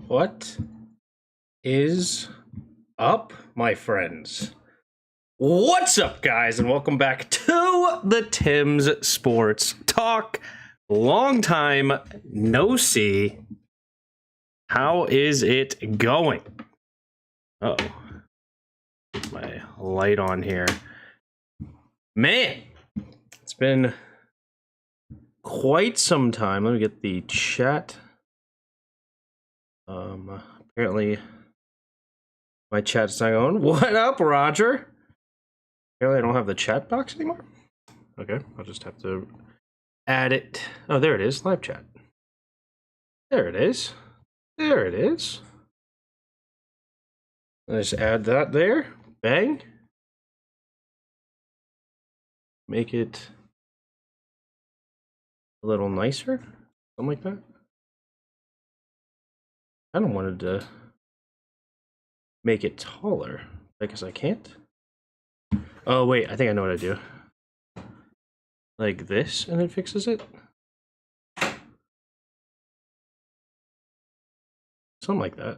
What is up, my friends? What's up, guys, and welcome back to the Tim's Sports Talk. Long time no see. How is it going? Uh oh, get my light on here. Man, it's been quite some time. Let me get the chat. Apparently my chat's not going. What up, Roger? Apparently I don't have the chat box anymore. Okay, I'll just have to add it. Oh, there it is, live chat. There it is. There it is. Let's add that there. Bang. Make it a little nicer. Something like that. I kind of wanted to make it taller. I guess I can't. Oh, wait, I think I know what I do. Like this, and it fixes it? Something like that.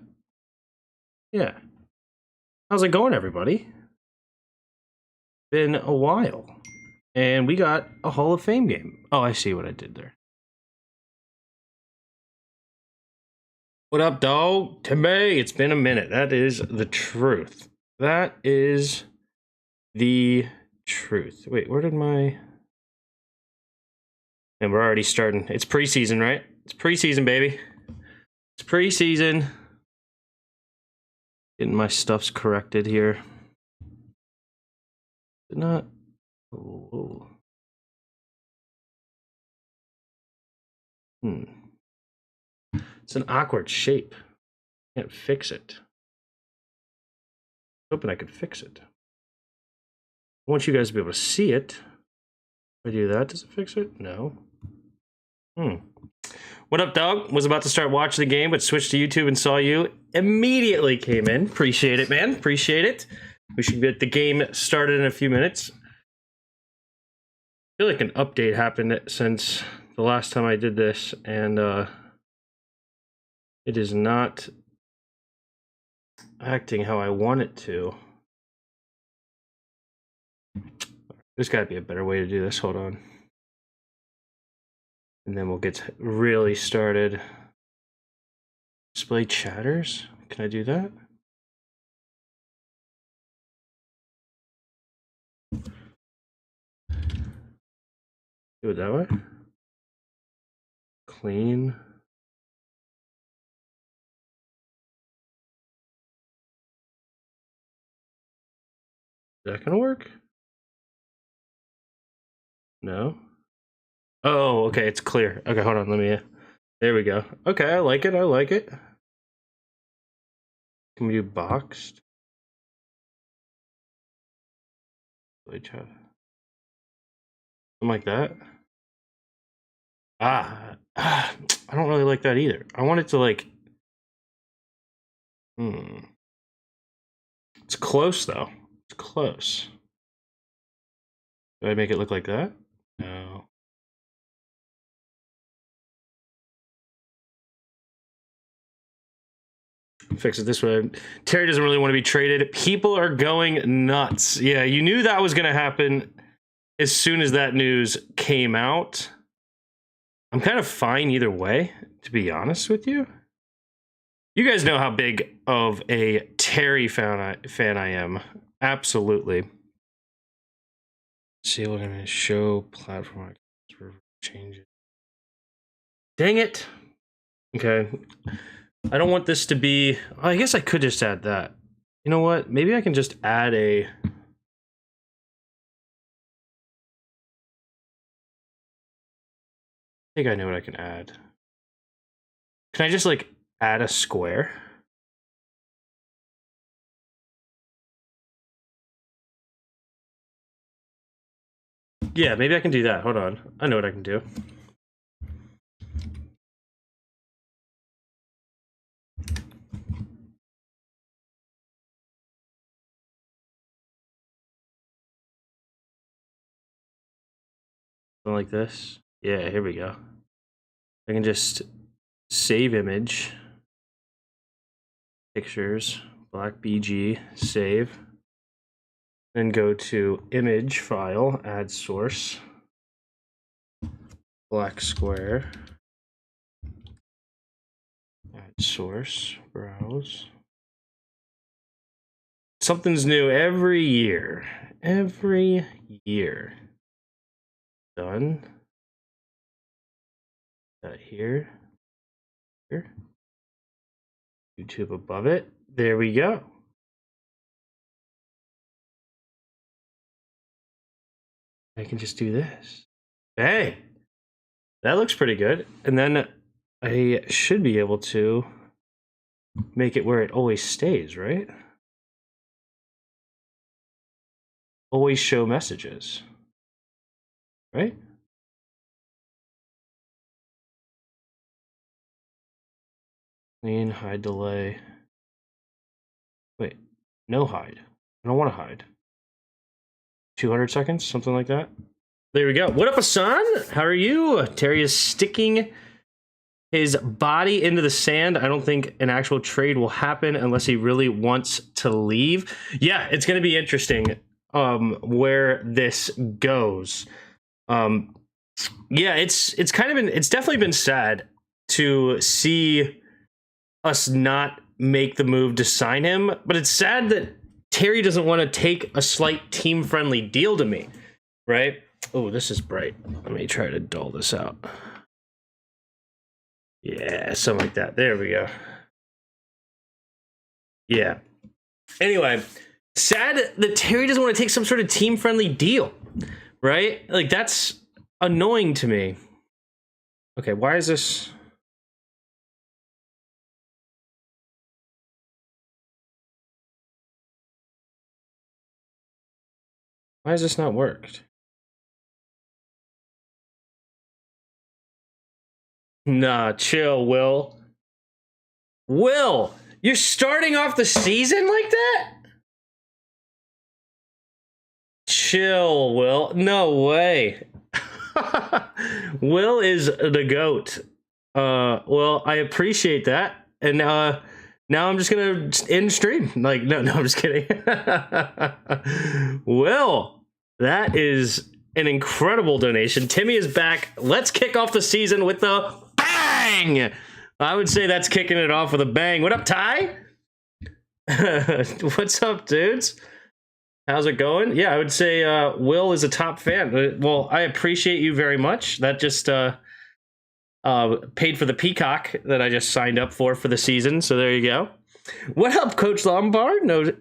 Yeah. How's it going, everybody? Been a while. And we got a Hall of Fame game. Oh, I see what I did there. What up, dog? Timmy, it's been a minute. That is the truth. That is the truth. Wait, where did my... And we're already starting. It's preseason, right? It's preseason, baby. It's preseason. Getting my stuffs corrected here. Did not... Oh. It's an awkward shape. Can't fix it. Hoping I could fix it. I want you guys to be able to see it. If I do that, does it fix it? No. What up, dog? Was about to start watching the game, but switched to YouTube and saw you. Immediately came in. Appreciate it, man. Appreciate it. We should get the game started in a few minutes. I feel like an update happened since the last time I did this, and it is not acting how I want it to. There's got to be a better way to do this. Hold on. And then we'll get really started. Display chatters? Can I do that? Do it that way. Clean. Is that gonna work? No. Oh, okay, it's clear. Okay, hold on, let me... There we go. Okay, I like it, I like it. Can we do boxed? Something like that. I don't really like that either. I want it to like... It's close, though. It's close. Do I make it look like that? No. Fix it this way. Terry doesn't really want to be traded. People are going nuts. Yeah, you knew that was going to happen as soon as that news came out. I'm kind of fine either way, to be honest with you. You guys know how big of a Terry fan I am. Absolutely. See, we're going to show platform. Change it. Dang it. Okay. I don't want this to be... I guess I could just add that. You know what? Maybe I can just add a... I think I know what I can add. Can I just, like, add a square? Yeah, maybe I can do that. Hold on. I know what I can do. Something like this. Yeah, here we go. I can just save image. pictures, black BG, save. Then go to image file, add source, black square, add source, browse. Something's new every year. Every year. Done. That here. Here. YouTube above it. There we go. I can just do this. Hey, that looks pretty good. And then I should be able to make it where it always stays, right? Always show messages, right? Clean, hide delay. Wait, no hide. I don't want to hide. 200 seconds, something like that. There we go. What up, Hassan? How are you? Terry is sticking his body into the sand. I don't think an actual trade will happen unless he really wants to leave. Yeah, it's going to be interesting where this goes. Yeah, it's definitely been sad to see us not make the move to sign him, but it's sad that Terry doesn't want to take a slight team-friendly deal to me, right? Oh, this is bright. Let me try to dull this out. Yeah, something like that. There we go. Yeah. Anyway, sad that Terry doesn't want to take some sort of team-friendly deal, right? Like, that's annoying to me. Okay, why is this... Why has this not worked? Nah, chill, Will. Will, you're starting off the season like that? Chill, Will. No way. Will is the GOAT. Well, I appreciate that. And now I'm just gonna end stream. Like, no, I'm just kidding. Will, that is an incredible donation. Timmy is back. Let's kick off the season with the bang. I would say that's kicking it off with a bang. What up, Ty? What's up, dudes? How's it going? Yeah, I would say Will is a top fan. Well, I appreciate you very much. That just paid for the Peacock that I just signed up for the season. So there you go. What up, Coach Lombard? No,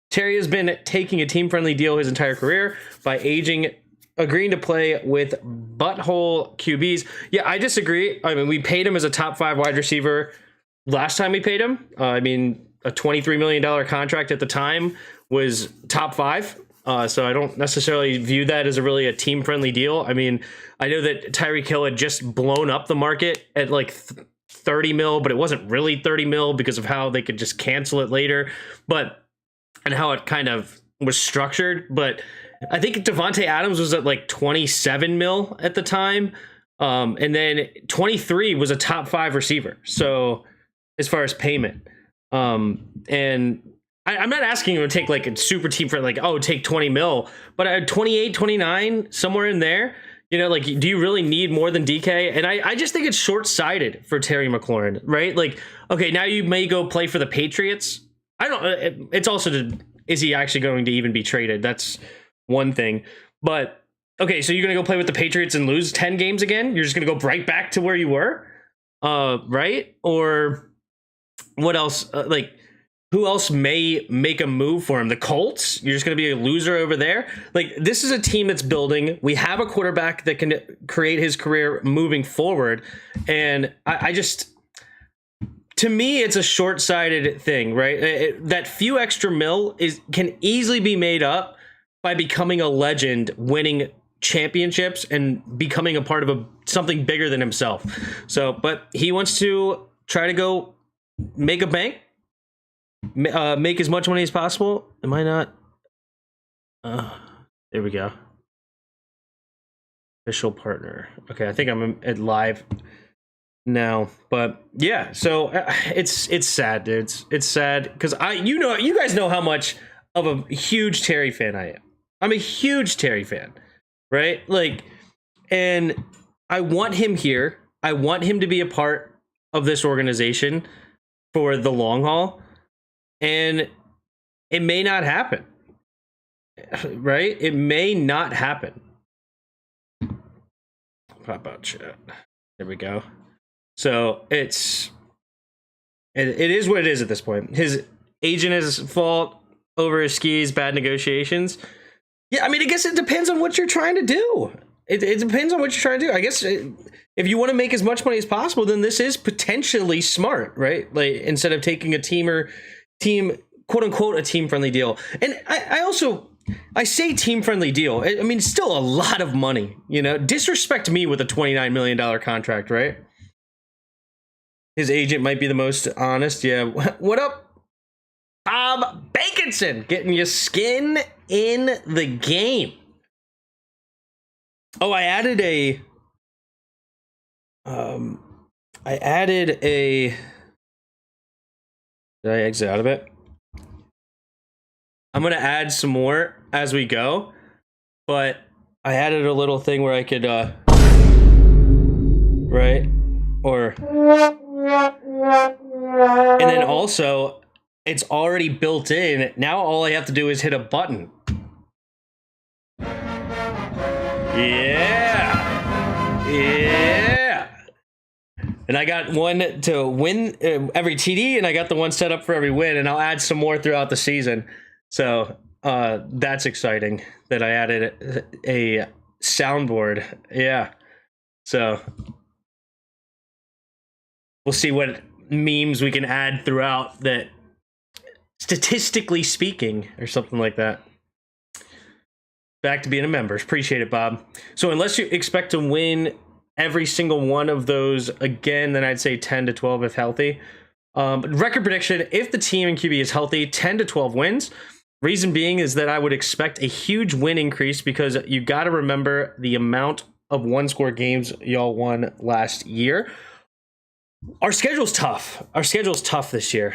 Terry has been taking a team-friendly deal his entire career by agreeing to play with butthole QBs. Yeah, I disagree. I mean, we paid him as a top 5 wide receiver last time we paid him. I mean, a $23 million contract at the time was top 5. So I don't necessarily view that as a team-friendly deal. I mean, I know that Tyreek Hill had just blown up the market at like 30 mil, but it wasn't really 30 mil because of how they could just cancel it later, and how it kind of was structured. But I think Devontae Adams was at like 27 mil at the time. And then 23 was a top 5 receiver. So as far as payment, and I'm not asking you to take like a super team for like, oh, take 20 mil, but at 28, 29, somewhere in there, you know, like, do you really need more than DK? And I just think it's short-sighted for Terry McLaurin, right? Like, okay, now you may go play for the Patriots. I don't, it's also, is he actually going to even be traded? That's one thing. But, okay, so you're going to go play with the Patriots and lose 10 games again? You're just going to go right back to where you were? Right? Or what else? Like, who else may make a move for him? The Colts? You're just going to be a loser over there? Like, this is a team that's building. We have a quarterback that can create his career moving forward. And I just, to me, it's a short-sighted thing, right? That few extra mil can easily be made up by becoming a legend, winning championships, and becoming a part of something bigger than himself. So, but he wants to try to go make a bank. Make as much money as possible. Am I not? There we go. Official partner. Okay, I think I'm at live. now. But yeah, so it's sad, dude. It's sad because you guys know how much of a huge Terry fan I am. I'm a huge Terry fan, right? Like, and I want him here. I want him to be a part of this organization for the long haul, and it may not happen, right? It may not happen. Pop out chat. There we go. So it is what it is at this point. His agent is fault over his skis, bad negotiations. Yeah, I mean, I guess it depends on what you're trying to do. It depends on what you're trying to do. I guess if you want to make as much money as possible, then this is potentially smart, right? Like, instead of taking a team, quote unquote, a team friendly deal. And I say team friendly deal. I mean, it's still a lot of money, you know. Disrespect me with a $29 million contract, right? His agent might be the most honest. Yeah. What up, Bob Baconson? Getting your skin in the game. Oh, I added a. Did I exit out of it? I'm gonna add some more as we go, but I added a little thing where I could, right, or, and then also it's already built in. Now all I have to do is hit a button. Yeah. And I got one to win every TD, and I got the one set up for every win, and I'll add some more throughout the season. So that's exciting that I added a soundboard. Yeah. So we'll see what memes we can add throughout that, statistically speaking, or something like that. Back to being a member. Appreciate it, Bob. So unless you expect to win every single one of those again, then I'd say 10 to 12 if healthy. Record prediction, if the team and QB is healthy, 10 to 12 wins. Reason being is that I would expect a huge win increase because you got to remember the amount of one-score games y'all won last year. Our schedule's tough. Our schedule's tough this year,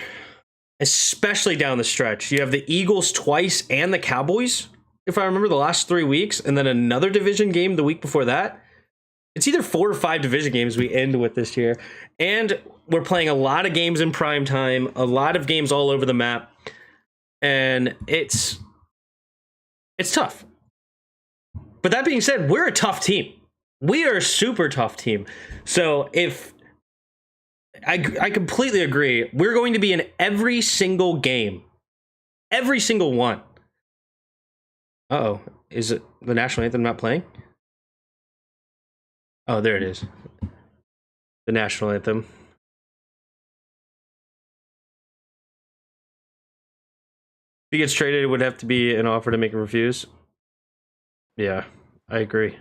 especially down the stretch. You have the Eagles twice and the Cowboys, if I remember, the last 3 weeks, and then another division game the week before that. It's either 4 or 5 division games we end with this year. And we're playing a lot of games in prime time, a lot of games all over the map. And it's tough. But that being said, we're a tough team. We are a super tough team. So if I completely agree, we're going to be in every single game. Every single one. Uh-oh. Is it the national anthem not playing? Oh, there it is. The national anthem. If he gets traded, it would have to be an offer to make him refuse. Yeah, I agree.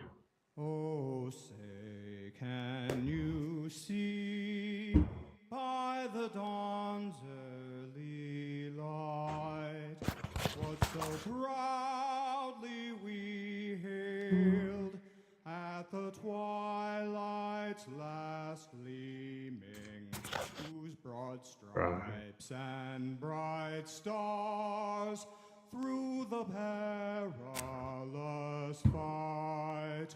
Oh, say, can you see by the dawn's early light what so proudly we hailed at the twilight's last gleaming, whose broad stripes and bright stars through the perilous fight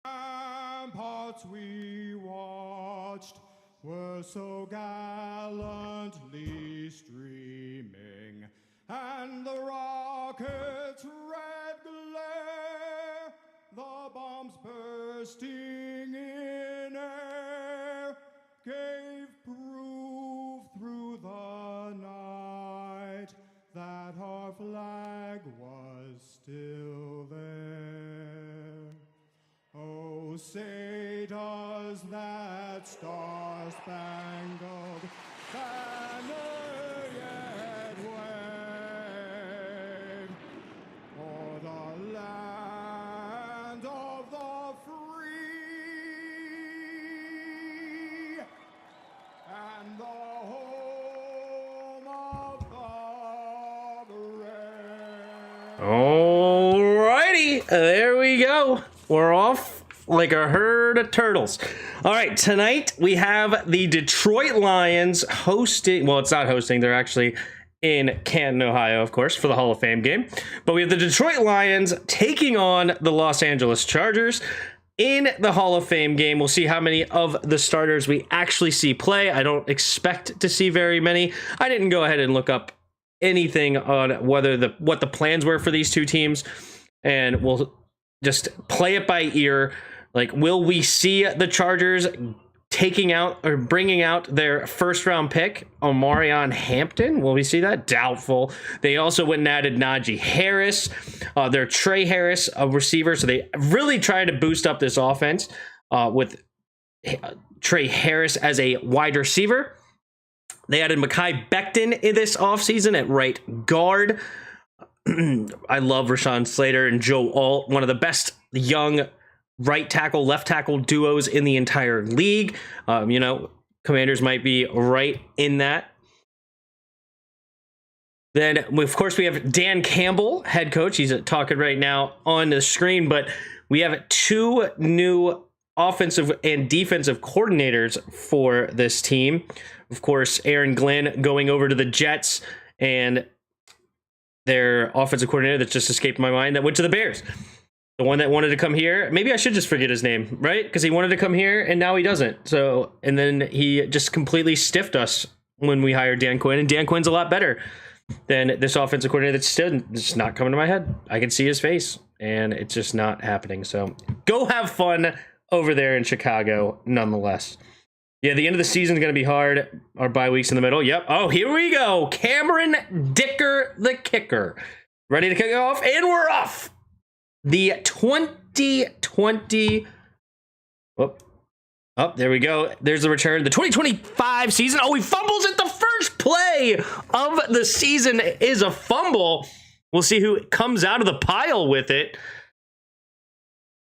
ramparts we watched were so gallantly streaming, and the rocket's red glare, the bombs bursting in air, gave proof through the night that our flag was still there. Oh, say does that star-spangled banner yet wave o'er the land of the free and the home of the brave. Alrighty, there we go. We're off like a herd of turtles. All right, tonight we have the Detroit Lions hosting. Well, it's not hosting. They're actually in Canton, Ohio, of course, for the Hall of Fame game. But we have the Detroit Lions taking on the Los Angeles Chargers in the Hall of Fame game. We'll see how many of the starters we actually see play. I don't expect to see very many. I didn't go ahead and look up anything on what the plans were for these two teams, and we'll just play it by ear. Like, will we see the Chargers taking out or bringing out their first round pick, Omarion Hampton? Will we see that? Doubtful. They also went and added Najee Harris, their Trey Harris, a receiver. So they really tried to boost up this offense with Trey Harris as a wide receiver. They added Mekhi Becton in this offseason at right guard. I love Rashawn Slater and Joe Alt, one of the best young right tackle, left tackle duos in the entire league. Commanders might be right in that. Then, of course, we have Dan Campbell, head coach. He's talking right now on the screen, but we have two new offensive and defensive coordinators for this team. Of course, Aaron Glenn going over to the Jets, and their offensive coordinator that just escaped my mind that went to the Bears. The one that wanted to come here. Maybe I should just forget his name, right? Because he wanted to come here, and now he doesn't. So, and then he just completely stiffed us when we hired Dan Quinn, and Dan Quinn's a lot better than this offensive coordinator that's still just not coming to my head. I can see his face, and it's just not happening. So go have fun over there in Chicago, nonetheless. Yeah, the end of the season is going to be hard. Our bye week's in the middle. Yep. Oh, here we go. Cameron Dicker, the kicker. Ready to kick off, and we're off. The 2020. Oh, there we go. There's the return. The 2025 season. Oh, he fumbles at the first play of the season is a fumble. We'll see who comes out of the pile with it.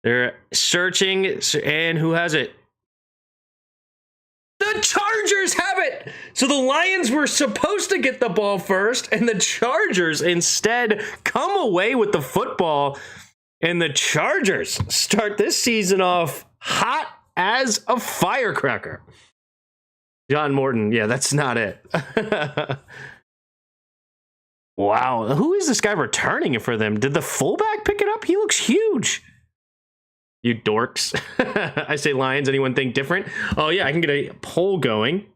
They're searching, and who has it? The Chargers have it. So the Lions were supposed to get the ball first, and the Chargers instead come away with the football. And the Chargers start this season off hot as a firecracker. John Morton. Yeah, that's not it. Wow. Who is this guy returning it for them? Did the fullback pick it up? He looks huge. You dorks. I say Lions. Anyone think different? Oh, yeah, I can get a poll going.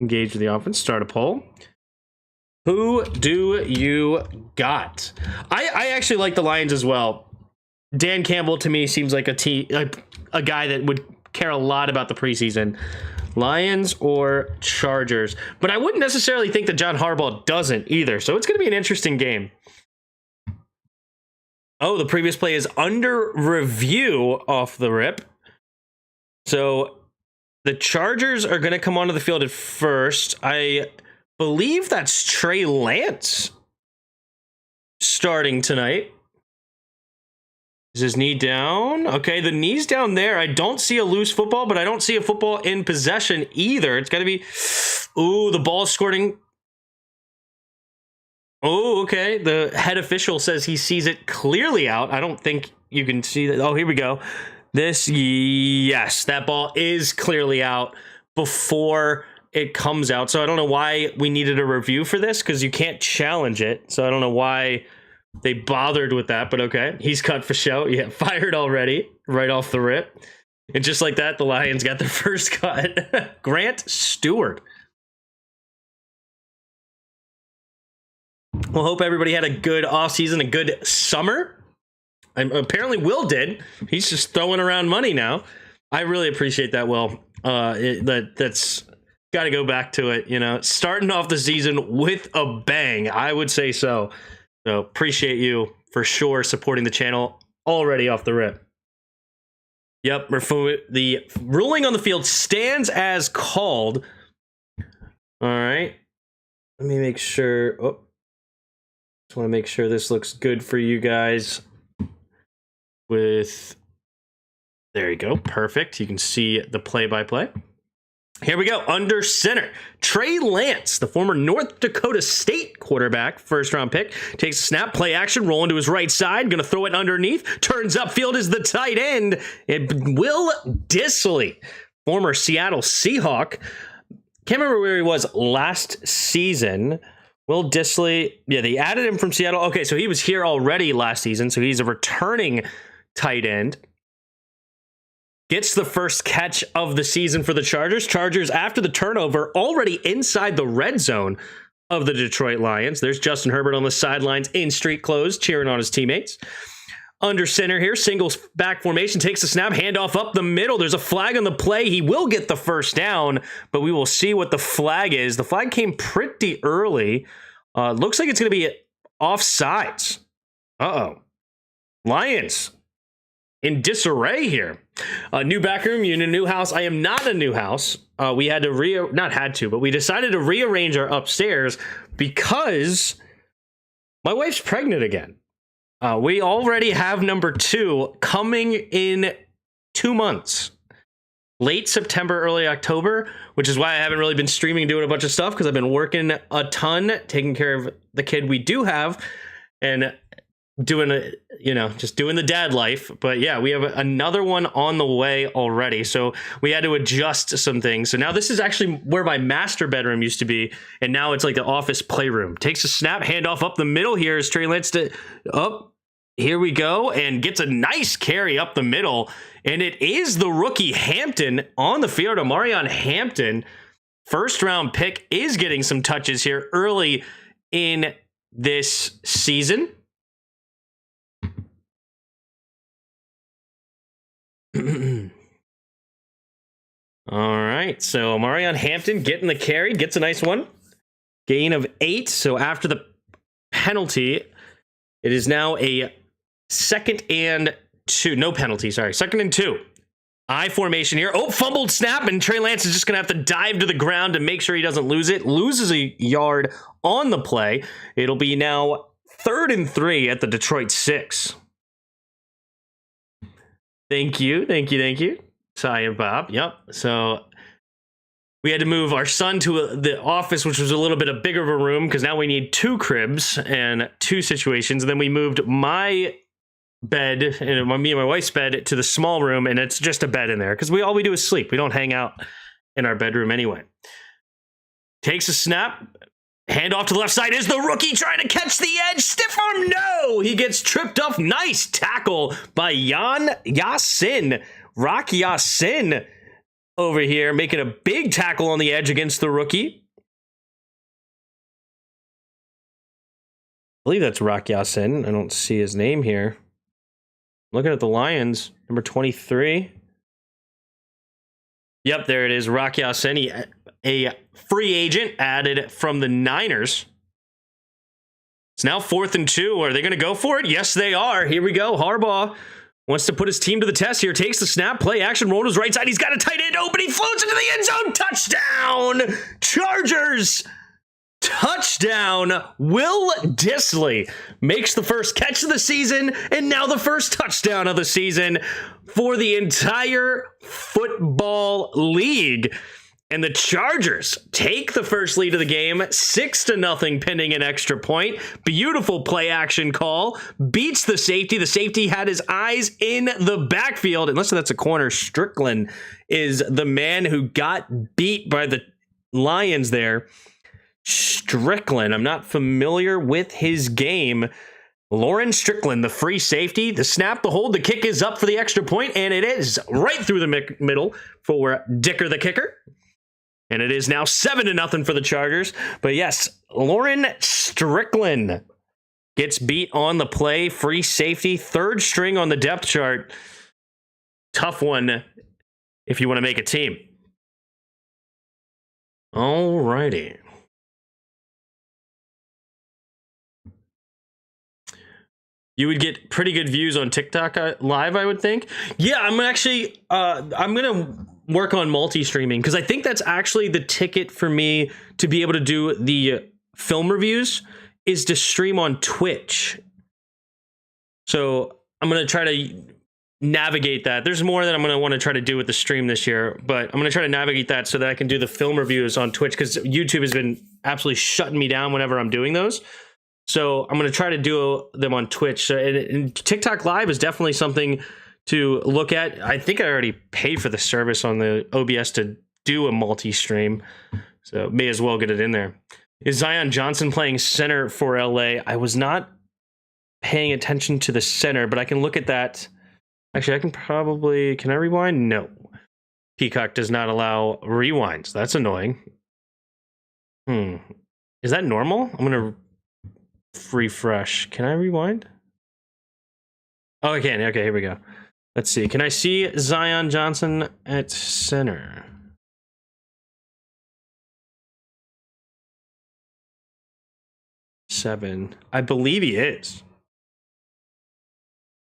Engage with the offense. Start a poll. Who do you got? I actually like the Lions as well. Dan Campbell, to me, seems like a guy that would care a lot about the preseason. Lions or Chargers. But I wouldn't necessarily think that John Harbaugh doesn't either. So it's going to be an interesting game. Oh, the previous play is under review off the rip. So the Chargers are going to come onto the field at first. I believe that's Trey Lance starting tonight. Is his knee down? Okay, the knee's down there. I don't see a loose football, but I don't see a football in possession either. It's got to be... Ooh, the ball's squirting. Oh, okay. The head official says he sees it clearly out. I don't think you can see that. Oh, here we go. Yes, that ball is clearly out before it comes out. So I don't know why we needed a review for this, because you can't challenge it. So I don't know why they bothered with that, but okay. He's cut for show. Yeah, fired already, right off the rip. And just like that, the Lions got their first cut. Grant Stewart. Well, hope everybody had a good offseason, a good summer. Apparently Will did. He's just throwing around money now. I really appreciate that, Will. That's got to go back to it. Starting off the season with a bang. I would say so. So appreciate you for sure supporting the channel already off the rip. Yep, the ruling on the field stands as called. All right. Let me make sure. Oh, just want to make sure this looks good for you guys. There you go. Perfect. You can see the play-by-play. Here we go. Under center, Trey Lance, the former North Dakota State quarterback, first-round pick, takes a snap, play action, roll into his right side, going to throw it underneath, turns upfield is the tight end. Will Dissly, former Seattle Seahawk. Can't remember where he was last season. Will Dissly, yeah, they added him from Seattle. Okay, so he was here already last season, so he's a returning tight end. Gets the first catch of the season for the Chargers. Chargers, after the turnover, already inside the red zone of the Detroit Lions. There's Justin Herbert on the sidelines in street clothes, cheering on his teammates. Under center here, singles back formation, takes the snap, handoff up the middle. There's a flag on the play. He will get the first down, but we will see what the flag is. The flag came pretty early. Looks like it's going to be offsides. Uh-oh. Lions in disarray here. New back room, you're in a new house. I am not a new house. We had to but we decided to rearrange our upstairs because my wife's pregnant again. We already have number 2 coming in 2 months. Late September, early October, which is why I haven't really been streaming, doing a bunch of stuff, because I've been working a ton, taking care of the kid we do have, and doing just doing the dad life. But yeah, we have another one on the way already, so we had to adjust some things. So now this is actually where my master bedroom used to be, and now it's like the office playroom. Takes a snap, handoff up the middle here is Trey Lance to up. Here we go, and gets a nice carry up the middle, and it is the rookie Hampton on the field. Omarion Hampton, first round pick, is getting some touches here early in this season. All right, so Omarion Hampton getting the carry, gets a nice one. Gain of 8, so after the penalty, it is now a 2nd and 2. No penalty, sorry. 2nd and 2. I formation here. Oh, fumbled snap, and Trey Lance is just going to have to dive to the ground to make sure he doesn't lose it. Loses a yard on the play. It'll be now 3rd and 3 at the Detroit 6. Thank you. Ty and Bob. Yep. So we had to move our son to the office, which was a little bit a bigger of a room because now we need 2 cribs and 2 situations. And then we moved my bed and me and my wife's bed to the small room, and it's just a bed in there because all we do is sleep. We don't hang out in our bedroom anyway. Takes a snap. Hand off to the left side is the rookie trying to catch the edge. Stiff arm, no! He gets tripped up. Nice tackle by Rock Ya-Sin over here, making a big tackle on the edge against the rookie. I believe that's Rock Ya-Sin. I don't see his name here. Looking at the Lions, number 23. Yep, there it is, Rock Ya-Sin, a free agent added from the Niners. It's now 4th and 2. Are they going to go for it? Yes, they are. Here we go. Harbaugh wants to put his team to the test here. Takes the snap, play action, roll to his right side. He's got a tight end open. He floats into the end zone. Touchdown! Chargers! Touchdown! Will Dissly makes the first catch of the season, and now the first touchdown of the season for the entire football league. And the Chargers take the first lead of the game, 6-0, pending an extra point. Beautiful play action call. Beats the safety. The safety had his eyes in the backfield. Unless that's a corner, Strickland is the man who got beat by the Lions there. Strickland, I'm not familiar with his game. Lauren Strickland, the free safety, the snap, the hold, the kick is up for the extra point, and it is right through the middle for Dicker the kicker. And it is now 7-0 for the Chargers. But yes, Lauren Strickland gets beat on the play. Free safety, 3rd string on the depth chart. Tough one if you want to make a team. All righty. You would get pretty good views on TikTok live, I would think. Yeah, I'm actually, I'm going to work on multi-streaming because I think that's actually the ticket for me to be able to do the film reviews is to stream on Twitch. So I'm going to try to navigate that. There's more that I'm going to want to try to do with the stream this year, but I'm going to try to navigate that so that I can do the film reviews on Twitch, because YouTube has been absolutely shutting me down whenever I'm doing those. So I'm going to try to do them on Twitch. And TikTok Live is definitely something to look at. I think I already paid for the service on the OBS to do a multi-stream, so may as well get it in there. Is Zion Johnson playing center for LA? I was not paying attention to the center, but I can look at that. Actually, I can probably... Can I rewind? No. Peacock does not allow rewinds. That's annoying. Is that normal? I'm going to refresh. Can I rewind? Oh, I can. Okay, here we go. Let's see. Can I see Zion Johnson at center? Seven. I believe he is.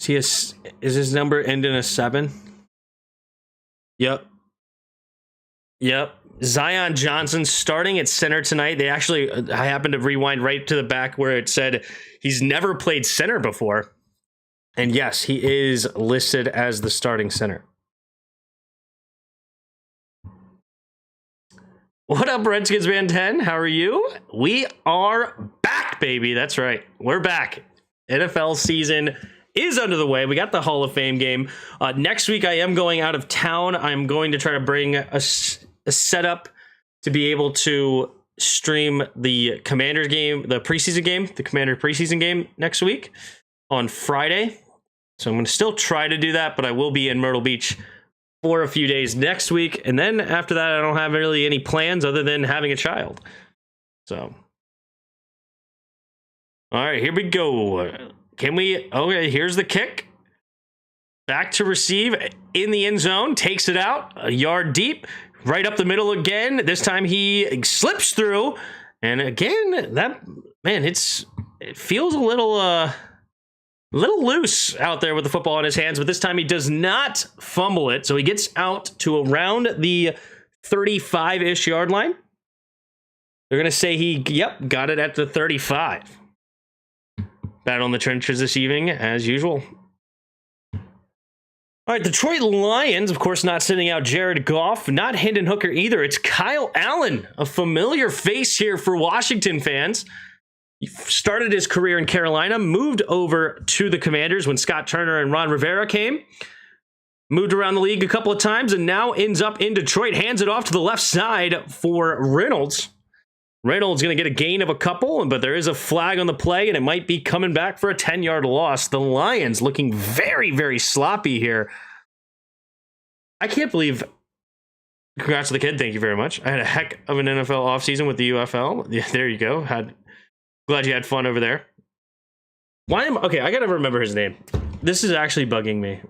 Is his number end in a 7? Yep. Zion Johnson starting at center tonight. They actually, I happened to rewind right to the back where it said he's never played center before. And yes, he is listed as the starting center. What up, Redskins Band 10? How are you? We are back, baby. That's right. We're back. NFL season is under the way. We got the Hall of Fame game. Next week, I am going out of town. I'm going to try to bring a setup to be able to stream the Commanders game, the preseason game, the Commander preseason game next week on Friday. So I'm going to still try to do that, but I will be in Myrtle Beach for a few days next week. And then after that, I don't have really any plans other than having a child. So, all right, here we go. Can we? Okay, here's the kick. Back to receive in the end zone. Takes it out a yard deep. Right up the middle again. This time he slips through. And again, it feels a little loose out there with the football in his hands. But this time he does not fumble it. So he gets out to around the 35-ish yard line. They're going to say got it at the 35. Battle in the trenches this evening, as usual. All right, Detroit Lions, of course, not sending out Jared Goff, not Hendon Hooker either. It's Kyle Allen, a familiar face here for Washington fans. He started his career in Carolina, moved over to the Commanders when Scott Turner and Ron Rivera came. Moved around the league a couple of times and now ends up in Detroit. Hands it off to the left side for Reynolds. Reynolds going to get a gain of a couple, but there is a flag on the play, and it might be coming back for a 10-yard loss. The Lions looking very, very sloppy here. I can't believe... Congrats to the kid. Thank you very much. I had a heck of an NFL offseason with the UFL. Yeah, there you go. Glad you had fun over there. Okay, I got to remember his name. This is actually bugging me.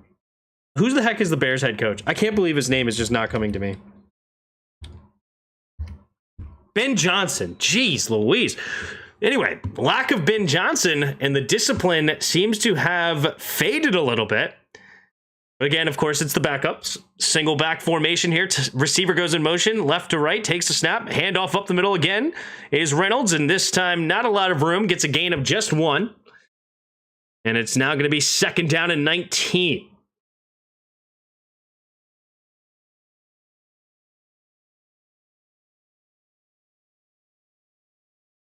Who's the heck is the Bears head coach? I can't believe his name is just not coming to me. Ben Johnson. Jeez Louise. Anyway, lack of Ben Johnson and the discipline seems to have faded a little bit. But again, of course, it's the backups. Single back formation here. Receiver goes in motion, left to right, takes a snap, handoff up the middle again is Reynolds, and this time not a lot of room, gets a gain of just 1. And it's now going to be 2nd down and 19.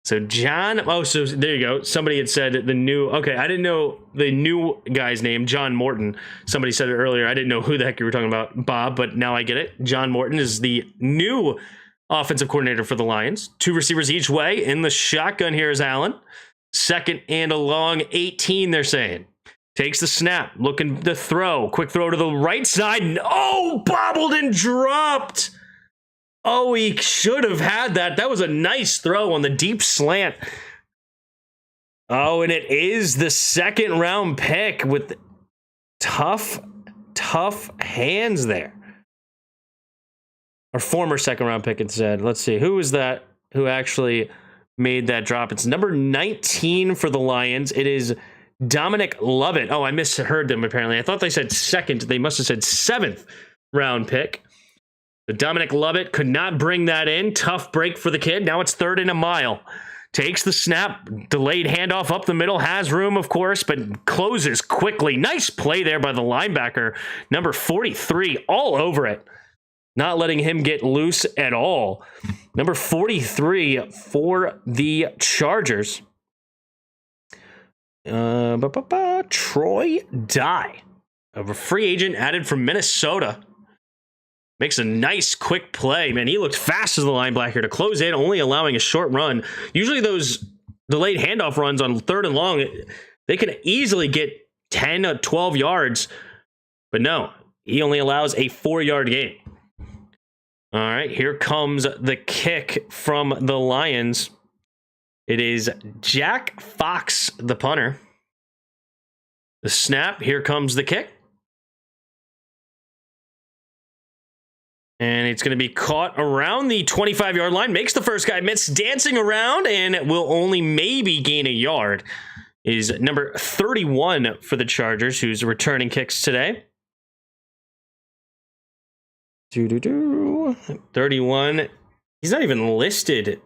So so there you go. Somebody had said I didn't know the new guy's name, John Morton. Somebody said it earlier. I didn't know who the heck you were talking about, Bob, but now I get it. John Morton is the new offensive coordinator for the Lions. 2 receivers each way. In the shotgun here is Allen. 2nd and a long 18, they're saying. Takes the snap, looking to throw. Quick throw to the right side. Oh, bobbled and dropped. Oh, he should have had that. That was a nice throw on the deep slant. Oh, and it is the 2nd round pick with tough hands there. Or former 2nd round pick, it said. Let's see. Who is that who actually made that drop? It's number 19 for the Lions. It is Dominic Lovett. Oh, I misheard them apparently. I thought they said 2nd. They must have said 7th round pick. Dominic Lovett could not bring that in. Tough break for the kid. Now it's 3rd and a mile. Takes the snap, delayed handoff up the middle, has room, of course, but closes quickly. Nice play there by the linebacker, number 43, all over it. Not letting him get loose at all. Number 43 for the Chargers. Troy Dye, a free agent added from Minnesota. Makes a nice quick play. Man, he looked fast as the linebacker to close in, only allowing a short run. Usually those delayed handoff runs on 3rd and long, they can easily get 10 or 12 yards. But no, he only allows a 4-yard gain. All right, here comes the kick from the Lions. It is Jack Fox, the punter. The snap, here comes the kick. And it's going to be caught around the 25-yard line. Makes the first guy miss, dancing around, and will only maybe gain a yard. Is number 31 for the Chargers, who's returning kicks today. 31. He's not even listed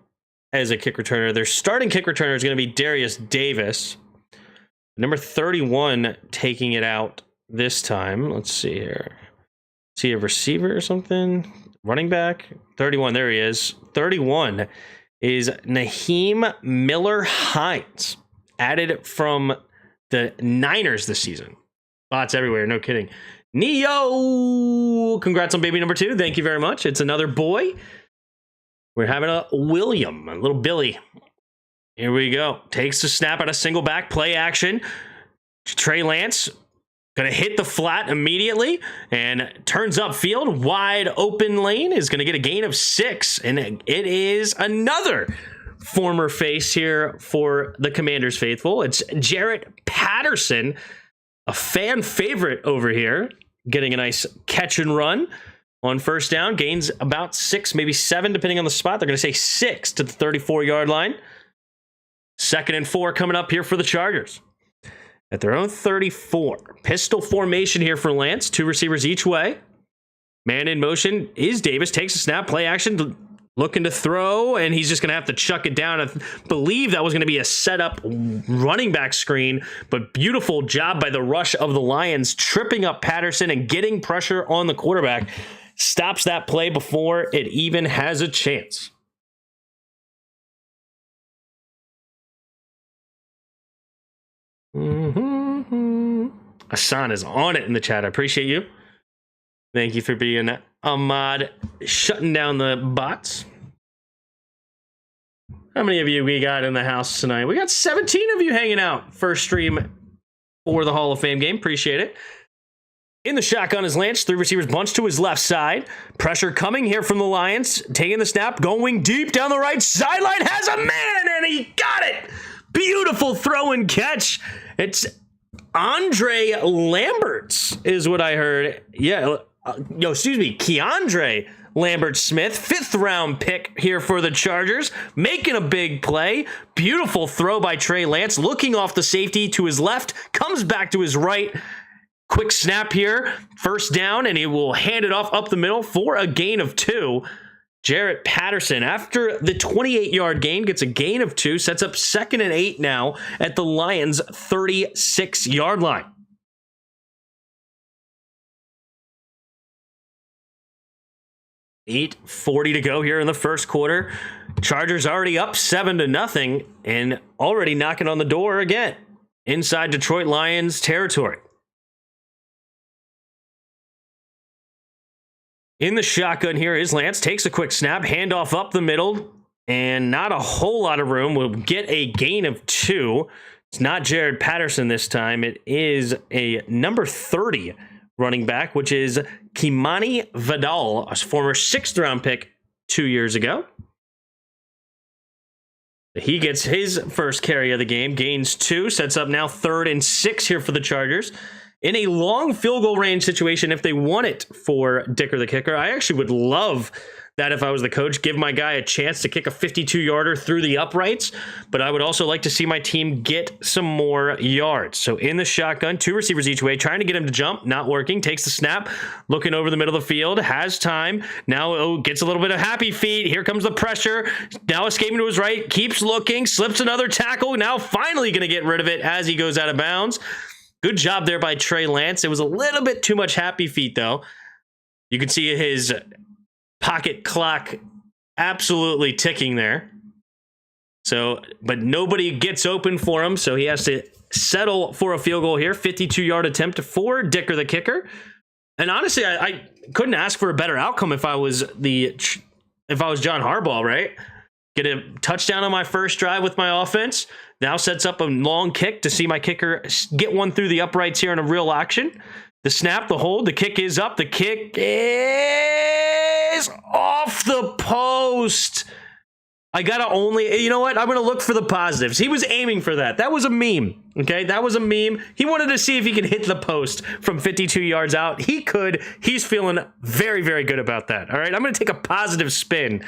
as a kick returner. Their starting kick returner is going to be Darius Davis. Number 31 taking it out this time. Let's see here. Is he a receiver or something? Running back? 31, there he is. 31 is Naheem Miller-Hines, added from the Niners this season. Bots everywhere, no kidding. Neo! Congrats on baby number 2. Thank you very much. It's another boy. We're having a William, a little Billy. Here we go. Takes the snap out of single back, play action. Trey Lance going to hit the flat immediately and turns upfield. Wide open lane is going to get a gain of 6. And it is another former face here for the Commanders faithful. It's Jarrett Patterson, a fan favorite over here, getting a nice catch and run on first down. Gains about 6, maybe 7, depending on the spot. They're going to say 6 to the 34-yard line. 2nd and 4 coming up here for the Chargers. At their own 34. Pistol formation here for Lance. 2 receivers each way. Man in motion is Davis. Takes a snap, play action, looking to throw, and he's just going to have to chuck it down. I believe that was going to be a setup running back screen, but beautiful job by the rush of the Lions, tripping up Patterson and getting pressure on the quarterback. Stops that play before it even has a chance. Hassan is on it in the chat. I appreciate you. Thank you for being Ahmad, shutting down the bots. How many of you we got in the house tonight? We got 17 of you hanging out. First stream for the Hall of Fame game. Appreciate it. In the shotgun is Lance. 3 receivers bunched to his left side. Pressure coming here from the Lions. Taking the snap, going deep down the right sideline. Has a man, and he got it. Beautiful throw and catch. It's Andre Lamberts is what I heard. Yeah, Keandre Lambert-Smith, 5th round pick here for the Chargers, making a big play. Beautiful throw by Trey Lance, looking off the safety to his left, comes back to his right. Quick snap here, first down, and he will hand it off up the middle for a gain of 2. Jarrett Patterson, after the 28-yard gain, gets a gain of 2, sets up 2nd and 8 now at the Lions' 36-yard line. $8:40 to go here in the first quarter. Chargers already up 7-0 and already knocking on the door again inside Detroit Lions territory. In the shotgun here is Lance. Takes a quick snap, handoff up the middle, and not a whole lot of room. Will get a gain of 2. It's not Jared Patterson this time. It is a number 30 running back, which is Kimani Vidal, a former 6th round pick 2 years ago. He gets his first carry of the game, gains 2, sets up now 3rd and 6 here for the Chargers. in a long field goal range situation, if they want it for Dicker the kicker, I actually would love that if I was the coach, give my guy a chance to kick a 52-yarder through the uprights, but I would also like to see my team get some more yards. So in the shotgun, 2 receivers each way, trying to get him to jump, not working, takes the snap, looking over the middle of the field, has time, now gets a little bit of happy feet, here comes the pressure, now escaping to his right, keeps looking, slips another tackle, now finally going to get rid of it as he goes out of bounds. Good job there by Trey Lance. It was a little bit too much happy feet, though. You can see his pocket clock absolutely ticking there. So, but nobody gets open for him, so he has to settle for a field goal here. 52-yard attempt for Dicker the kicker. And honestly, I couldn't ask for a better outcome if I was John Harbaugh, right? Get a touchdown on my first drive with my offense. Now sets up a long kick to see my kicker get one through the uprights here in a real action. The snap, the hold, the kick is up. The kick is off the post. I gotta you know what? I'm gonna look for the positives. He was aiming for that. That was a meme, okay? That was a meme. He wanted to see if he could hit the post from 52 yards out. He could. He's feeling very, very good about that, all right? I'm gonna take a positive spin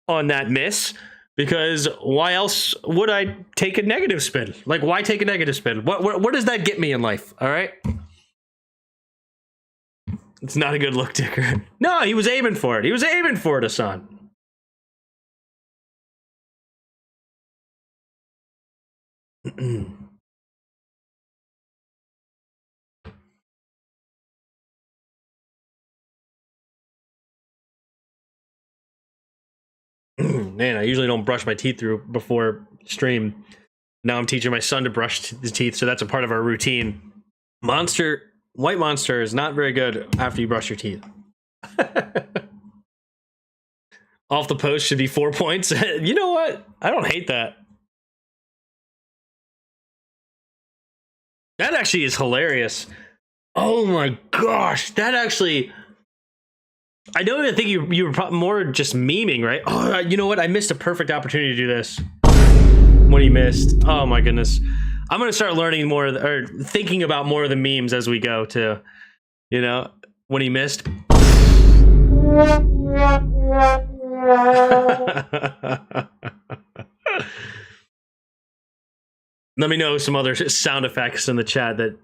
on that miss, because why else would I take a negative spin? Like, why take a negative spin? What does that get me in life, all right? It's not a good look, Dicker. No, he was aiming for it. He was aiming for it, Hassan. Man, I usually don't brush my teeth before stream. Now I'm teaching my son to brush his teeth, so that's a part of our routine. White Monster is not very good after you brush your teeth. Off the post should be 4 points. You know what? I don't hate that. That actually is hilarious. Oh my gosh. That actually... I don't even think you were more just memeing, right? Oh, you know what? I missed a perfect opportunity to do this. When he missed. Oh my goodness. I'm going to start learning more, or thinking about more of the memes as we go to, you know, when he missed. Let me know some other sound effects in the chat that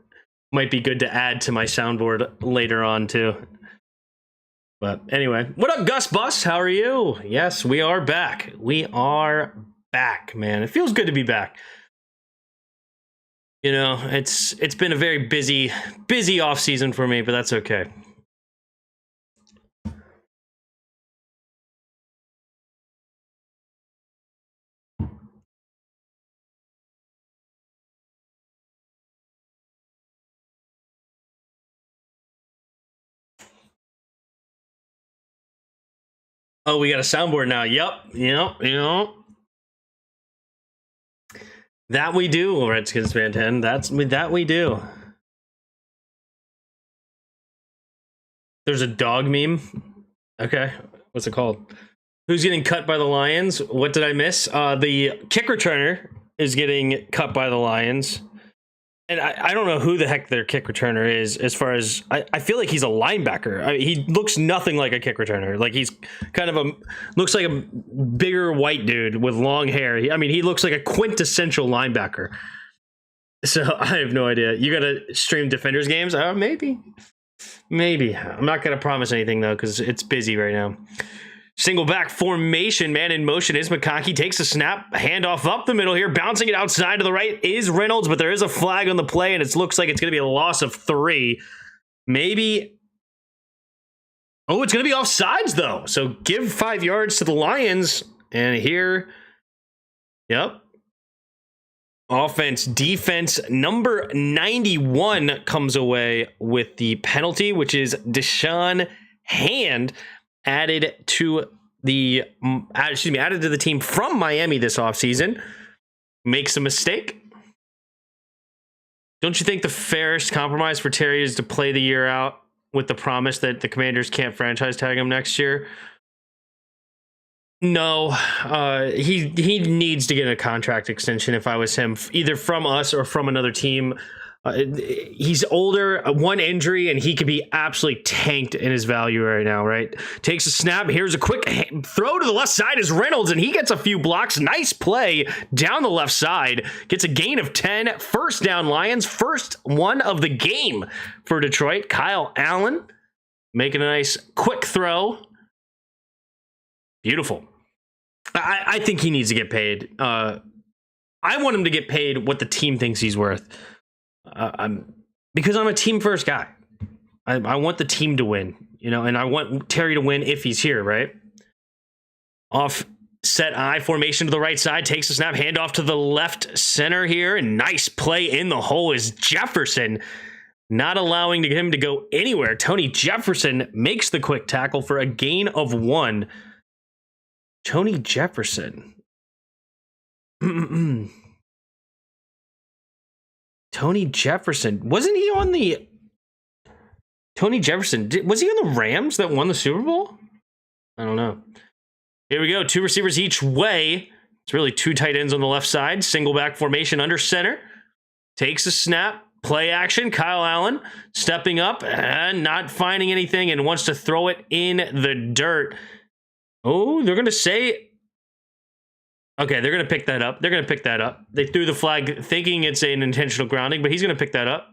might be good to add to my soundboard later on too. But anyway, what up, Gus Bus? How are you? Yes, we are back. We are back, man. It feels good to be back. You know, it's been a very busy off season for me, but that's okay. Oh, we got a soundboard now. Yep. That we do, Redskins fan 10. That we do. There's a dog meme. Okay. What's it called? Who's getting cut by the Lions? What did I miss? The kick returner is getting cut by the Lions. And I don't know who the heck their kick returner is, as far as I feel like he's a linebacker. He looks nothing like a kick returner. Like, he's kind of looks like a bigger white dude with long hair. He looks like a quintessential linebacker. So I have no idea. You got to stream Defenders games? Maybe. I'm not going to promise anything, though, because it's busy right now. Single back formation, man in motion is McConkey, takes a snap, handoff up the middle here, bouncing it outside to the right is Reynolds, but there is a flag on the play, and it looks like it's going to be a loss of 3. Maybe. Oh, it's going to be offsides, though. So give 5 yards to the Lions, and here, yep. Offense, defense, number 91 comes away with the penalty, which is Deshaun Hand. Added to the team from Miami this offseason. Makes a mistake. Don't you think the fairest compromise for Terry is to play the year out with the promise that the Commanders can't franchise tag him next year? No, he needs to get a contract extension if I was him, either from us or from another team. He's older, one injury, and he could be absolutely tanked in his value right now, right? Takes a snap. Here's a quick throw to the left side is Reynolds, and he gets a few blocks. Nice play down the left side. Gets a gain of 10. First down, Lions. First one of the game for Detroit. Kyle Allen making a nice quick throw. Beautiful. I think he needs to get paid. I want him to get paid what the team thinks he's worth. Because I'm a team first guy. I want the team to win, and I want Terry to win if he's here, right? Offset I formation to the right side, takes a snap, handoff to the left center here, and nice play in the hole is Jefferson, not allowing him to go anywhere. Tony Jefferson makes the quick tackle for a gain of 1. Tony Jefferson. Tony Jefferson. Wasn't he on the... Tony Jefferson. Was he on the Rams that won the Super Bowl? I don't know. Here we go. 2 receivers each way. It's really 2 tight ends on the left side. Single back formation under center. Takes a snap. Play action. Kyle Allen stepping up and not finding anything and wants to throw it in the dirt. Oh, they're going to say... Okay, they're going to pick that up. They're going to pick that up. They threw the flag thinking it's an intentional grounding, but he's going to pick that up.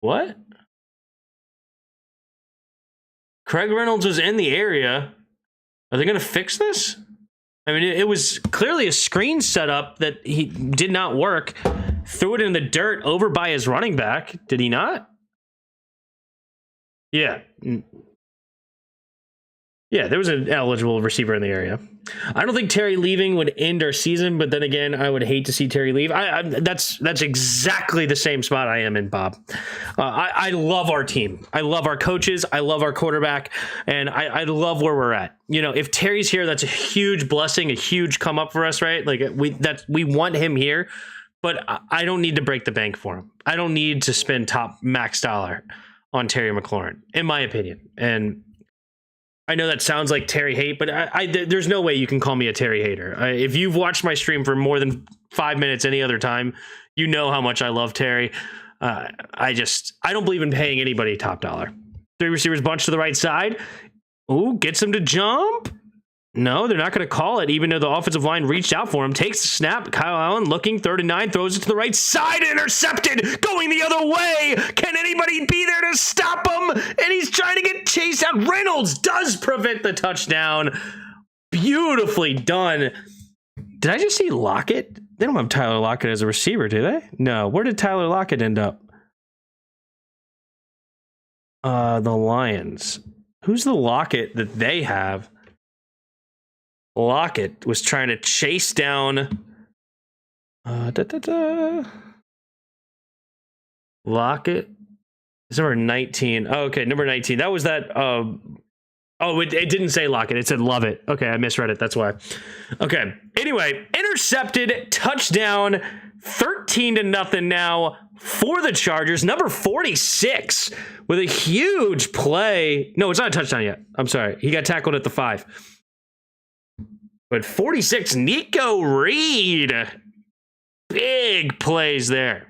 What? Craig Reynolds was in the area. Are they going to fix this? I mean, it was clearly a screen setup that he did not work. Threw it in the dirt over by his running back. Did he not? Yeah. Yeah, there was an eligible receiver in the area. I don't think Terry leaving would end our season, but then again, I would hate to see Terry leave. That's exactly the same spot I am in, Bob. I love our team. I love our coaches. I love our quarterback, and I love where we're at. If Terry's here, that's a huge blessing, a huge come up for us, right? Like we want him here, but I don't need to break the bank for him. I don't need to spend top max dollar on Terry McLaurin, in my opinion, and. I know that sounds like Terry hate, but there's no way you can call me a Terry hater. If you've watched my stream for more than 5 minutes any other time, you know how much I love Terry. I don't believe in paying anybody top dollar. 3 receivers bunch to the right side. Ooh, gets him to jump. No, they're not going to call it, even though the offensive line reached out for him. Takes the snap. Kyle Allen looking, 3rd and 9, throws it to the right side, intercepted, going the other way. Can anybody be there to stop him? And he's trying to get chased out. Reynolds does prevent the touchdown. Beautifully done. Did I just see Lockett? They don't have Tyler Lockett as a receiver, do they? No. Where did Tyler Lockett end up? The Lions. Who's the Lockett that they have? Lockett was trying to chase down Lockett is number 19. Oh, okay, number 19. That was that it didn't say Lockett, it said Lovett. Okay, I misread it, that's why. Okay. Anyway, intercepted, touchdown, 13-0 now for the Chargers. Number 46 with a huge play. No, it's not a touchdown yet. I'm sorry. He got tackled at the 5. But 46, Nico Reed. Big plays there.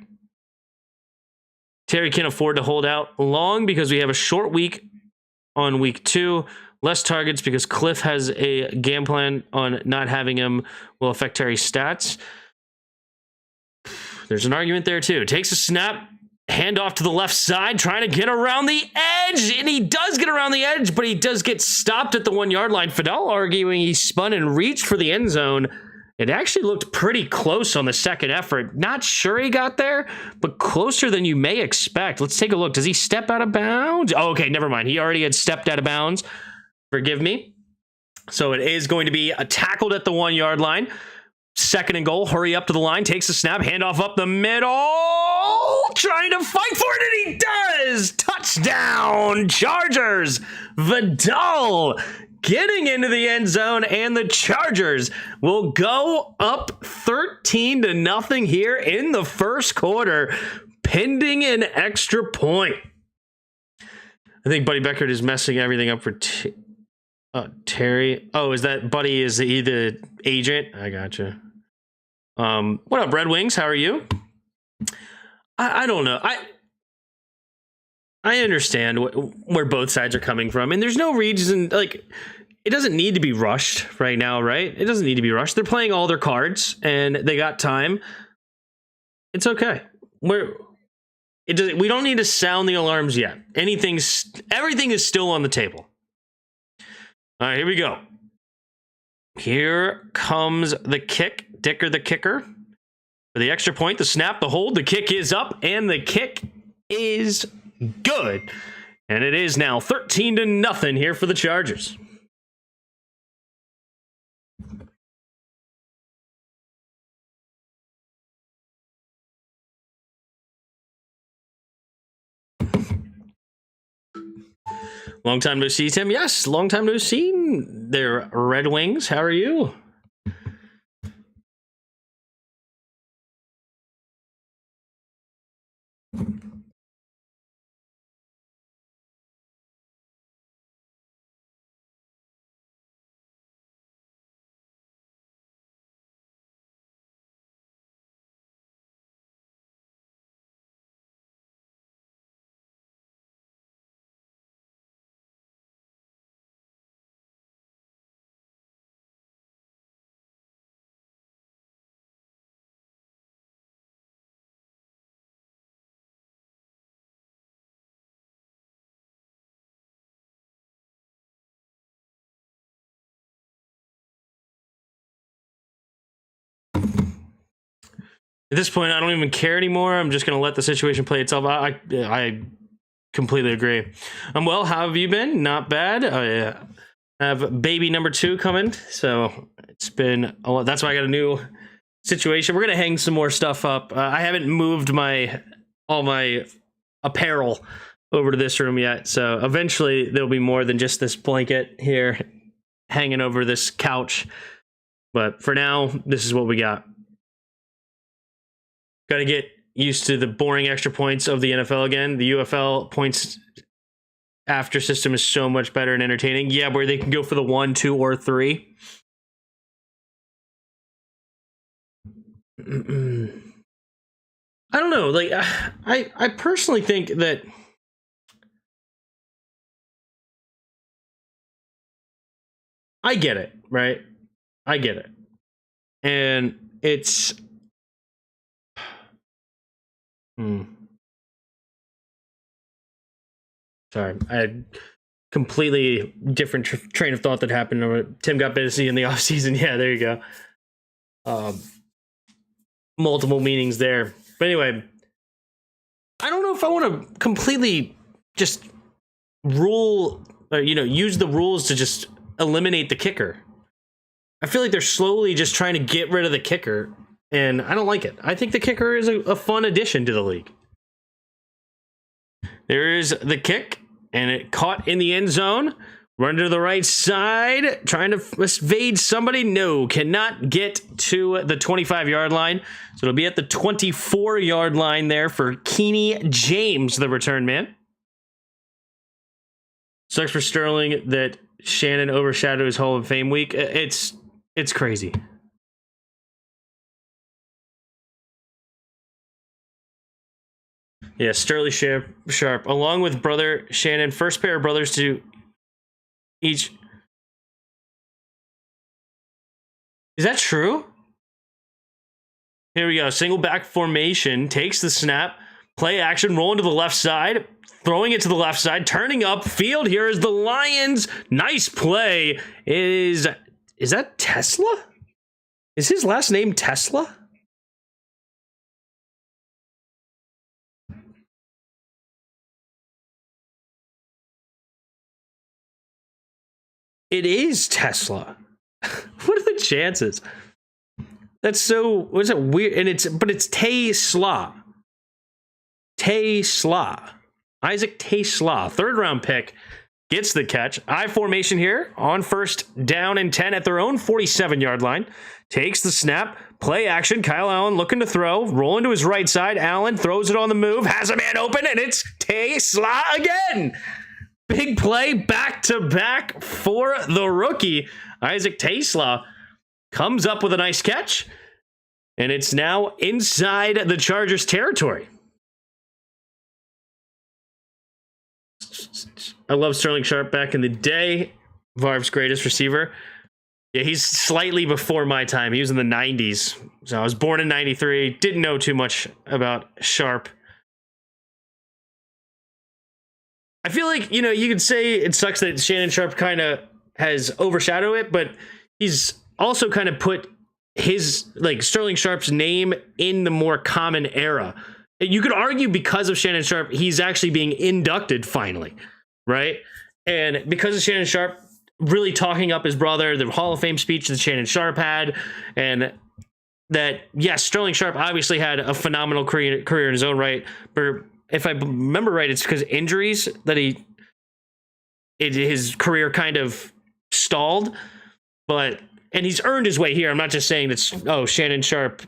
Terry can't afford to hold out long because we have a short week on week 2. Less targets because Cliff has a game plan on not having him will affect Terry's stats. There's an argument there too. Takes a snap. Handoff to the left side, trying to get around the edge, and he does get around the edge, but he does get stopped at the 1-yard line. Fidel arguing he spun and reached for the end zone. It actually looked pretty close on the second effort. Not sure he got there, but closer than you may expect. Let's take a look. Does he step out of bounds? Oh, okay, never mind. He already had stepped out of bounds. Forgive me. So it is going to be tackled at the 1-yard line. 2nd and goal, hurry up to the line, takes a snap, handoff up the middle, trying to fight for it, and he does! Touchdown, Chargers! Vidal getting into the end zone, and the Chargers will go up 13-0 here in the first quarter, pending an extra point. I think Buddy Beckert is messing everything up for Terry. Oh, is that Buddy? Is he the agent? I gotcha. What up, Red Wings? How are you? I don't know. I understand where both sides are coming from, and there's no reason, like, it doesn't need to be rushed right now, right? It doesn't need to be rushed. They're playing all their cards, and they got time. It's okay. We don't need to sound the alarms yet. Everything is still on the table. All right, here we go. Here comes the kick. Dicker the kicker. For the extra point, the snap, the hold, the kick is up, and the kick is good. And it is now 13-0 here for the Chargers. Long time no see, Tim. Yes, long time no see. They're Red Wings. How are you? At this point, I don't even care anymore. I'm just going to let the situation play itself. I completely agree. Well, how have you been? Not bad. I have baby number 2 coming, so it's been a lot. That's why I got a new situation. We're going to hang some more stuff up. I haven't moved all my apparel over to this room yet, so eventually there'll be more than just this blanket here hanging over this couch. But for now, this is what we got. Got to get used to the boring extra points of the NFL again. The UFL points after system is so much better and entertaining. Yeah, where they can go for the 1, 2, or 3. I don't know. Like, I personally think that I get it, right? I get it. And it's sorry, I had completely different train of thought that happened. Tim got busy in the offseason. Yeah, there you go. Multiple meanings there. But anyway, I don't know if I want to completely just use the rules to just eliminate the kicker. I feel like they're slowly just trying to get rid of the kicker, and I don't like it. I think the kicker is a fun addition to the league. There is the kick, and it caught in the end zone. Run to the right side, trying to evade somebody. No, cannot get to the 25-yard line. So it'll be at the 24-yard line there for Keeney James, the return man. Sucks for Sterling that Shannon overshadowed his Hall of Fame week. It's crazy. Yeah, Sterling Sharp, along with brother Shannon, first pair of brothers to each. Is that true? Here we go. Single back formation, takes the snap, play action, rolling to the left side, throwing it to the left side, turning up field. Here is the Lions. Nice play. Is that Tesla? Is his last name Tesla? It is Tesla. What are the chances? That's so, what's it weird? And it's Tesla. Isaac Tesla, 3rd round pick, gets the catch. I formation here on 1st down and 10 at their own 47-yard line. Takes the snap, play action. Kyle Allen looking to throw, rolling to his right side. Allen throws it on the move, has a man open, and it's Tesla again. Big play back-to-back for the rookie. Isaac Tesla comes up with a nice catch. and it's now inside the Chargers territory. I love Sterling Sharp back in the day. Favre's greatest receiver. Yeah, he's slightly before my time. He was in the 90s. So I was born in 93. Didn't know too much about Sharp. I feel like, you could say it sucks that Shannon Sharp kind of has overshadowed it, but he's also kind of put his, Sterling Sharp's name in the more common era. You could argue because of Shannon Sharp, he's actually being inducted finally, right? And because of Shannon Sharp really talking up his brother, the Hall of Fame speech that Shannon Sharp had, and that, yes, Sterling Sharp obviously had a phenomenal career in his own right, but if I remember right, it's because injuries that his career kind of stalled, and he's earned his way here. I'm not just saying that, Shannon Sharp,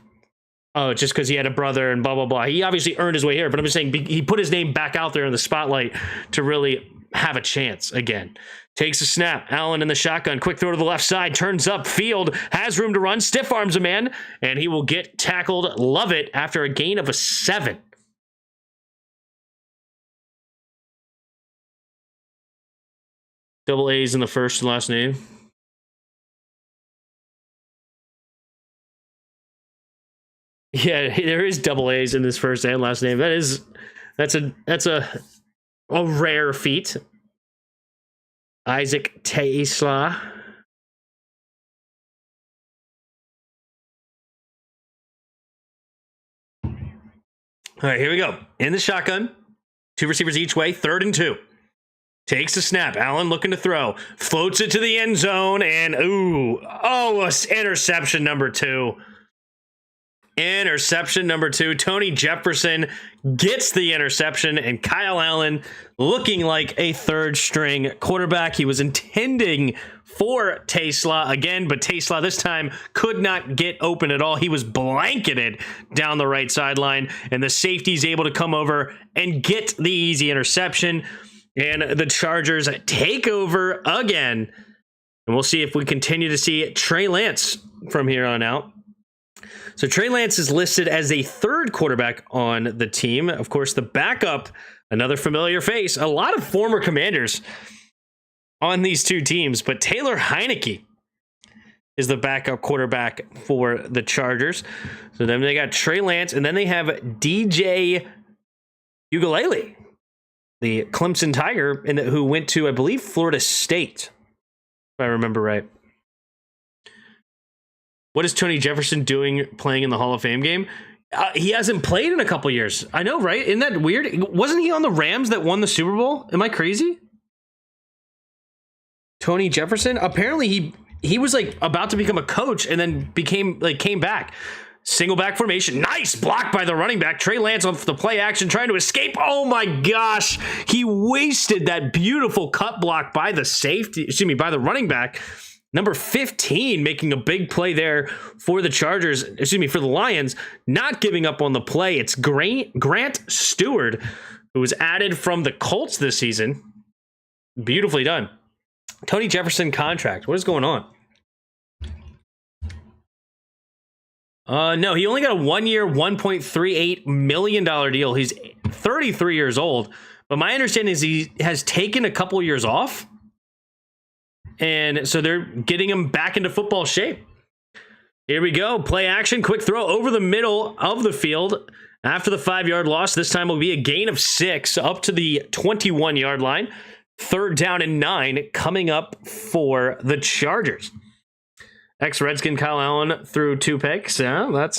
just because he had a brother and blah, blah, blah. He obviously earned his way here, but I'm just saying he put his name back out there in the spotlight to really have a chance again. Takes a snap. Allen in the shotgun. Quick throw to the left side. Turns up field. Has room to run. Stiff arms a man. And he will get tackled. Love it after a gain of 7. Double A's in the first and last name. Yeah, there is double A's in his first and last name. That's a rare feat. Isaac Tesla. All right, here we go. In the shotgun. 2 receivers each way. 3rd and 2. Takes a snap. Allen looking to throw. Floats it to the end zone. And, interception number 2. Interception number 2. Tony Jefferson gets the interception, and Kyle Allen looking like a 3rd-string quarterback. He was intending for Tesla again, but Tesla this time could not get open at all. He was blanketed down the right sideline, and the safety's able to come over and get the easy interception, and the Chargers take over again. And we'll see if we continue to see Trey Lance from here on out. So Trey Lance is listed as a 3rd quarterback on the team. Of course, the backup, another familiar face. A lot of former Commanders on these 2 teams, but Taylor Heineke is the backup quarterback for the Chargers. So then they got Trey Lance, and then they have DJ Ugalele, the Clemson Tiger, who went to, I believe, Florida State, if I remember right. What is Tony Jefferson doing playing in the Hall of Fame game? He hasn't played in a couple years. I know, right? Isn't that weird? Wasn't he on the Rams that won the Super Bowl? Am I crazy? Tony Jefferson? Apparently he was about to become a coach and then came back. Single back formation. Nice block by the running back. Trey Lance off the play action trying to escape. Oh my gosh. He wasted that beautiful cut block by the running back. Number 15 making a big play there for the for the Lions, not giving up on the play. It's Grant Stewart, who was added from the Colts this season. Beautifully done. Tony Jefferson contract. What is going on? No, he only got a 1-year, $1.38 million deal. He's 33 years old, but my understanding is he has taken a couple years off. And so they're getting him back into football shape. Here we go. Play action. Quick throw over the middle of the field. After the 5-yard loss, this time will be a gain of 6 up to the 21-yard line. 3rd down and 9 coming up for the Chargers. Ex-Redskin Kyle Allen threw 2 picks. Yeah,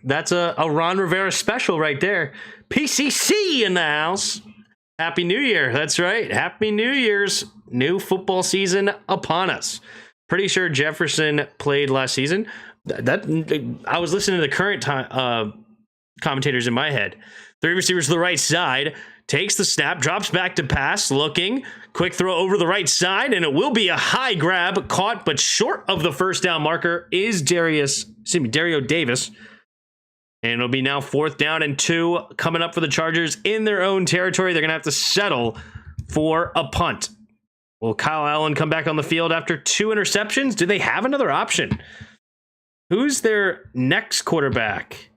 that's a Ron Rivera special right there. PCC in the house. Happy New Year. That's right. Happy New Year's. New football season upon us. Pretty sure Jefferson played last season. I was listening to the current commentators in my head. 3 receivers to the right side. Takes the snap. Drops back to pass. Looking. Quick throw over the right side. And it will be a high grab. Caught but short of the first down marker is Dario Davis. And it'll be now 4th down and 2 coming up for the Chargers in their own territory. They're going to have to settle for a punt. Will Kyle Allen come back on the field after 2 interceptions? Do they have another option? Who's their next quarterback?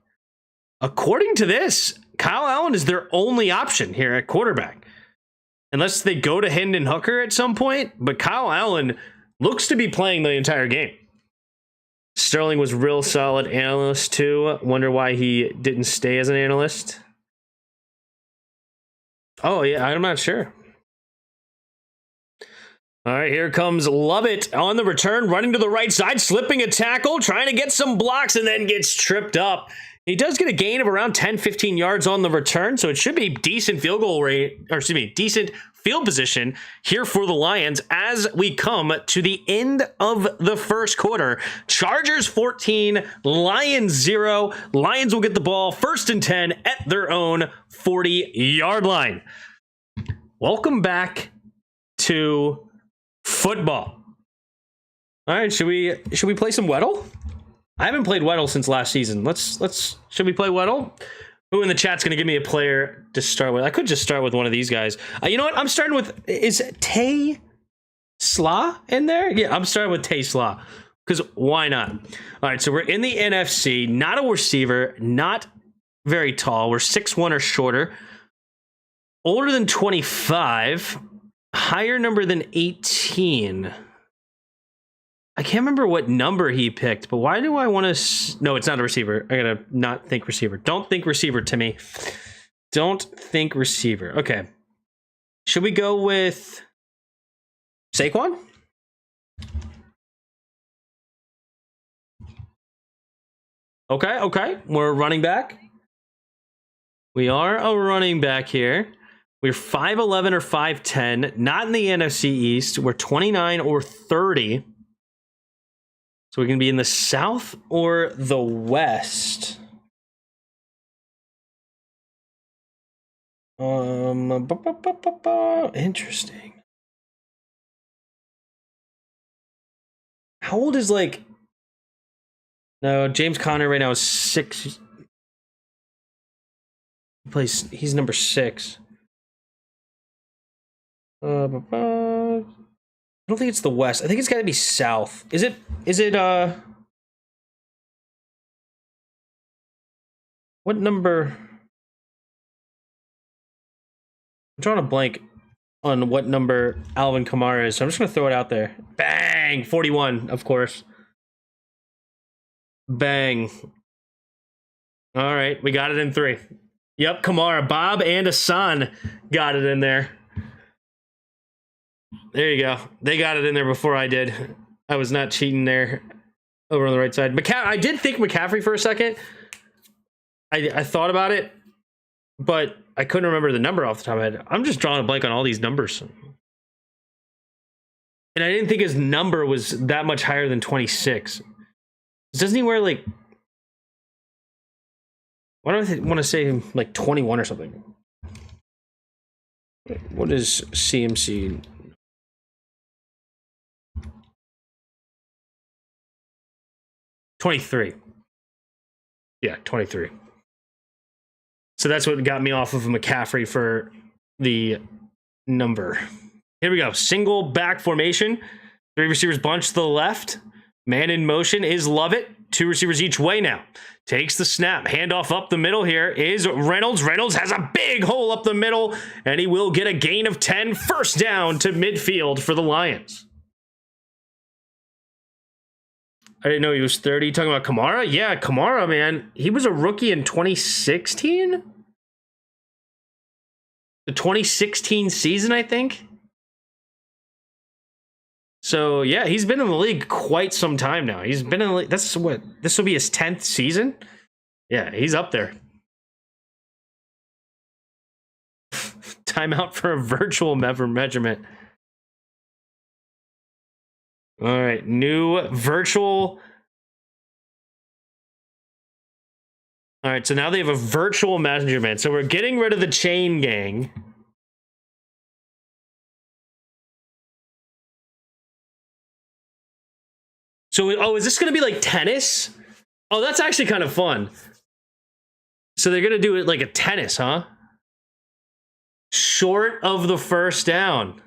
According to this, Kyle Allen is their only option here at quarterback. Unless they go to Hendon Hooker at some point, but Kyle Allen looks to be playing the entire game. Sterling was real solid analyst too. Wonder why he didn't stay as an analyst. Oh yeah, I'm not sure. All right, here comes Lovett on the return, running to the right side, slipping a tackle, trying to get some blocks, and then gets tripped up. He does get a gain of around 10, 15 yards on the return, so it should be decent field goal rate, or excuse me, decent field position here for the Lions as we come to the end of the first quarter. Chargers 14, Lions 0. Lions will get the ball 1st and 10 at their own 40-yard line. Welcome back to football. All right, should we play some Weddle? I haven't played Weddle since last season. Should we play Weddle? Who in the chat's going to give me a player to start with? I could just start with one of these guys. You know what? I'm starting with, is Tay Slaw in there? Yeah, I'm starting with Tay Slaw because why not? All right, so we're in the NFC, not a receiver, not very tall. We're 6'1" or shorter. Older than 25, higher number than 18. I can't remember what number he picked, but why do I want to... No, it's not a receiver. I gotta not think receiver. Don't think receiver, Timmy. Don't think receiver. Okay. Should we go with Saquon? Okay. We're running back. We are a running back here. We're 5'11 or 5'10. Not in the NFC East. We're 29 or 30. So we can be in the South or the West. Interesting. How old is No, James Conner right now is 6. He's number 6. I don't think it's the West. I think it's got to be South. Is it what number? I'm drawing a blank on what number Alvin Kamara is, so I'm just going to throw it out there. Bang! 41, of course. Bang. All right, we got it in 3. Yep, Kamara. Bob and Hassan got it in there. There you go. They got it in there before I did. I was not cheating there. Over on the right side. I did think McCaffrey for a second. I thought about it, but I couldn't remember the number off the top of my head. I'm just drawing a blank on all these numbers. And I didn't think his number was that much higher than 26. Doesn't he wear why do I want to say 21 or something? What is CMC? 23. Yeah, 23. So that's what got me off of McCaffrey for the number. Here we go. Single back formation. 3 receivers bunch to the left. Man in motion is Lovett. 2 receivers each way now. Takes the snap. Handoff up the middle here is Reynolds. Reynolds has a big hole up the middle, and he will get a gain of 10. First down to midfield for the Lions. I didn't know he was 30. Talking about Kamara? Yeah, Kamara, man. He was a rookie in 2016? The 2016 season, I think. So, yeah, he's been in the league quite some time now. He's been in the league. This will be his 10th season? Yeah, he's up there. Timeout for a virtual measurement. All right, new virtual. All right, so now they have a virtual measurement. So we're getting rid of the chain gang. So, is this going to be like tennis? Oh, that's actually kind of fun. So they're going to do it like a tennis, huh? Short of the first down.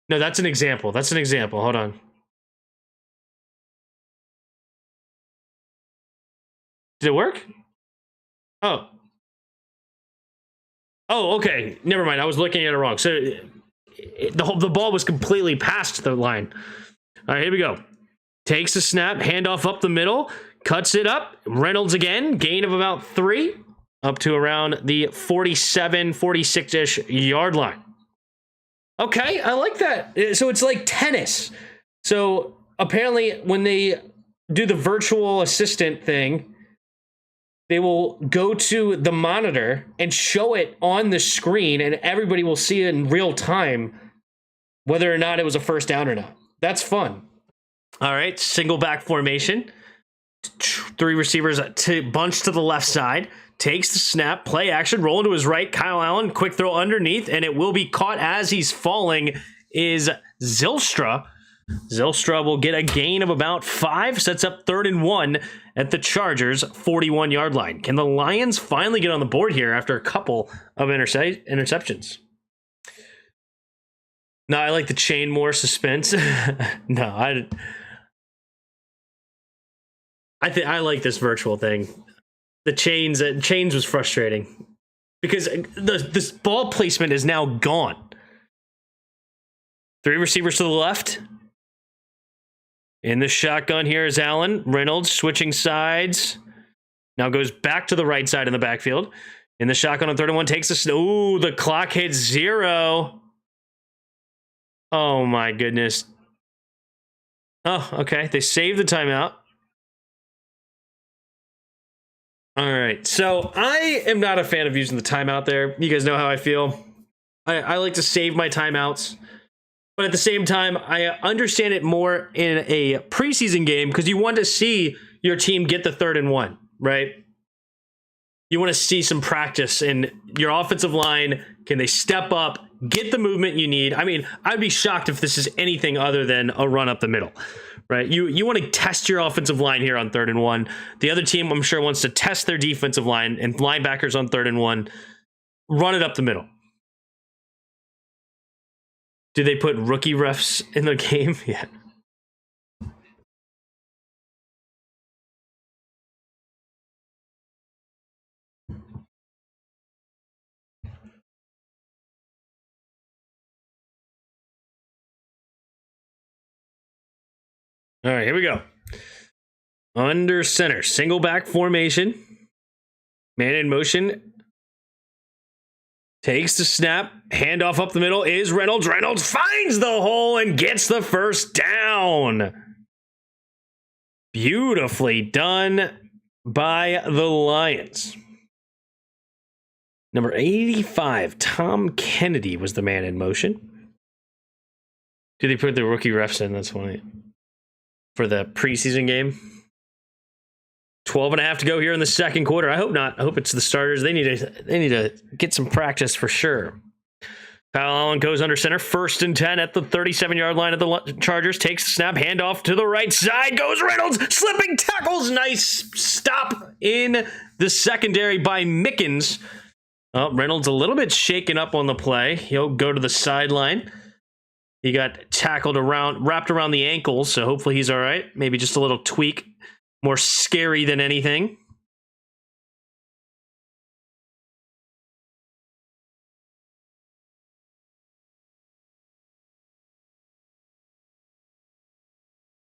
No, that's an example. That's an example. Hold on. Did it work? Oh. Oh, okay. Never mind. I was looking at it wrong. So the ball was completely past the line. All right, here we go. Takes a snap, handoff up the middle, cuts it up. Reynolds again, gain of about 3, up to around the 47, 46-ish yard line. Okay, I like that. So it's like tennis. So apparently when they do the virtual assistant thing, they will go to the monitor and show it on the screen, and everybody will see it in real time, whether or not it was a first down or not. That's fun. All right, single back formation. 3 receivers to bunch to the left side. Takes the snap, play action, roll into his right. Kyle Allen, quick throw underneath, and it will be caught as he's falling is Zylstra. Zylstra will get a gain of about 5, sets up 3rd and 1 at the Chargers' 41-yard line. Can the Lions finally get on the board here after a couple of interceptions? No, I like the chain more suspense. No, I like this virtual thing. The chains was frustrating because this ball placement is now gone. 3 receivers to the left. In the shotgun here is Allen. Reynolds switching sides. Now goes back to the right side in the backfield. In the shotgun on 3rd and 1 takes the ooh, the clock hits 0. Oh my goodness. Oh, okay. They saved the timeout. All right, so I am not a fan of using the timeout there. You guys know how I feel. I like to save my timeouts. But at the same time, I understand it more in a preseason game because you want to see your team get the 3rd and 1, right? You want to see some practice in your offensive line. Can they step up, get the movement you need? I mean, I'd be shocked if this is anything other than a run up the middle. Right, you want to test your offensive line here on 3rd and 1. The other team, I'm sure, wants to test their defensive line and linebackers on 3rd and 1. Run it up the middle. Do they put rookie refs in the game? Yeah. All right, here we go. Under center, single back formation. Man in motion. Takes the snap. Handoff up the middle is Reynolds. Reynolds finds the hole and gets the first down. Beautifully done by the Lions. Number 85, Tom Kennedy was the man in motion. Did they put the rookie refs in? That's funny. For the preseason game. 12 and a half to go here in the second quarter. I hope not. I hope it's the starters. They need to get some practice for sure. Kyle Allen goes under center. 1st and 10 at the 37-yard line of the Chargers. Takes the snap. Handoff to the right side. Goes Reynolds. Slipping tackles. Nice stop in the secondary by Mickens. Oh, Reynolds a little bit shaken up on the play. He'll go to the sideline. He got tackled wrapped around the ankles, so hopefully he's all right. Maybe just a little tweak. More scary than anything.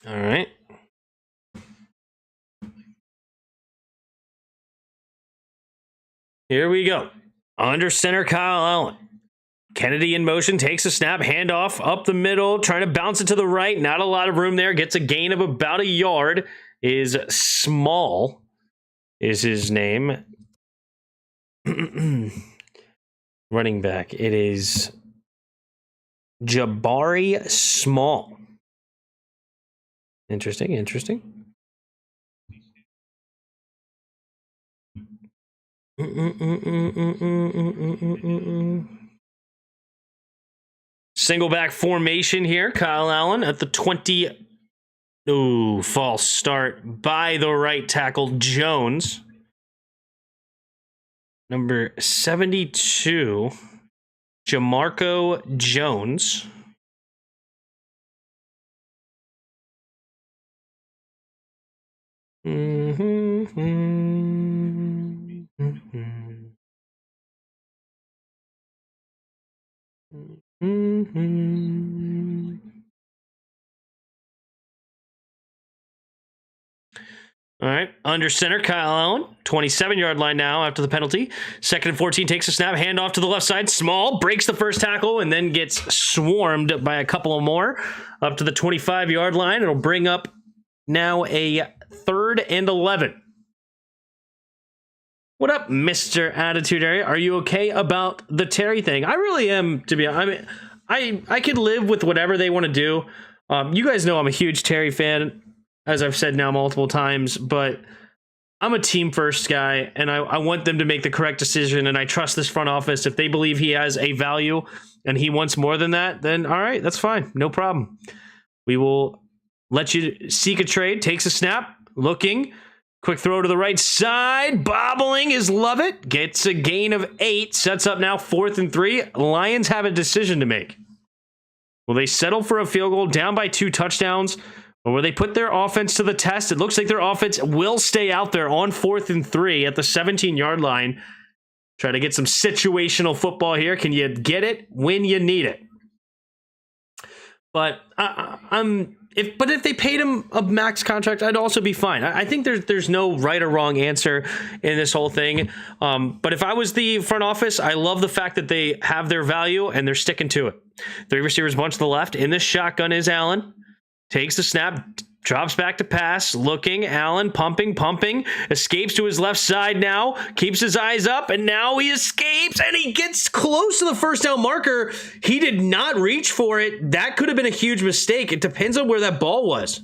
All right. Here we go. Under center, Kyle Allen. Kennedy in motion, takes a snap, handoff up the middle, trying to bounce it to the right. Not a lot of room there. Gets a gain of about a yard. Is Small is his name. Running back. It is Jabari Small. Interesting. Single back formation here. Kyle Allen at the 20. Ooh, false start by the right tackle, Jones. Number 72, Jamarco Jones. All right, under center, Kyle Allen, 27-yard line now after the penalty. 2nd and 14, takes a snap, handoff to the left side. Small, breaks the first tackle, and then gets swarmed by a couple of more up to the 25-yard line. It'll bring up now a 3rd and 11. What up, Mr. Attitude Area? Are you okay about the Terry thing? I really am, to be honest. I mean, I could live with whatever they want to do. You guys know I'm a huge Terry fan, as I've said now multiple times, but I'm a team first guy, and I want them to make the correct decision, and I trust this front office. If they believe he has a value and he wants more than that, then all right, that's fine. No problem. We will let you seek a trade. Takes a snap, looking. Quick throw to the right side. Bobbling is Lovett. Gets a gain of 8. Sets up now 4th and 3. Lions have a decision to make. Will they settle for a field goal down by 2 touchdowns? Or will they put their offense to the test? It looks like their offense will stay out there on 4th and 3 at the 17-yard line. Try to get some situational football here. Can you get it when you need it? But if they paid him a max contract, I'd also be fine. I think there's no right or wrong answer in this whole thing. But if I was the front office, I love the fact that they have their value and they're sticking to it. 3 receivers, bunch to the left. In the shotgun is Allen. Takes the snap, drops back to pass, looking, Allen pumping, escapes to his left side now, keeps his eyes up, and now he escapes, and he gets close to the first down marker. He did not reach for it. That could have been a huge mistake. It depends on where that ball was.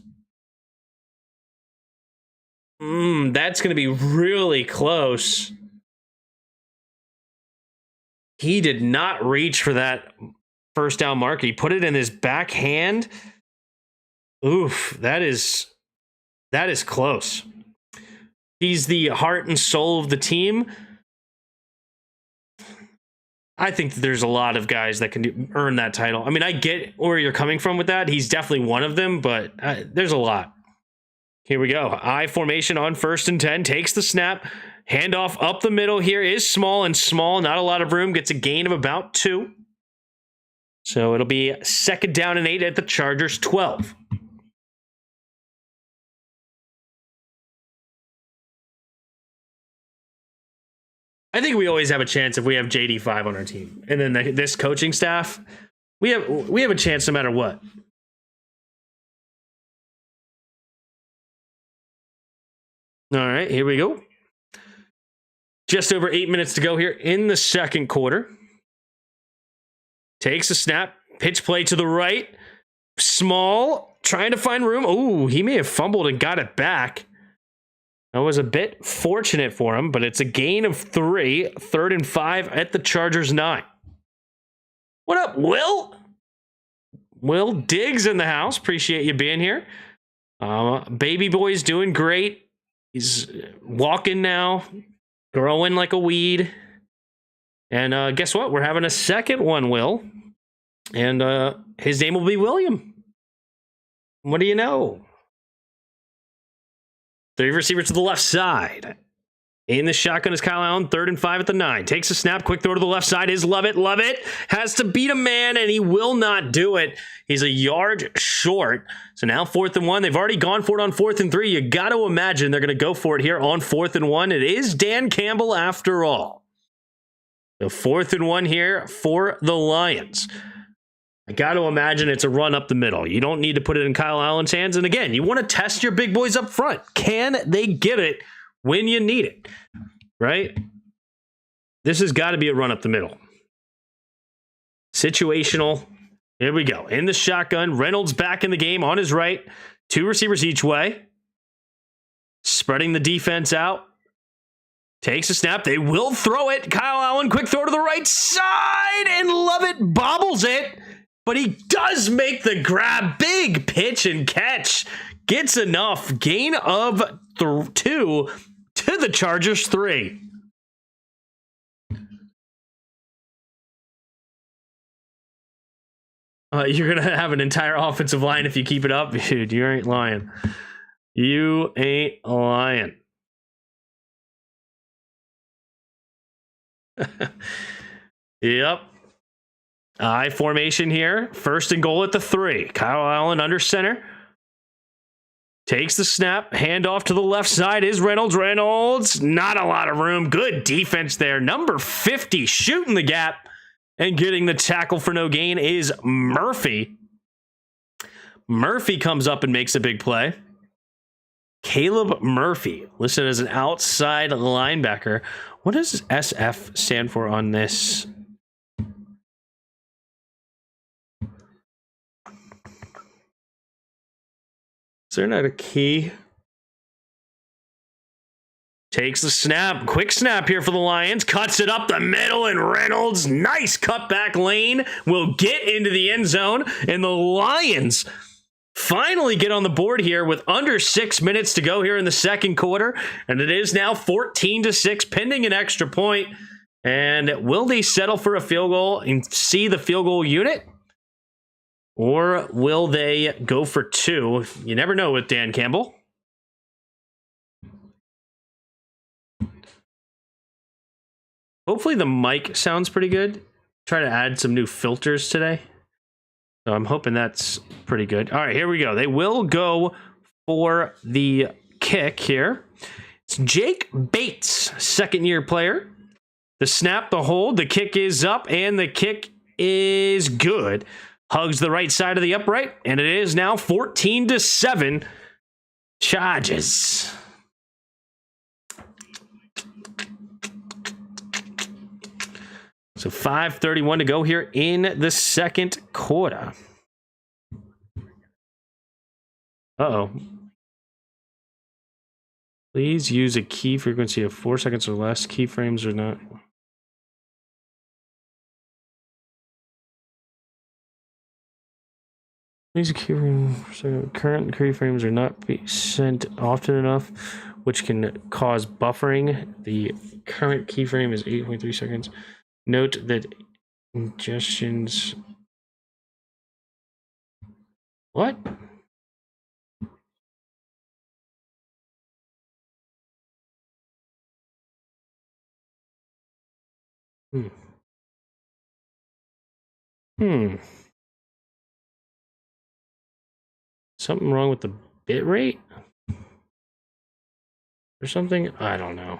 That's going to be really close. He did not reach for that first down marker. He put it in his back hand. Oof, that is close. He's the heart and soul of the team. I think there's a lot of guys that can earn that title. I mean, I get where you're coming from with that. He's definitely one of them, but there's a lot. Here we go. I formation on 1st and 10. Takes the snap. Handoff up the middle here is small. Not a lot of room. Gets a gain of about 2. So it'll be 2nd down and 8 at the Chargers 12. I think we always have a chance if we have JD5 on our team. And then this coaching staff, we have a chance no matter what. All right, here we go. Just over 8 minutes to go here in the 2nd quarter. Takes a snap, pitch play to the right. Small, trying to find room. Oh, he may have fumbled and got it back. That was a bit fortunate for him, but it's a gain of 3, 3rd and 5 at the Chargers 9. What up, Will? Will Diggs in the house. Appreciate you being here. Baby boy's doing great. He's walking now, growing like a weed. And guess what? We're having a second one, Will. And his name will be William. What do you know? 3 receivers to the left side. In the shotgun is Kyle Allen, 3rd and 5 at the 9. Takes a snap, quick throw to the left side is Lovett. Lovett has to beat a man, and he will not do it. He's a yard short. So now 4th and 1. They've already gone for it on 4th and 3. You got to imagine they're going to go for it here on 4th and 1. It is Dan Campbell after all. The 4th and 1 here for the Lions. I got to imagine it's a run up the middle. You don't need to put it in Kyle Allen's hands. And again, you want to test your big boys up front. Can they get it when you need it? Right? This has got to be a run up the middle. Situational. Here we go. In the shotgun. Reynolds back in the game on his right. 2 receivers each way. Spreading the defense out. Takes a snap. They will throw it. Kyle Allen, quick throw to the right side. And Lovett bobbles it. But he does make the grab. Big pitch and catch. Gets enough. Gain of 2 to the Chargers 3. You're going to have an entire offensive line if you keep it up. Dude, you ain't lying. You ain't lying. Yep. I formation here. First and goal at the 3. Kyle Allen under center. Takes the snap. Handoff to the left side is Reynolds. Reynolds, not a lot of room. Good defense there. Number 50 shooting the gap and getting the tackle for no gain is Murphy. Murphy comes up and makes a big play. Caleb Murphy, listed as an outside linebacker. What does SF stand for on this? Is there not a key? Takes the snap. Quick snap here for the Lions. Cuts it up the middle, and Reynolds, nice cutback lane, will get into the end zone. And the Lions finally get on the board here with under 6 minutes to go here in the second quarter. And it is now 14-6, pending an extra point. And will they settle for a field goal and see the field goal unit? Or will they go for 2? You never know with Dan Campbell. Hopefully the mic sounds pretty good. Try to add some new filters today. So I'm hoping that's pretty good. All right, here we go. They will go for the kick here. It's Jake Bates, second-year player. The snap, the hold, the kick is up, and the kick is good. Hugs the right side of the upright, and it is now 14-7. Charges. So 5:31 to go here in the second quarter. Uh-oh. Please use a key frequency of 4 seconds or less. Keyframes are not. These current keyframes are not being sent often enough, which can cause buffering. The current keyframe is 8.3 seconds. Note that ingestions. What? Something wrong with the bit rate? Or something? I don't know.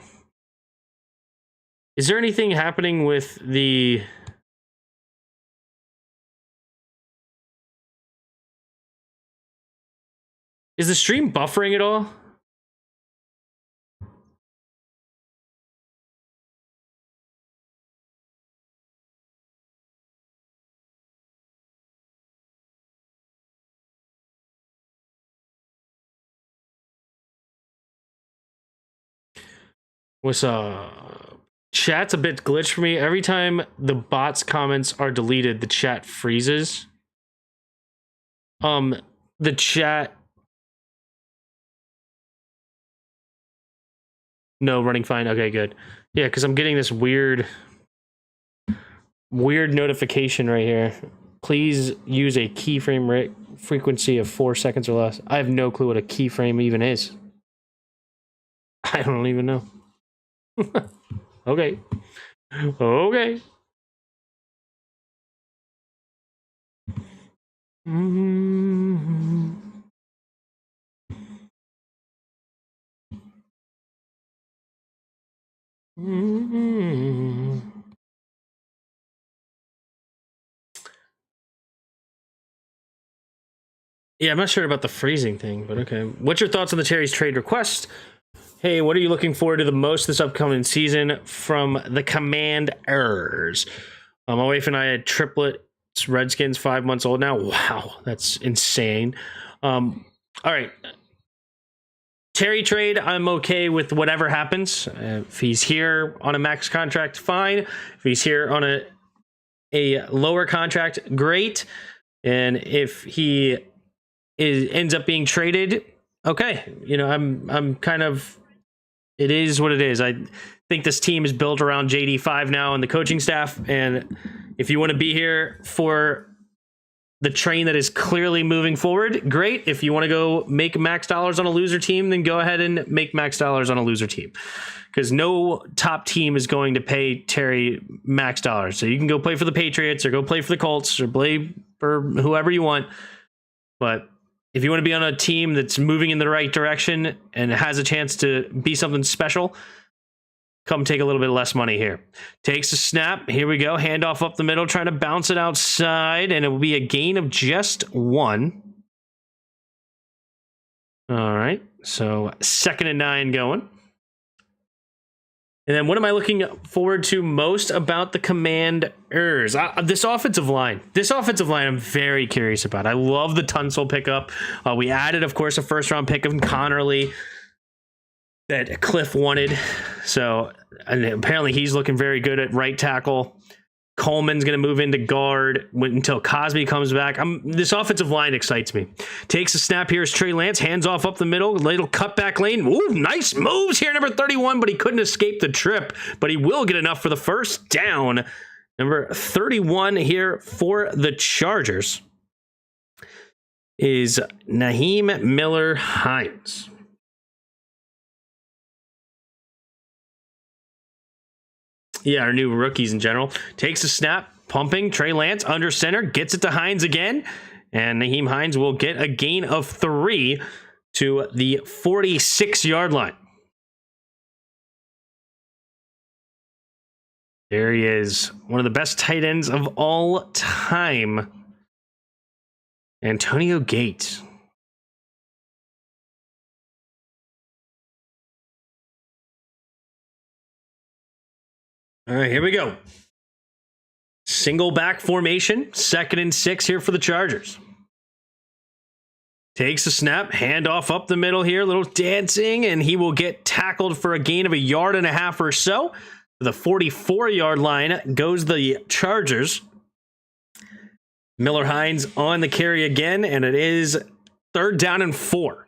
Is there anything happening with the... Is the stream buffering at all? What's chat's a bit glitched for me. Every time the bot's comments are deleted, the chat freezes. The chat. No, running fine. Okay, good. Yeah, because I'm getting this weird notification right here. Please use a keyframe rate frequency of 4 seconds or less. I have no clue what a keyframe even is. I don't even know. Okay. Okay. Yeah, I'm not sure about the freezing thing, but okay. What's your thoughts on the Terry's trade request? Hey, what are you looking forward to the most this upcoming season from the Commanders? My wife and I had triplets, Redskins, 5 months old now. Wow, that's insane. All right. Terry trade, I'm okay with whatever happens. If he's here on a max contract, fine. If he's here on a lower contract, great. And if he ends up being traded, okay. You know, I'm kind of... It is what it is. I think this team is built around JD5 now and the coaching staff. And if you want to be here for the train that is clearly moving forward, great. If you want to go make max dollars on a loser team, then go ahead and make max dollars on a loser team. Because no top team is going to pay Terry max dollars. So you can go play for the Patriots or go play for the Colts or play for whoever you want. But if you want to be on a team that's moving in the right direction and has a chance to be something special, come take a little bit less money here. Takes a snap. Here we go. Handoff up the middle, trying to bounce it outside, and it will be a gain of just 1. All right. So 2nd and 9 going. And then what am I looking forward to most about the Commanders? This offensive line. This offensive line I'm very curious about. I love the Tunsil pickup. We added, of course, a first-round pick of Connerly that Cliff wanted. So and apparently he's looking very good at right tackle. Coleman's going to move into guard until Cosby comes back. This offensive line excites me. Takes a snap here as Trey Lance. Hands off up the middle. Little cutback lane. Ooh, nice moves here, number 31, but he couldn't escape the trip. But he will get enough for the first down. Number 31 here for the Chargers is Naheem Miller-Hines. Yeah, our new rookies in general. Takes a snap, pumping. Trey Lance under center, gets it to Hines again. And Naheem Hines will get a gain of 3 to the 46-yard line. There he is. One of the best tight ends of all time. Antonio Gates. All right, here we go. Single back formation, 2nd and 6 here for the Chargers. Takes a snap, handoff up the middle here, little dancing, and he will get tackled for a gain of 1.5 yards or so. To the 44-yard line goes the Chargers. Miller-Hines on the carry again, and it is 3rd down and 4.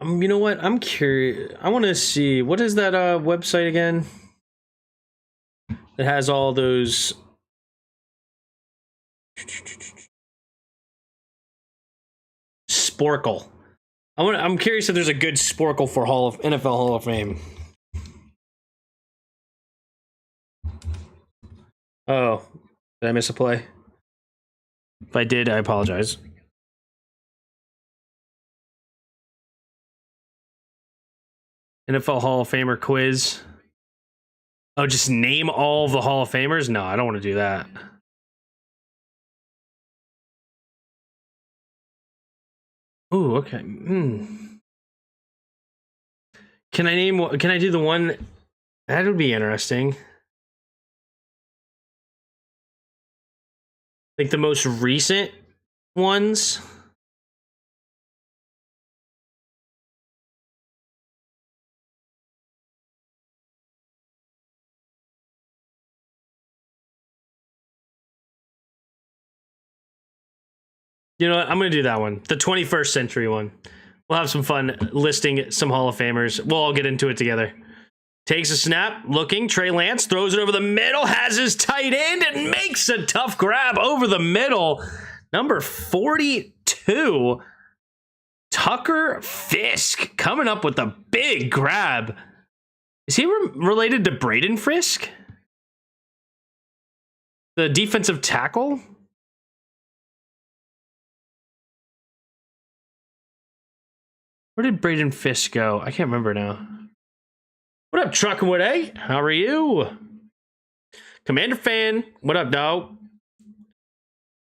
You know what? I'm curious. I want to see, what is that website again? That has all those. Sporkle. I'm curious if there's a good Sporkle for NFL Hall of Fame. Oh, did I miss a play? If I did, I apologize. NFL Hall of Famer quiz. Oh, just name all the Hall of Famers? No, I don't want to do that. Ooh, okay. Can I do the one? That would be interesting. Like the most recent ones. You know what? I'm going to do that one. The 21st century one. We'll have some fun listing some Hall of Famers. We'll all get into it together. Takes a snap, looking. Trey Lance throws it over the middle, has his tight end, and makes a tough grab over the middle. Number 42, Tucker Fisk, coming up with a big grab. Is he related to Braden Fisk? The defensive tackle? Where did Braden Fisk go? I can't remember now. What up, Truckwood, eh? How are you? Commander Fan, what up, dog?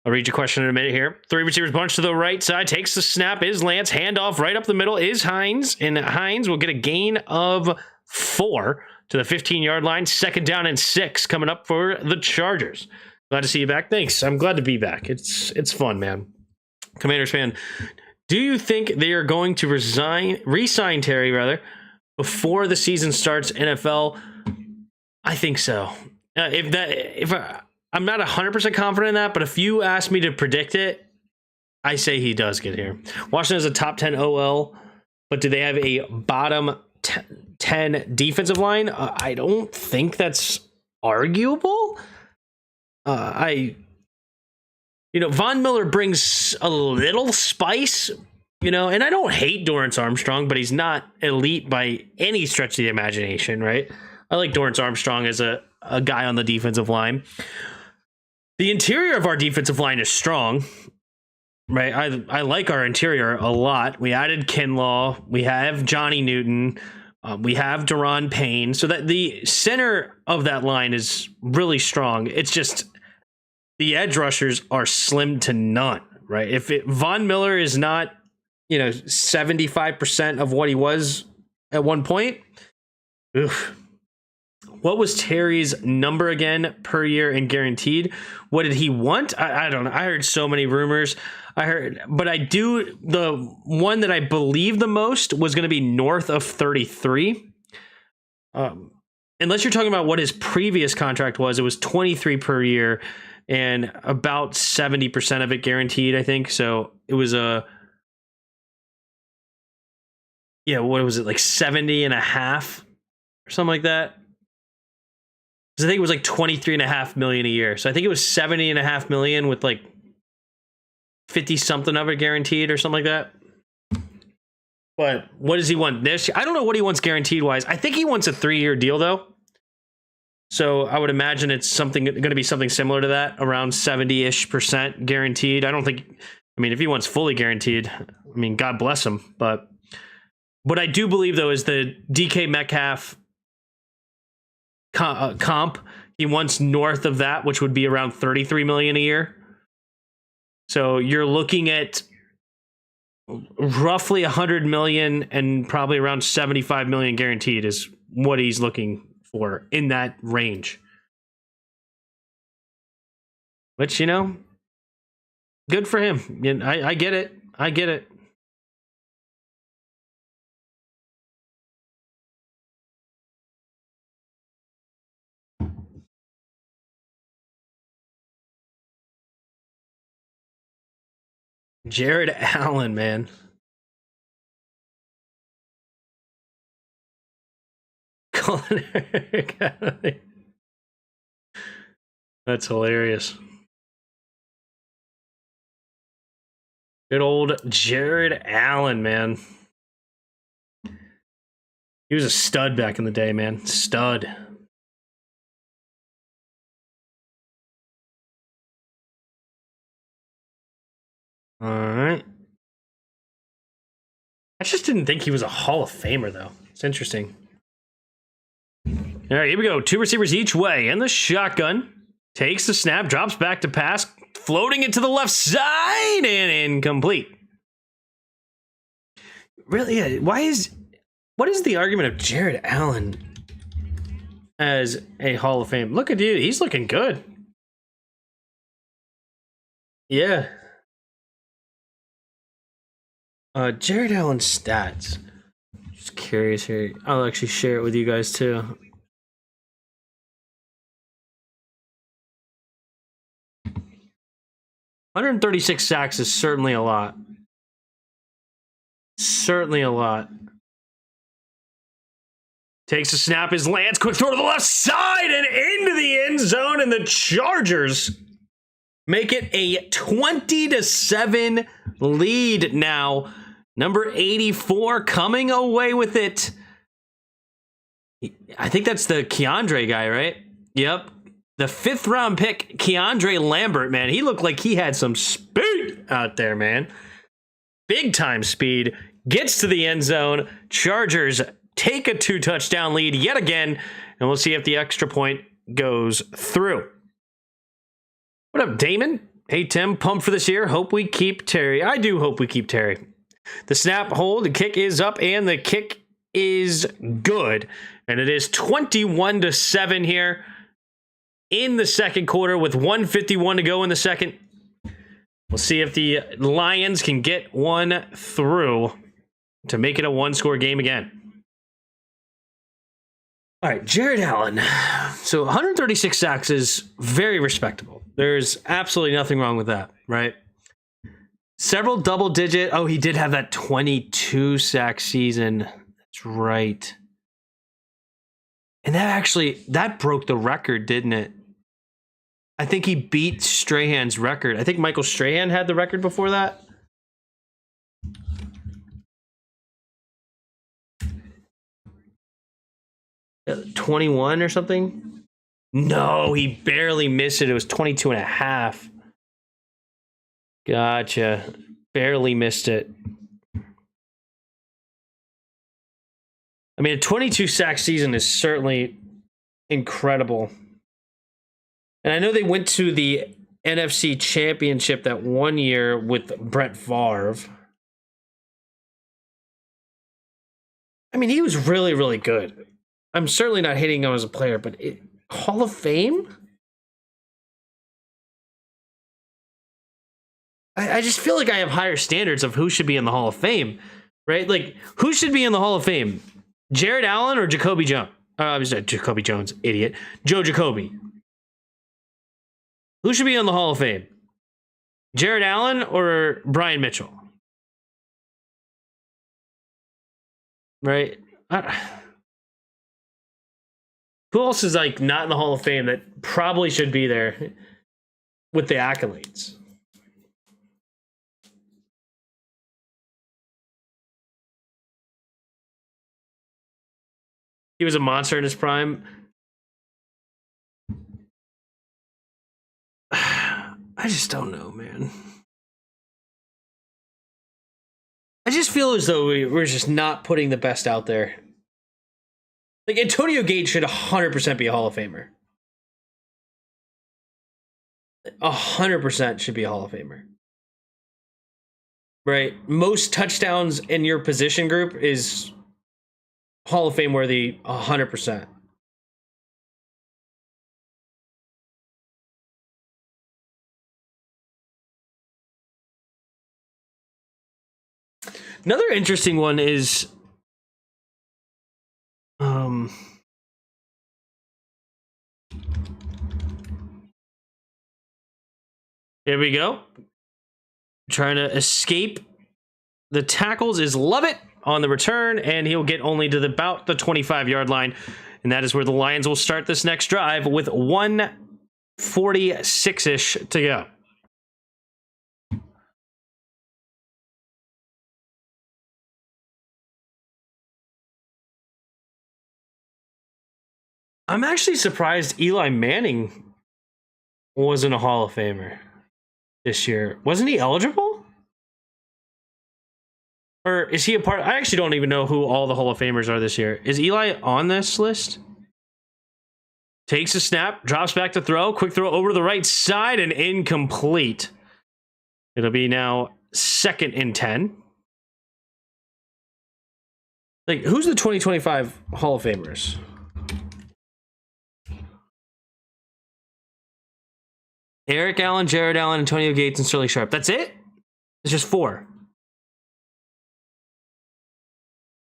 I'll read your question in a minute here. 3 receivers bunch to the right side. Takes the snap. Is Lance. Handoff right up the middle is Hines. And Hines will get a gain of 4 to the 15-yard line. 2nd down and 6 coming up for the Chargers. Glad to see you back. Thanks. I'm glad to be back. It's fun, man. Commanders fan. Do you think they are going to re-sign Terry, before the season starts? NFL, I think so. I'm not 100% confident in that, but if you ask me to predict it, I say he does get here. Washington has a top 10 OL, but do they have a bottom 10 defensive line. I don't think that's arguable. Von Miller brings a little spice, and I don't hate Dorrance Armstrong, but he's not elite by any stretch of the imagination, right? I like Dorrance Armstrong as a guy on the defensive line. The interior of our defensive line is strong, right? I like our interior a lot. We added Kinlaw. We have Johnny Newton. We have Daron Payne. So that the center of that line is really strong. It's just the edge rushers are slim to none, right? If Von Miller is not, 75% of what he was at one point, oof. What was Terry's number again per year and guaranteed? What did he want? I don't know. I heard so many rumors. The one that I believe the most was going to be north of 33. Unless you're talking about what his previous contract was, it was 23 per year and about 70% of it guaranteed, I think. So it was what was it, like 70 and a half or something like that? Because I think it was like 23.5 million a year. So I think it was 70.5 million with like 50 something of it guaranteed or something like that. But what does he want this year? I don't know what he wants guaranteed wise. I think he wants a 3-year deal though. So I would imagine it's going to be something similar to that, around 70-ish% guaranteed. If he wants fully guaranteed, God bless him. But what I do believe though is the DK Metcalf comp, he wants north of that, which would be around 33 million a year. So you're looking at roughly 100 million and probably around 75 million guaranteed is what he's looking for in that range. Which, good for him. I get it. I get it. Jared Allen, man. That's hilarious. Good old Jared Allen, man. He was a stud back in the day, man. Stud. All right. I just didn't think he was a Hall of Famer, though. It's interesting. All right, here we go. 2 receivers each way. And the shotgun takes the snap, drops back to pass, floating it to the left side, and incomplete. Really? What is the argument of Jared Allen as a Hall of Fame? Look at you. He's looking good. Yeah. Jared Allen's stats. Just curious here. I'll actually share it with you guys too. $136 sacks is certainly a lot. Certainly a lot. Takes a snap, his lands, quick throw to the left side and into the end zone, and the Chargers make it a 20-7 lead now. Number 84 coming away with it. I think that's the Keandre guy, right? Yep. The 5th round pick, Keandre Lambert, man. He looked like he had some speed out there, man. Big time speed. Gets to the end zone. Chargers take a 2-touchdown lead yet again. And we'll see if the extra point goes through. What up, Damon? Hey, Tim. Pumped for this year. Hope we keep Terry. I do hope we keep Terry. The snap hold, the kick is up, and the kick is good. And it is 21-7 here in the second quarter with 1:51 to go in the second. We'll see if the Lions can get one through to make it a 1-score game again. All right, Jared Allen. So 136 sacks is very respectable. There's absolutely nothing wrong with that, right? Several double-digit. Oh, he did have that 22 sack season. That's right. And that broke the record, didn't it? I think he beat Strahan's record. I think Michael Strahan had the record before that. Uh, 21 or something? No, he barely missed it. It was 22 and a half. Gotcha. Barely missed it. I mean, a 22 sack season is certainly incredible. And I know they went to the NFC Championship that one year with Brett Favre. I mean, he was really, really good. I'm certainly not hating him as a player, but Hall of Fame? I just feel like I have higher standards of who should be in the Hall of Fame, right? Like, who should be in the Hall of Fame? Jared Allen or Jacoby Jones? Jacoby Jones, idiot. Joe Jacoby. Who should be on the Hall of Fame? Jared Allen or Brian Mitchell? Right? Who else is like not in the Hall of Fame that probably should be there with the accolades? He was a monster in his prime. I just don't know, man. I just feel as though we're just not putting the best out there. Like, Antonio Gates should 100% be a Hall of Famer. 100% should be a Hall of Famer. Right? Most touchdowns in your position group is Hall of Fame worthy 100%. Another interesting one is here we go. Trying to escape the tackles is Lovett on the return, and he'll get only to about the 25-yard line. And that is where the Lions will start this next drive with 1:46-ish to go. I'm actually surprised Eli Manning wasn't a Hall of Famer this year. Wasn't he eligible? Or is he a part? I actually don't even know who all the Hall of Famers are this year. Is Eli on this list? Takes a snap, drops back to throw. Quick throw over to the right side and incomplete. It'll be now 2nd and 10. Like, who's the 2025 Hall of Famers? Eric Allen, Jared Allen, Antonio Gates, and Sterling Sharp. That's it? It's just 4.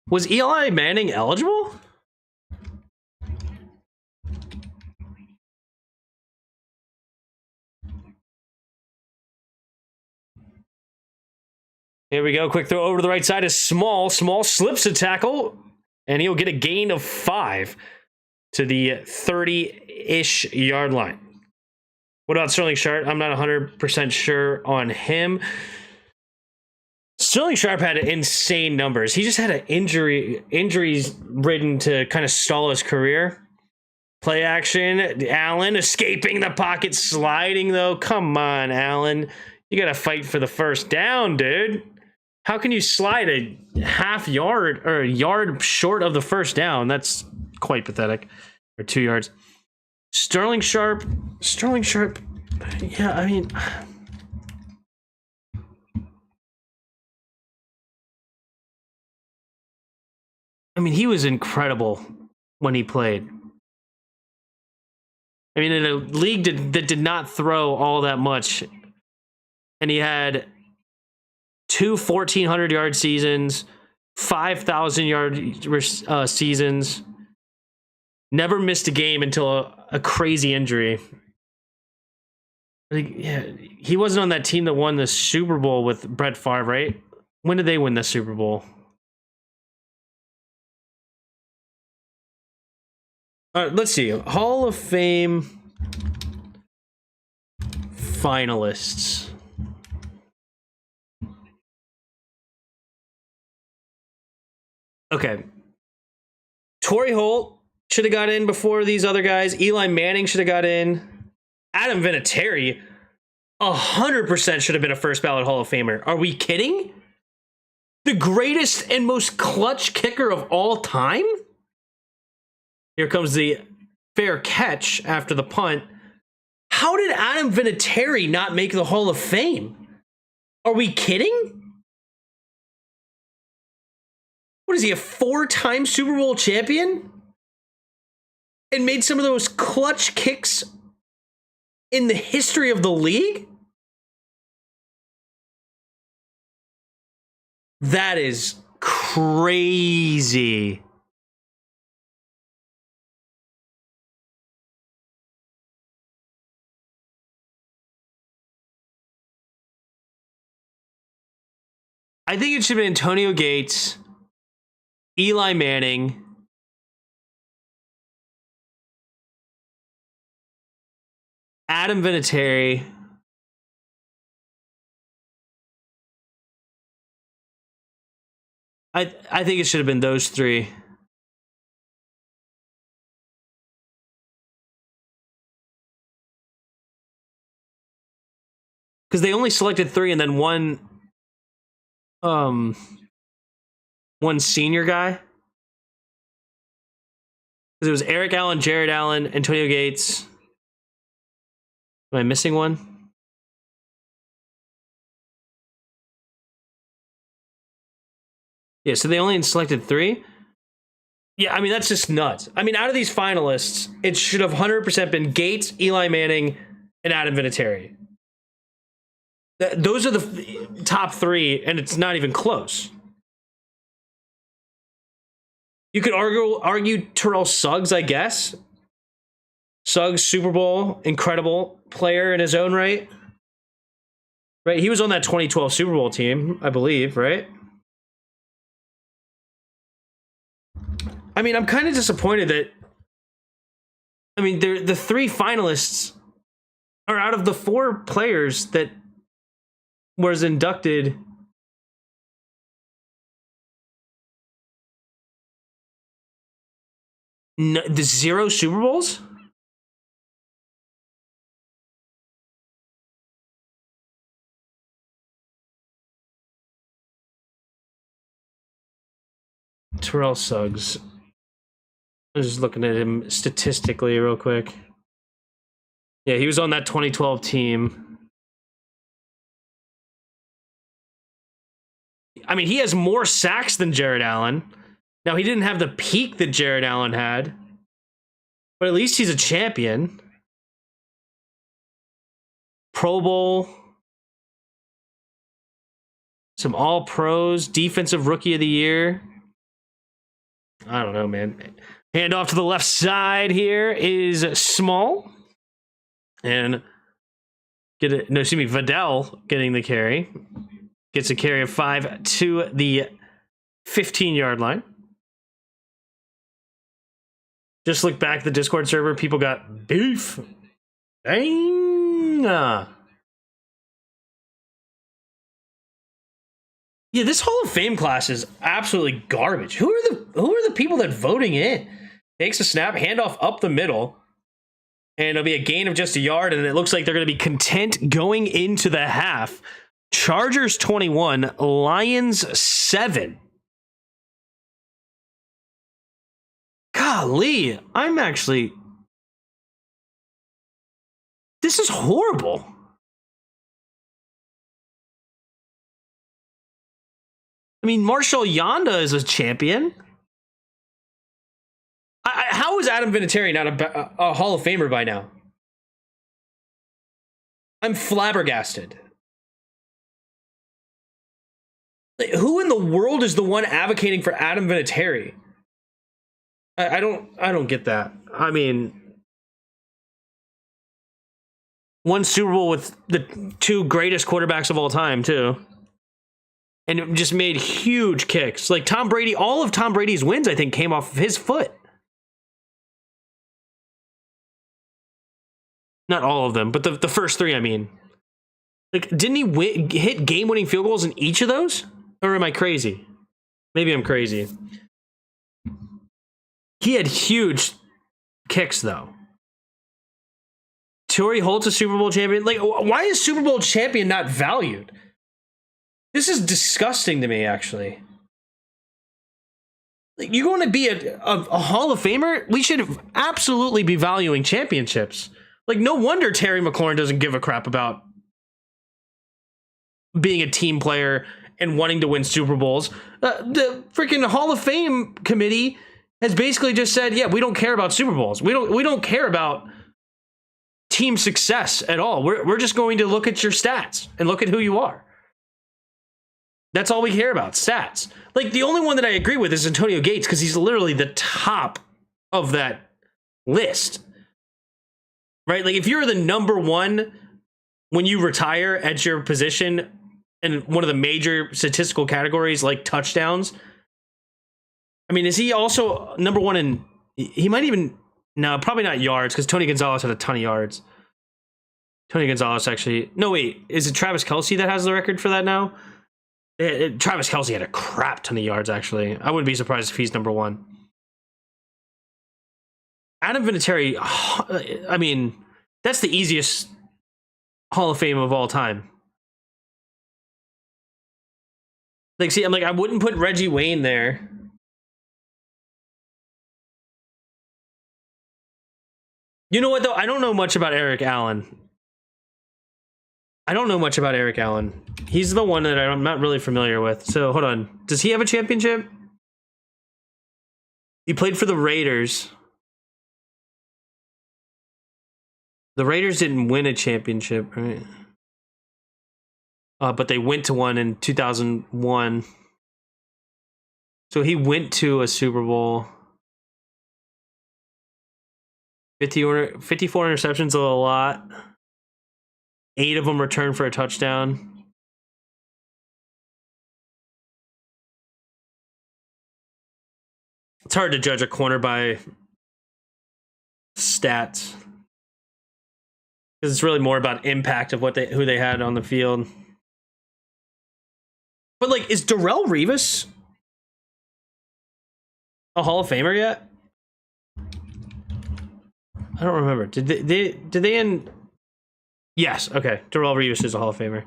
Was Eli Manning eligible? Here we go. Quick throw over to the right side is Small. Small slips a tackle, and he'll get a gain of 5 to the 30-ish yard line. What about Sterling Sharp? I'm not 100% sure on him. Sterling Sharp had insane numbers. He just had an injuries ridden to kind of stall his career. Play action. Allen escaping the pocket, sliding though. Come on, Allen. You got to fight for the first down, dude. How can you slide a half yard or a yard short of the first down? That's quite pathetic. Or 2 yards. Sterling Sharp. Yeah, I mean, he was incredible when he played. I mean, in a league that did not throw all that much, and he had 2 1,400-yard seasons, 5,000-yard seasons, never missed a game until a crazy injury. Like, yeah, he wasn't on that team that won the Super Bowl with Brett Favre, right? When did they win the Super Bowl? Let's see. Hall of Fame finalists. Okay. Torrey Holt should have got in before these other guys. Eli Manning should have got in. Adam Vinatieri 100% should have been a first ballot Hall of Famer. Are we kidding? The greatest and most clutch kicker of all time? Here comes the fair catch after the punt. How did Adam Vinatieri not make the Hall of Fame? Are we kidding? What is he, a 4-time Super Bowl champion? And made some of those clutch kicks in the history of the league? That is crazy. I think it should be Antonio Gates, Eli Manning, Adam Vinatieri, I think it should have been those three. Because they only selected 3 and then one senior guy. It was Eric Allen, Jared Allen, Antonio Gates. Am I missing one? Yeah, so they only selected 3? Yeah, I mean, that's just nuts. I mean, out of these finalists, it should have 100% been Gates, Eli Manning, and Adam Vinatieri. Those are the top 3, and it's not even close. You could argue Terrell Suggs, I guess. Suggs, Super Bowl, incredible player in his own right. Right, he was on that 2012 Super Bowl team, I believe, right? I mean, I'm kind of disappointed that... I mean, the 3 finalists are out of the 4 players that was inducted... No, the 0 Super Bowls? Terrell Suggs. I was just looking at him statistically real quick. Yeah, he was on that 2012 team. I mean, he has more sacks than Jared Allen. Now, he didn't have the peak that Jared Allen had, but at least he's a champion. Pro Bowl. Some All-Pros. Defensive Rookie of the Year. I don't know, man. Hand off to the left side here is Small. And Vidal getting the carry. Gets a carry of 5 to the 15-yard line. Just look back at the Discord server. People got beef. Dang. Yeah, this Hall of Fame class is absolutely garbage. Who are the people that voting in? Takes a snap, handoff up the middle, and it'll be a gain of just a yard, and it looks like they're going to be content going into the half. Chargers 21, Lions 7. Golly, this is horrible. I mean, Marshall Yanda is a champion. How is Adam Vinatieri not a Hall of Famer by now? I'm flabbergasted. Who in the world is the one advocating for Adam Vinatieri? I don't get that. I mean, won Super Bowl with the 2 greatest quarterbacks of all time, too. And it just made huge kicks. Like Tom Brady, all of Tom Brady's wins, I think, came off of his foot. Not all of them, but the first three, I mean. Like, didn't he hit game-winning field goals in each of those? Or am I crazy? Maybe I'm crazy. He had huge kicks, though. Torrey Holt's a Super Bowl champion. Like, why is Super Bowl champion not valued? This is disgusting to me, actually. Like, you want to be a Hall of Famer? We should absolutely be valuing championships. Like, no wonder Terry McLaurin doesn't give a crap about being a team player and wanting to win Super Bowls. The freaking Hall of Fame committee has basically just said, yeah, we don't care about Super Bowls. We don't care about team success at all. We're just going to look at your stats and look at who you are. That's all we care about, stats. Like, the only one that I agree with is Antonio Gates, because he's literally the top of that list. Right? Like, if you're the number one when you retire at your position in one of the major statistical categories like touchdowns, I mean, is he also number one in, he might even, no, probably not yards, because Tony Gonzalez had a ton of yards. Tony Gonzalez actually, no wait, is it Travis Kelce that has the record for that now? Travis Kelce had a crap ton of yards, actually. I wouldn't be surprised if he's number one. Adam Vinatieri, I mean, that's the easiest Hall of Fame of all time. Like, see, I'm like, I wouldn't put Reggie Wayne there. You know what, though? I don't know much about Eric Allen. He's the one that I'm not really familiar with. So, hold on. Does he have a championship? He played for the Raiders. The Raiders didn't win a championship, right? But they went to one in 2001. So he went to a Super Bowl. 54 interceptions is a lot. 8 of them returned for a touchdown. It's hard to judge a corner by stats, because it's really more about impact of who they had on the field. But, like, is Darrelle Revis a Hall of Famer yet? I don't remember. Did they end? Yes. Okay. Darrelle Revis is a Hall of Famer.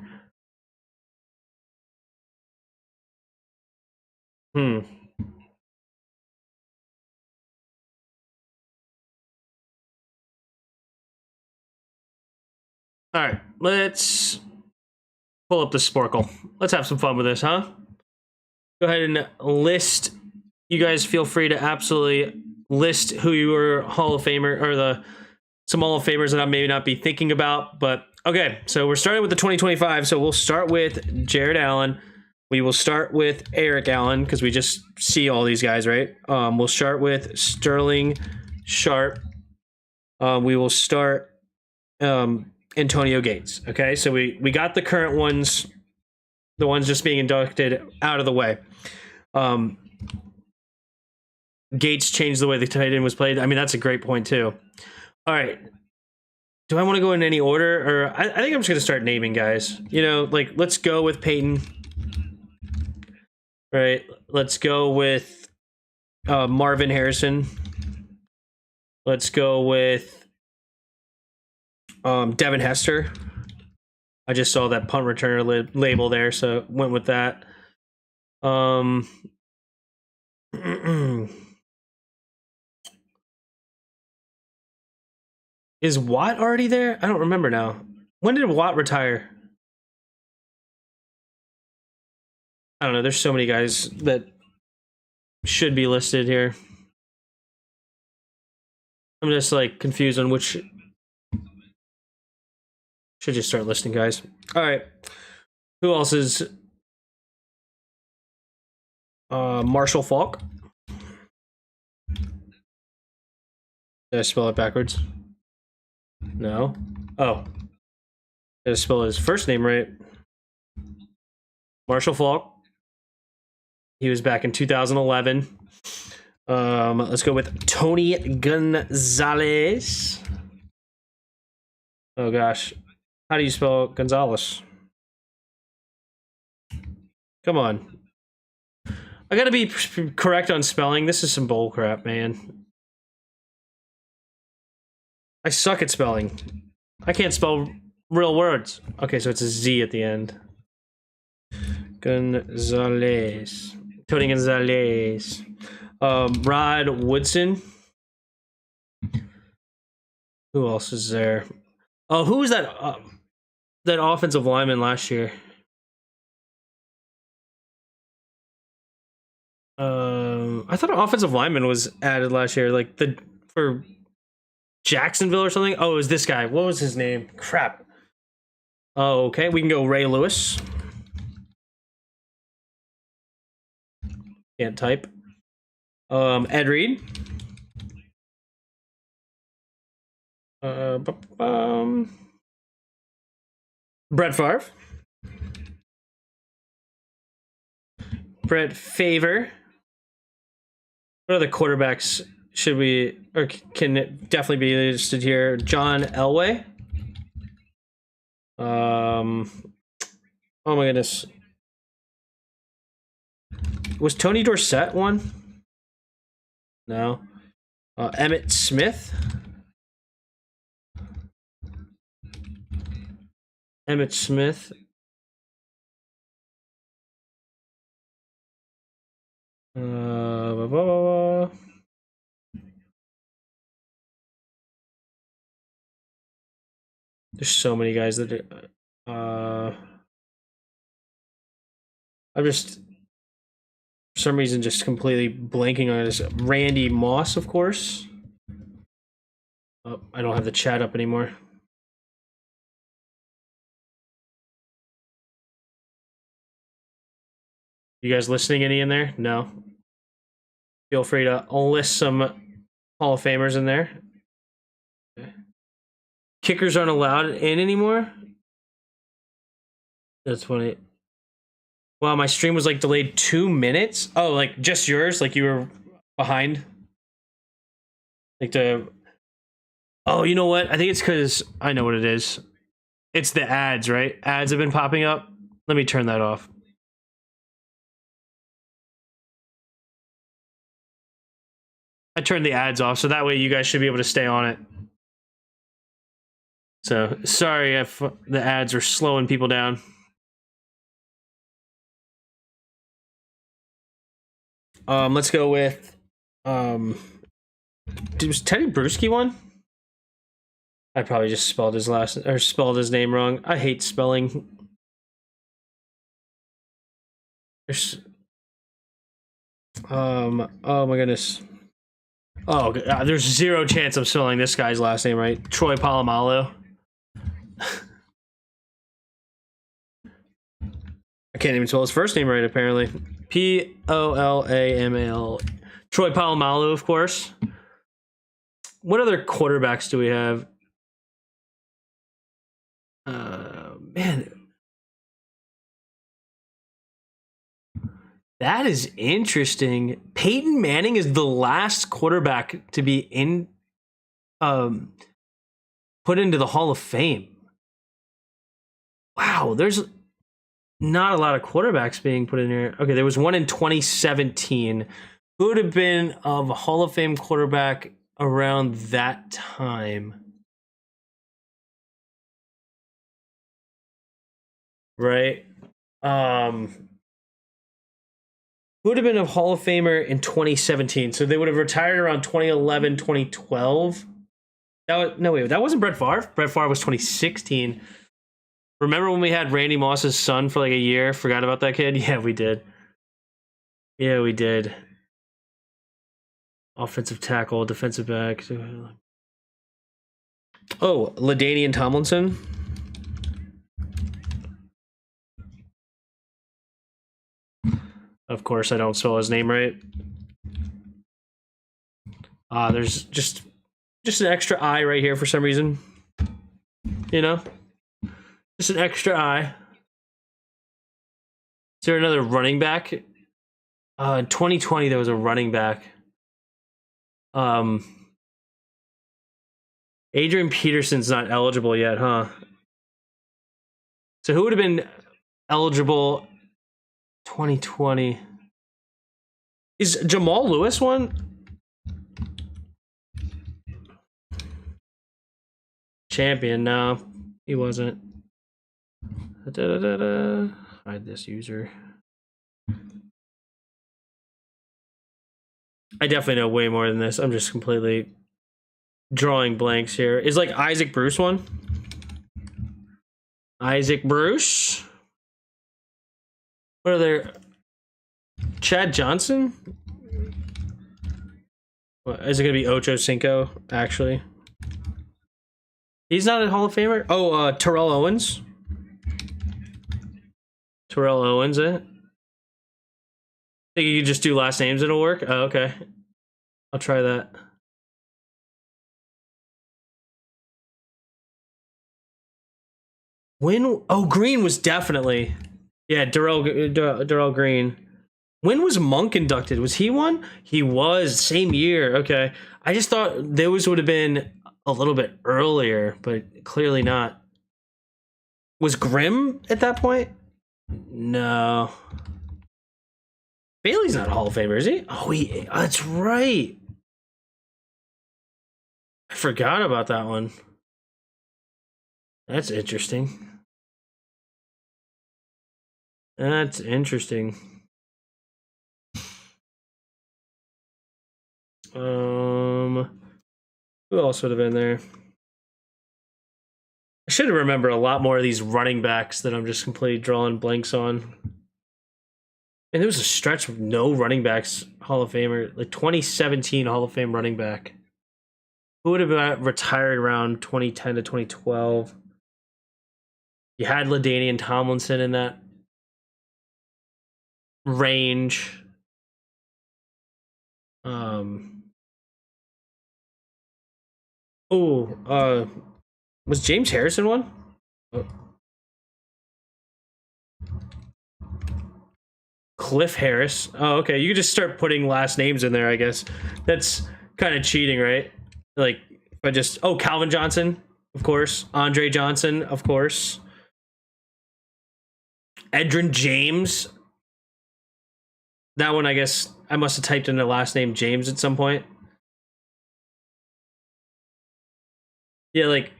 All right. Let's pull up the Sporkle. Let's have some fun with this, huh? Go ahead and list. You guys feel free to absolutely list who your Hall of Famer, or some Hall of Famers that I may not be thinking about. But okay, so we're starting with the 2025. So we'll start with Jared Allen. We will start with Eric Allen, because we just see all these guys, right? We'll start with Sterling Sharp. We will start Antonio Gates. Okay, so we got the current ones, the ones just being inducted, out of the way. Gates changed the way the tight end was played. I mean, that's a great point too. All right. Do I want to go in any order? Or I think I'm just going to start naming guys. You know, like, let's go with Peyton. Right. Let's go with Marvin Harrison. Let's go with Devin Hester. I just saw that punt returner label there, so went with that. Is Watt already there? I don't remember now. When did Watt retire? I don't know. There's so many guys that should be listed here. I'm just, like, confused on which. Should just start listing guys. All right. Who else is Marshall Faulk? Did I spell it backwards? No. Oh. Did I spell his first name right? Marshall Faulk. He was back in 2011. Let's go with Tony Gonzalez. Oh gosh. How do you spell Gonzalez? Come on. I gotta be correct on spelling. This is some bull crap, man. I suck at spelling. I can't spell real words. Okay, so it's a Z at the end. Gonzalez. Tony Gonzalez. Rod Woodson. Who else is there? Oh, who was that? That offensive lineman last year. I thought an offensive lineman was added last year, like for Jacksonville or something. Oh, it was this guy. What was his name? Crap. Oh, okay. We can go Ray Lewis. Can't type. Ed Reed. Brett Favre. Brett Favre. What other quarterbacks should we or can definitely be listed here? John Elway. Oh my goodness. Was Tony Dorsett one? No. Emmett Smith. Emmett Smith. There's so many guys that I'm just for some reason just completely blanking on this. Randy Moss, of course. Oh, I don't have the chat up anymore. You guys listening any in there? No. Feel free to list some Hall of Famers in there. Okay. Kickers aren't allowed in anymore? That's funny. Wow, my stream was like delayed 2 minutes? Oh, like just yours? Like you were behind? Like the... Oh, you know what? I think it's because I know what it is. It's the ads, right? Ads have been popping up. Let me turn that off. I turned the ads off, so that way you guys should be able to stay on it. So, sorry if the ads are slowing people down. Let's go with... was Teddy Bruschi one? I probably just spelled his spelled his name wrong. I hate spelling. There's... oh my goodness. Oh, there's zero chance I'm spelling this guy's last name right. Troy Polamalu. I can't even spell his first name right, apparently. P-O-L-A-M-A-L. Troy Polamalu, of course. What other quarterbacks do we have? Man. That is interesting. Peyton Manning is the last quarterback to be put into the Hall of Fame. Wow, there's not a lot of quarterbacks being put in here. Okay, there was one in 2017. Who would have been a Hall of Fame quarterback around that time? Right? Who would have been a Hall of Famer in 2017? So they would have retired around 2011, 2012. No, wait, that wasn't Brett Favre. Brett Favre was 2016. Remember when we had Randy Moss's son for like a year? Forgot about that kid? Yeah, we did. Yeah, we did. Offensive tackle, defensive back. Oh, LaDainian Tomlinson. Of course, I don't spell his name right. There's just an extra I right here for some reason. You know? Just an extra I. Is there another running back? In 2020, there was a running back. Adrian Peterson's not eligible yet, huh? So who would have been eligible 2020? Is Jamal Lewis one? Champion? No, he wasn't. Hide this user. I definitely know way more than this. I'm just completely drawing blanks here. Is like Isaac Bruce one? Isaac Bruce? What are there? Chad Johnson? What, is it going to be Ocho Cinco, actually? He's not a Hall of Famer? Oh, Terrell Owens? Terrell Owens, eh? Think you could just do last names and it'll work? Oh, okay. I'll try that. When? Oh, Green was definitely. Yeah, Darrell Green. When was Monk inducted? Was he one? He was. Same year. Okay. I just thought those would have been a little bit earlier, but clearly not. Was Grimm at that point? No. Bailey's not a Hall of Famer, is he? Oh, that's right. I forgot about that one. That's interesting. That's interesting. Who else would have been there? I should remember a lot more of these running backs that I'm just completely drawing blanks on. And there was a stretch of no running backs Hall of Famer, like 2017 Hall of Fame running back. Who would have retired around 2010 to 2012? You had LaDainian Tomlinson in that range. Was James Harrison one? Oh. Cliff Harris. Oh, okay. You could just start putting last names in there, I guess. That's kind of cheating, right? Like, if I just... Oh, Calvin Johnson, of course. Andre Johnson, of course. Edrin James. That one, I guess, I must have typed in the last name James at some point. Yeah, like...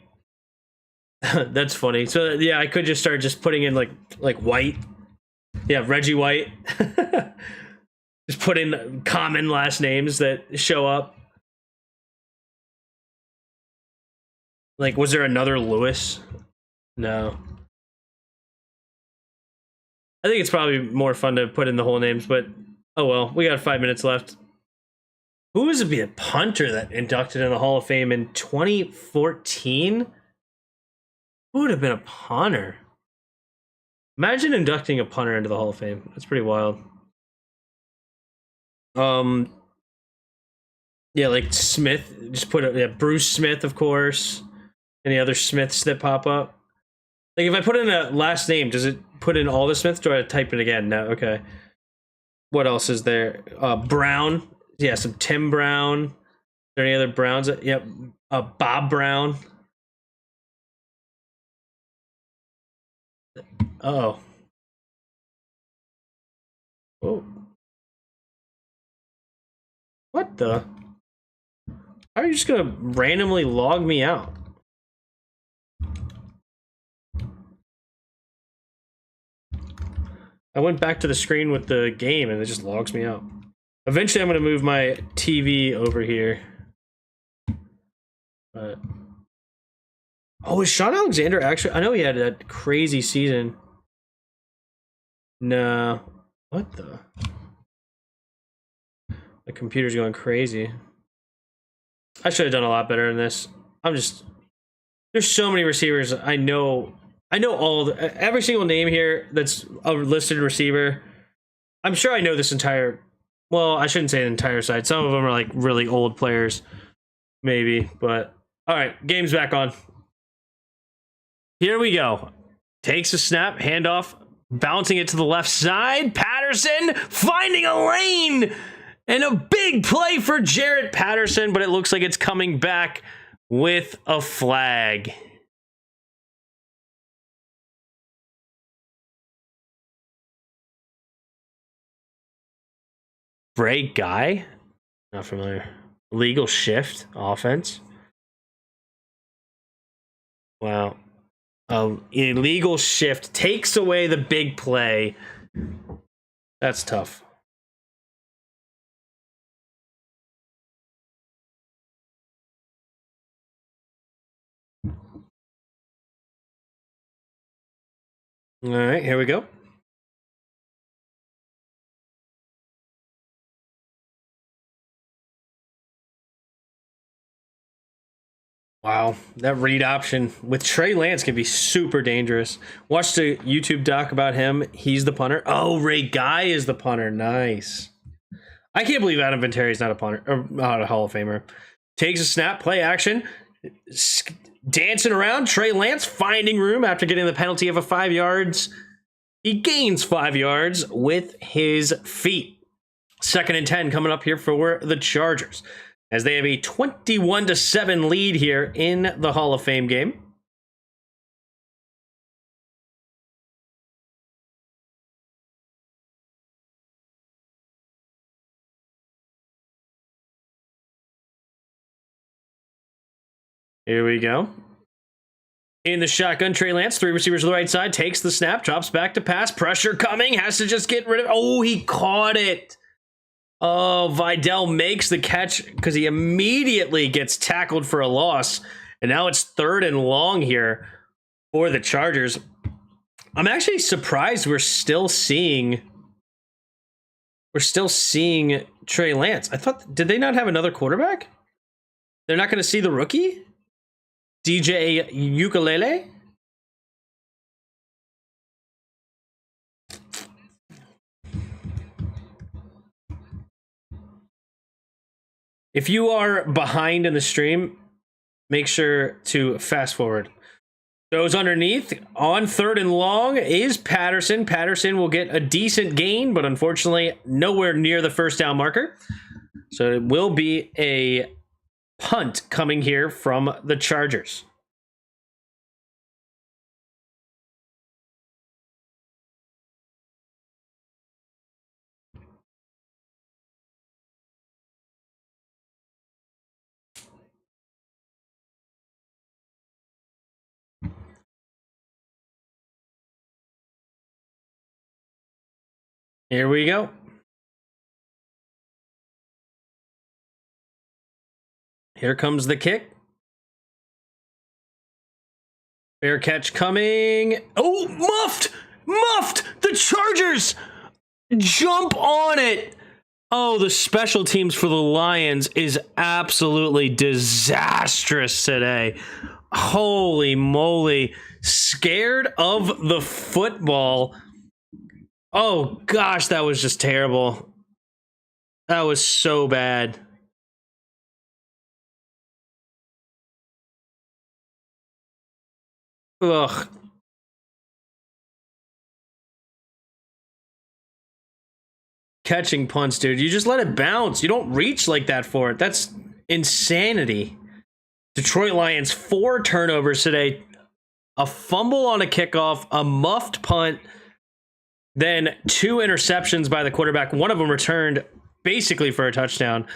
That's funny. So, yeah, I could just start just putting in, like White. Yeah, Reggie White. Just put in common last names that show up. Like, was there another Lewis? No. I think it's probably more fun to put in the whole names, but oh well. We got 5 minutes left. Who was to be a punter that inducted in the Hall of Fame in 2014? Who would have been a punter? Imagine inducting a punter into the Hall of Fame. That's pretty wild. Yeah, like Smith. Just put Bruce Smith, of course. Any other Smiths that pop up? Like, if I put in a last name, does it put in all the Smiths? Do I type it again? No, okay. What else is there? Brown. Yeah, some Tim Brown. Is there any other Browns? Yep. Bob Brown. Uh-oh. Whoa. What the? How are you just gonna randomly log me out? I went back to the screen with the game and it just logs me out. Eventually I'm gonna move my TV over here. But... Oh, is Sean Alexander actually? I know he had that crazy season. No. What the? The computer's going crazy. I should have done a lot better in this. There's so many receivers. I know every single name here that's a listed receiver. I'm sure I know this entire... Well, I shouldn't say the entire side. Some of them are like really old players. Maybe, but... Alright, game's back on. Here we go. Takes a snap, handoff, bouncing it to the left side. Patterson finding a lane! And a big play for Jarrett Patterson, but it looks like it's coming back with a flag. Break guy? Not familiar. Legal shift offense. Wow. Illegal shift takes away the big play. That's tough. All right, here we go. Wow, that read option with Trey Lance can be super dangerous. Watched a YouTube doc about him. He's the punter. Oh, Ray Guy is the punter. Nice. I can't believe Adam Vinatieri is not a punter or not a Hall of Famer. Takes a snap, play action, dancing around. Trey Lance finding room after getting the penalty of a 5 yards. He gains 5 yards with his feet. 2nd and 10 coming up here for the Chargers, as they have a 21-7 lead here in the Hall of Fame game. Here we go. In the shotgun, Trey Lance, 3 receivers to the right side, takes the snap, drops back to pass, pressure coming, has to just get rid of. Oh, he caught it. Oh, Vidal makes the catch because he immediately gets tackled for a loss. And now it's 3rd and long here for the Chargers. I'm actually surprised we're still seeing Trey Lance. I thought, did they not have another quarterback? They're not going to see the rookie? DJ Ukulele? If you are behind in the stream, make sure to fast forward. Goes underneath on 3rd and long is Patterson. Patterson will get a decent gain, but unfortunately nowhere near the 1st down marker. So it will be a punt coming here from the Chargers. Here we go. Here comes the kick. Fair catch coming. Oh, muffed! Muffed! The Chargers jump on it. Oh, the special teams for the Lions is absolutely disastrous today. Holy moly. Scared of the football. Oh, gosh, that was just terrible. That was so bad. Ugh. Catching punts, dude. You just let it bounce. You don't reach like that for it. That's insanity. Detroit Lions, 4 turnovers today. A fumble on a kickoff, a muffed punt, then 2 interceptions by the quarterback. One of them returned basically for a touchdown.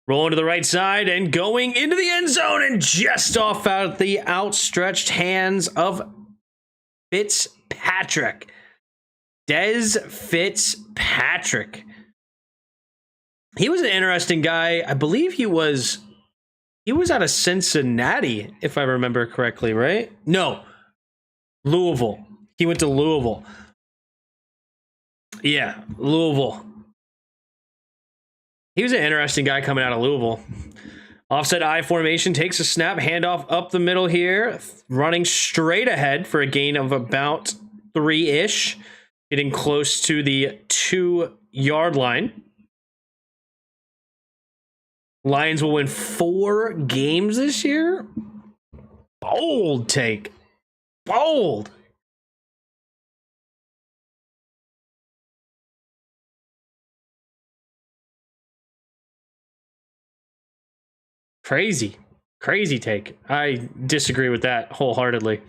Rolling to the right side and going into the end zone and just off out the outstretched hands of Fitzpatrick. Des Fitzpatrick. He was an interesting guy. I believe he was out of Cincinnati, if I remember correctly, right? No, Louisville. He went to Louisville. Yeah, Louisville. He was an interesting guy coming out of Louisville. Offset I formation, takes a snap, handoff up the middle here, running straight ahead for a gain of about 3-ish, getting close to the 2-yard line. Lions will win 4 games this year. Bold take. Bold. Crazy. Crazy take. I disagree with that wholeheartedly.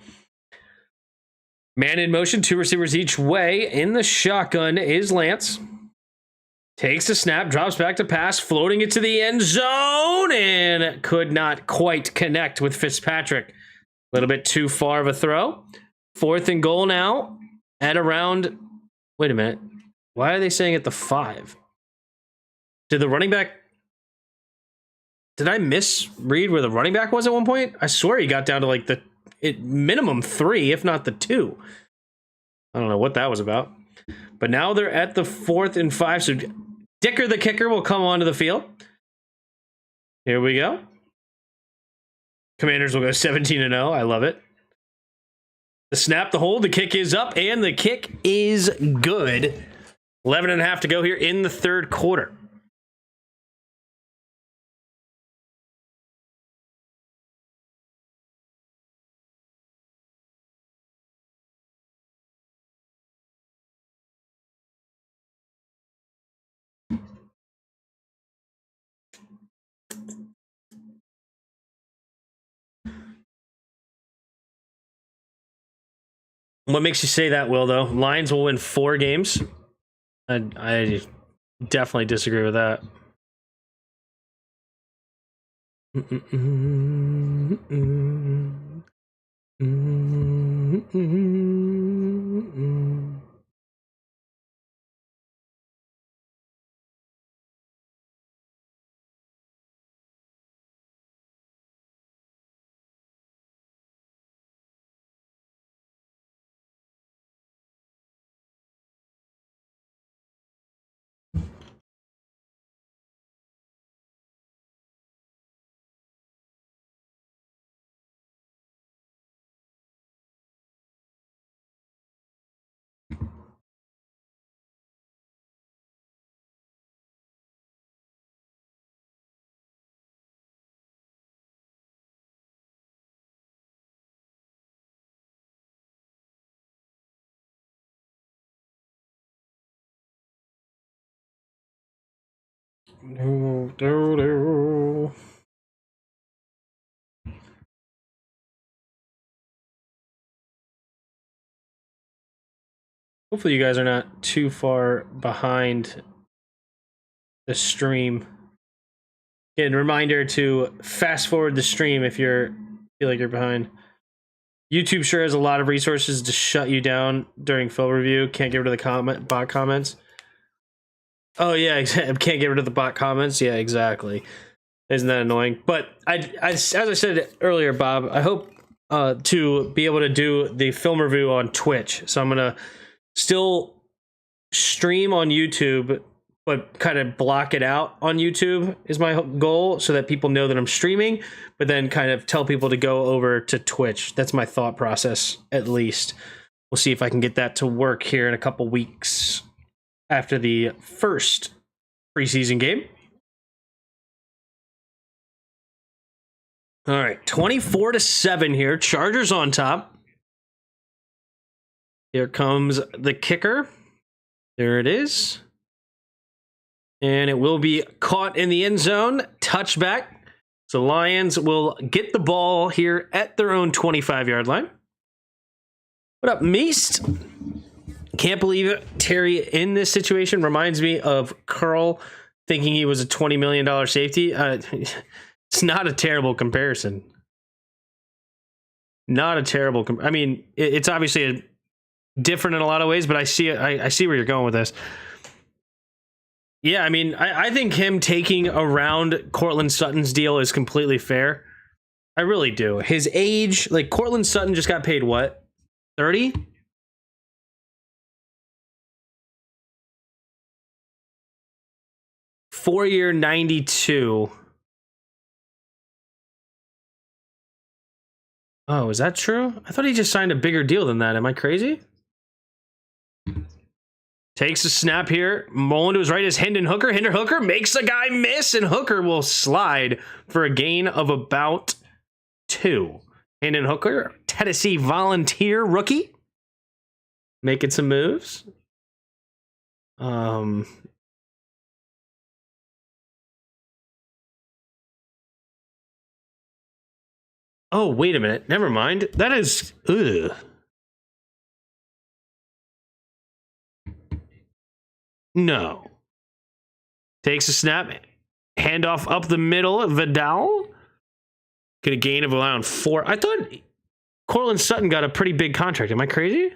Man in motion, 2 receivers each way. In the shotgun is Lance. Takes a snap, drops back to pass, floating it to the end zone, and could not quite connect with Fitzpatrick. A little bit too far of a throw. 4th and goal now at around... Wait a minute. Why are they saying at the 5? Did the running back... Did I misread where the running back was at one point? I swear he got down to like the minimum 3, if not the 2. I don't know what that was about. But now they're at the 4th and 5. So Dicker the kicker will come onto the field. Here we go. Commanders will go 17-0. I love it. The snap, the hold, the kick is up, and the kick is good. 11.5 to go here in the 3rd quarter. What makes you say that, Will, though? Lions will win 4 games. I definitely disagree with that. Hopefully you guys are not too far behind the stream. Again, reminder to fast forward the stream if you feel like you're behind. YouTube sure has a lot of resources to shut you down during film review. Can't get rid of the bot comments. Oh yeah, can't get rid of the bot comments. Yeah, exactly. Isn't that annoying? But as I said earlier, Bob, I hope to be able to do the film review on Twitch. So I'm gonna still stream on YouTube, but kind of block it out on YouTube is my goal, so that people know that I'm streaming, but then kind of tell people to go over to Twitch. That's my thought process, at least. We'll see if I can get that to work here in a couple weeks after the first preseason game. All right, 24-7 here. Chargers on top. Here comes the kicker. There it is. And it will be caught in the end zone. Touchback. So Lions will get the ball here at their own 25-yard line. What up, Meest? Can't believe it. Terry in this situation reminds me of Curl thinking he was a $20 million safety. It's not a terrible comparison. Not a terrible... I mean, it's obviously different in a lot of ways, but I see it. I see where you're going with this. Yeah, I mean, I think him taking around Cortland Sutton's deal is completely fair. I really do. His age, like Cortland Sutton just got paid what? 30? Four-year 92. Oh, is that true? I thought he just signed a bigger deal than that. Am I crazy? Takes a snap here. Mullen to his right is Hendon Hooker. Hendon Hooker makes a guy miss, and Hooker will slide for a gain of about 2. Hendon Hooker, Tennessee Volunteer rookie, making some moves. Oh, wait a minute. Never mind. That is... Ugh. No. Takes a snap. Handoff up the middle. Vidal. Get a gain of around 4. I thought Cortland Sutton got a pretty big contract. Am I crazy?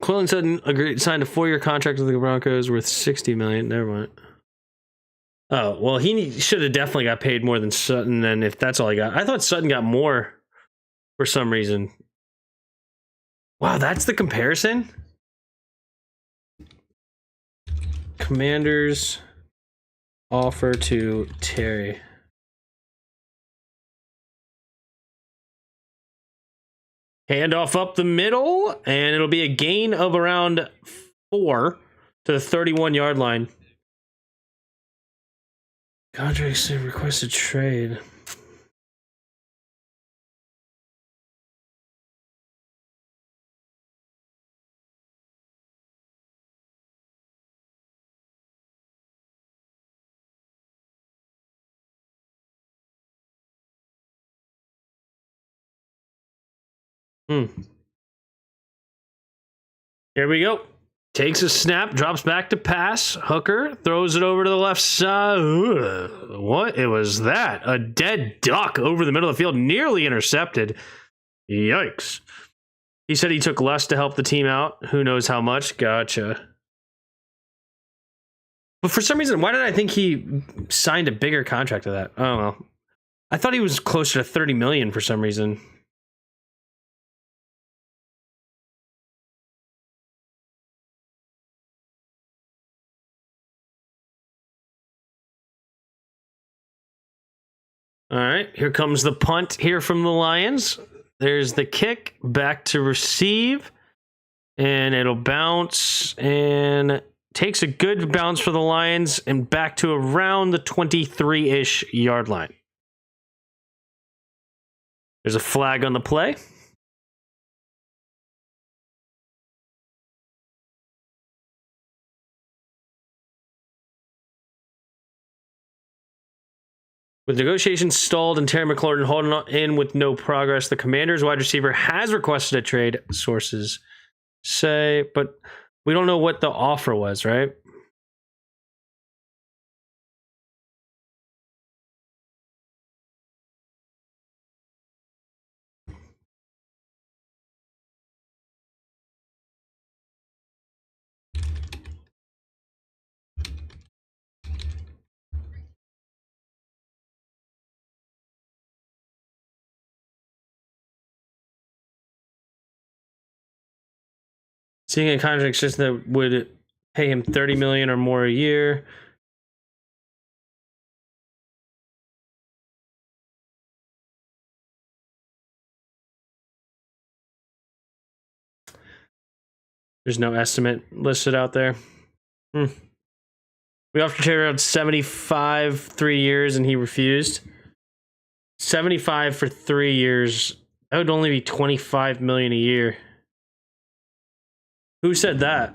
Cortland Sutton signed a 4-year contract with the Broncos worth $60 million. Never mind. Oh, well, he should have definitely got paid more than Sutton, and if that's all he got. I thought Sutton got more for some reason. Wow, that's the comparison? Commanders offer to Terry. Handoff up the middle, and it'll be a gain of around 4 to the 31-yard line. Contracts requested trade. Here we go. Takes a snap, drops back to pass. Hooker throws it over to the left side. Ugh, what was that? A dead duck over the middle of the field, nearly intercepted. Yikes. He said he took less to help the team out. Who knows how much? Gotcha. But for some reason, why did I think he signed a bigger contract to that? I don't know. I thought he was closer to $30 million for some reason. All right, here comes the punt here from the Lions. There's the kick, back to receive, and it'll bounce and takes a good bounce for the Lions and back to around the 23-ish yard line. There's a flag on the play. With negotiations stalled and Terry McLaurin holding in with no progress, the Commanders wide receiver has requested a trade, sources say, but we don't know what the offer was, right? Seeing a contract extension that would pay him $30 million or more a year. There's no estimate listed out there. We offered Terry around 75 3 years, and he refused. 75 for 3 years. That would only be $25 million a year. Who said that?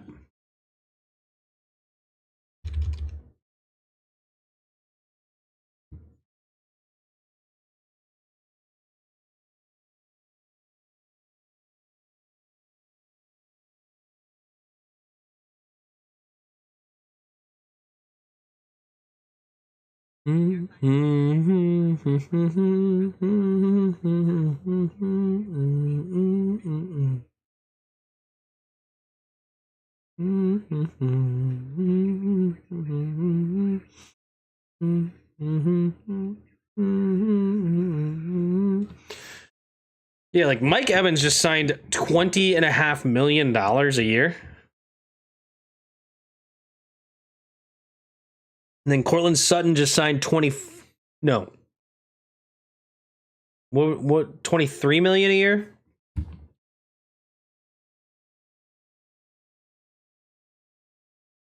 Yeah, like Mike Evans just signed $20.5 million a year. And then Cortland Sutton just signed 23 million a year?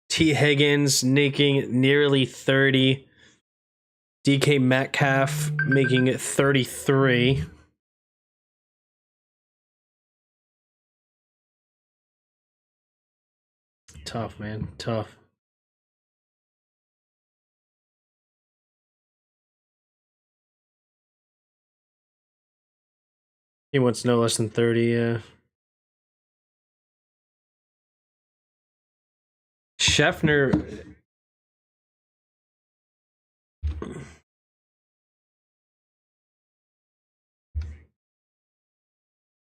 T. Higgins making nearly 30. DK Metcalf making it 33. Tough, man. Tough. He wants no less than 30, yeah. Scheffner.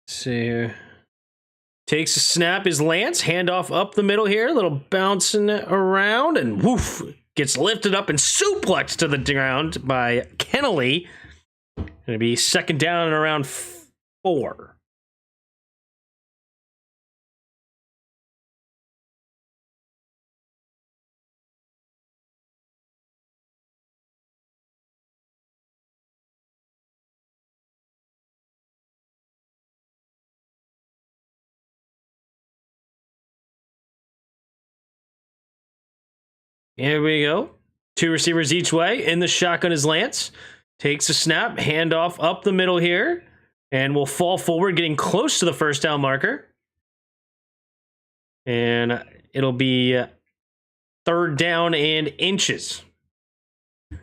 See here. Takes a snap is Lance. Handoff up the middle here. A little bouncing around. And woof. Gets lifted up and suplexed to the ground by Kennelly. Going to be second down and around 4. Here we go. 2 receivers each way. In the shotgun is Lance. Takes a snap. Handoff up the middle here. And will fall forward, getting close to the first down marker. And it'll be third down and inches. All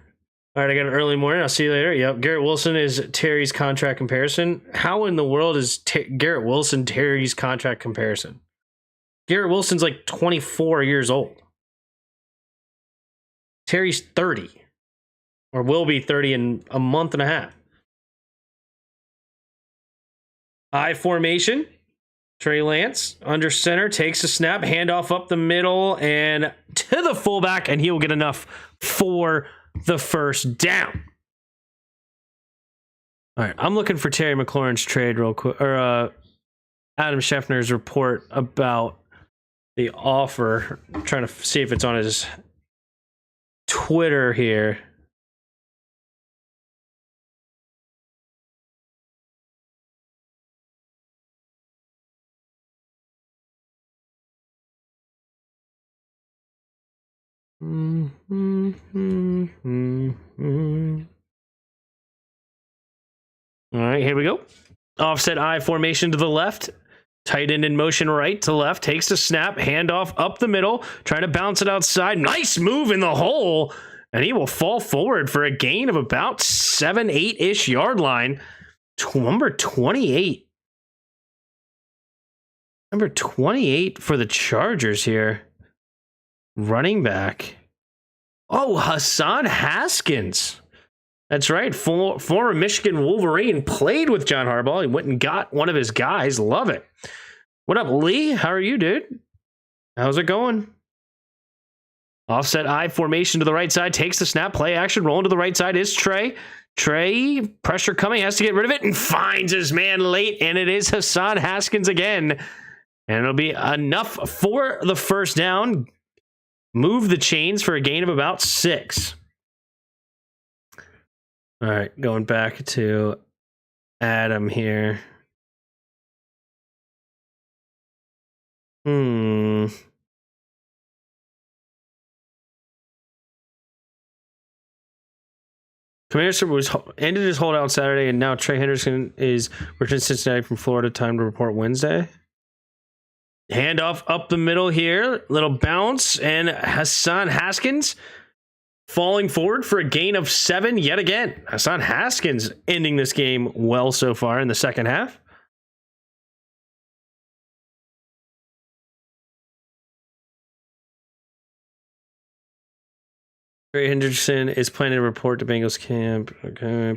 right, I got an early morning. I'll see you later. Yep, Garrett Wilson is Terry's contract comparison. How in the world is Garrett Wilson Terry's contract comparison? Garrett Wilson's like 24 years old. Terry's 30. Or will be 30 in a month and a half. I formation. Trey Lance under center takes a snap, handoff up the middle and to the fullback, and he will get enough for the first down. All right, I'm looking for Terry McLaurin's trade real quick, or Adam Scheffner's report about the offer. I'm trying to see if it's on his Twitter here. All right, here we go. Offset I formation to the left. Tight end in motion right to left. Takes the snap. Handoff up the middle. Trying to bounce it outside. Nice move in the hole. And he will fall forward for a gain of about 7-8-ish yard line. Number 28. Number 28 for the Chargers here. Running back. Oh, Hassan Haskins. That's right. Former Michigan Wolverine. Played with John Harbaugh. He went and got one of his guys. Love it. What up, Lee? How are you, dude? How's it going? Offset I formation to the right side. Takes the snap. Play action. Rolling to the right side is Trey. Trey, pressure coming. Has to get rid of it and finds his man late. And it is Hassan Haskins again. And it'll be enough for the first down. Move the chains for a gain of about 6. All right, going back to Adam here. Commander was ended his holdout on Saturday, and now Trey Henderson is returning to Cincinnati from Florida. Time to report Wednesday. Handoff up the middle here. Little bounce. And Hassan Haskins falling forward for a gain of 7 yet again. Hassan Haskins ending this game well so far in the second half. Trey Henderson is planning to report to Bengals camp. Okay.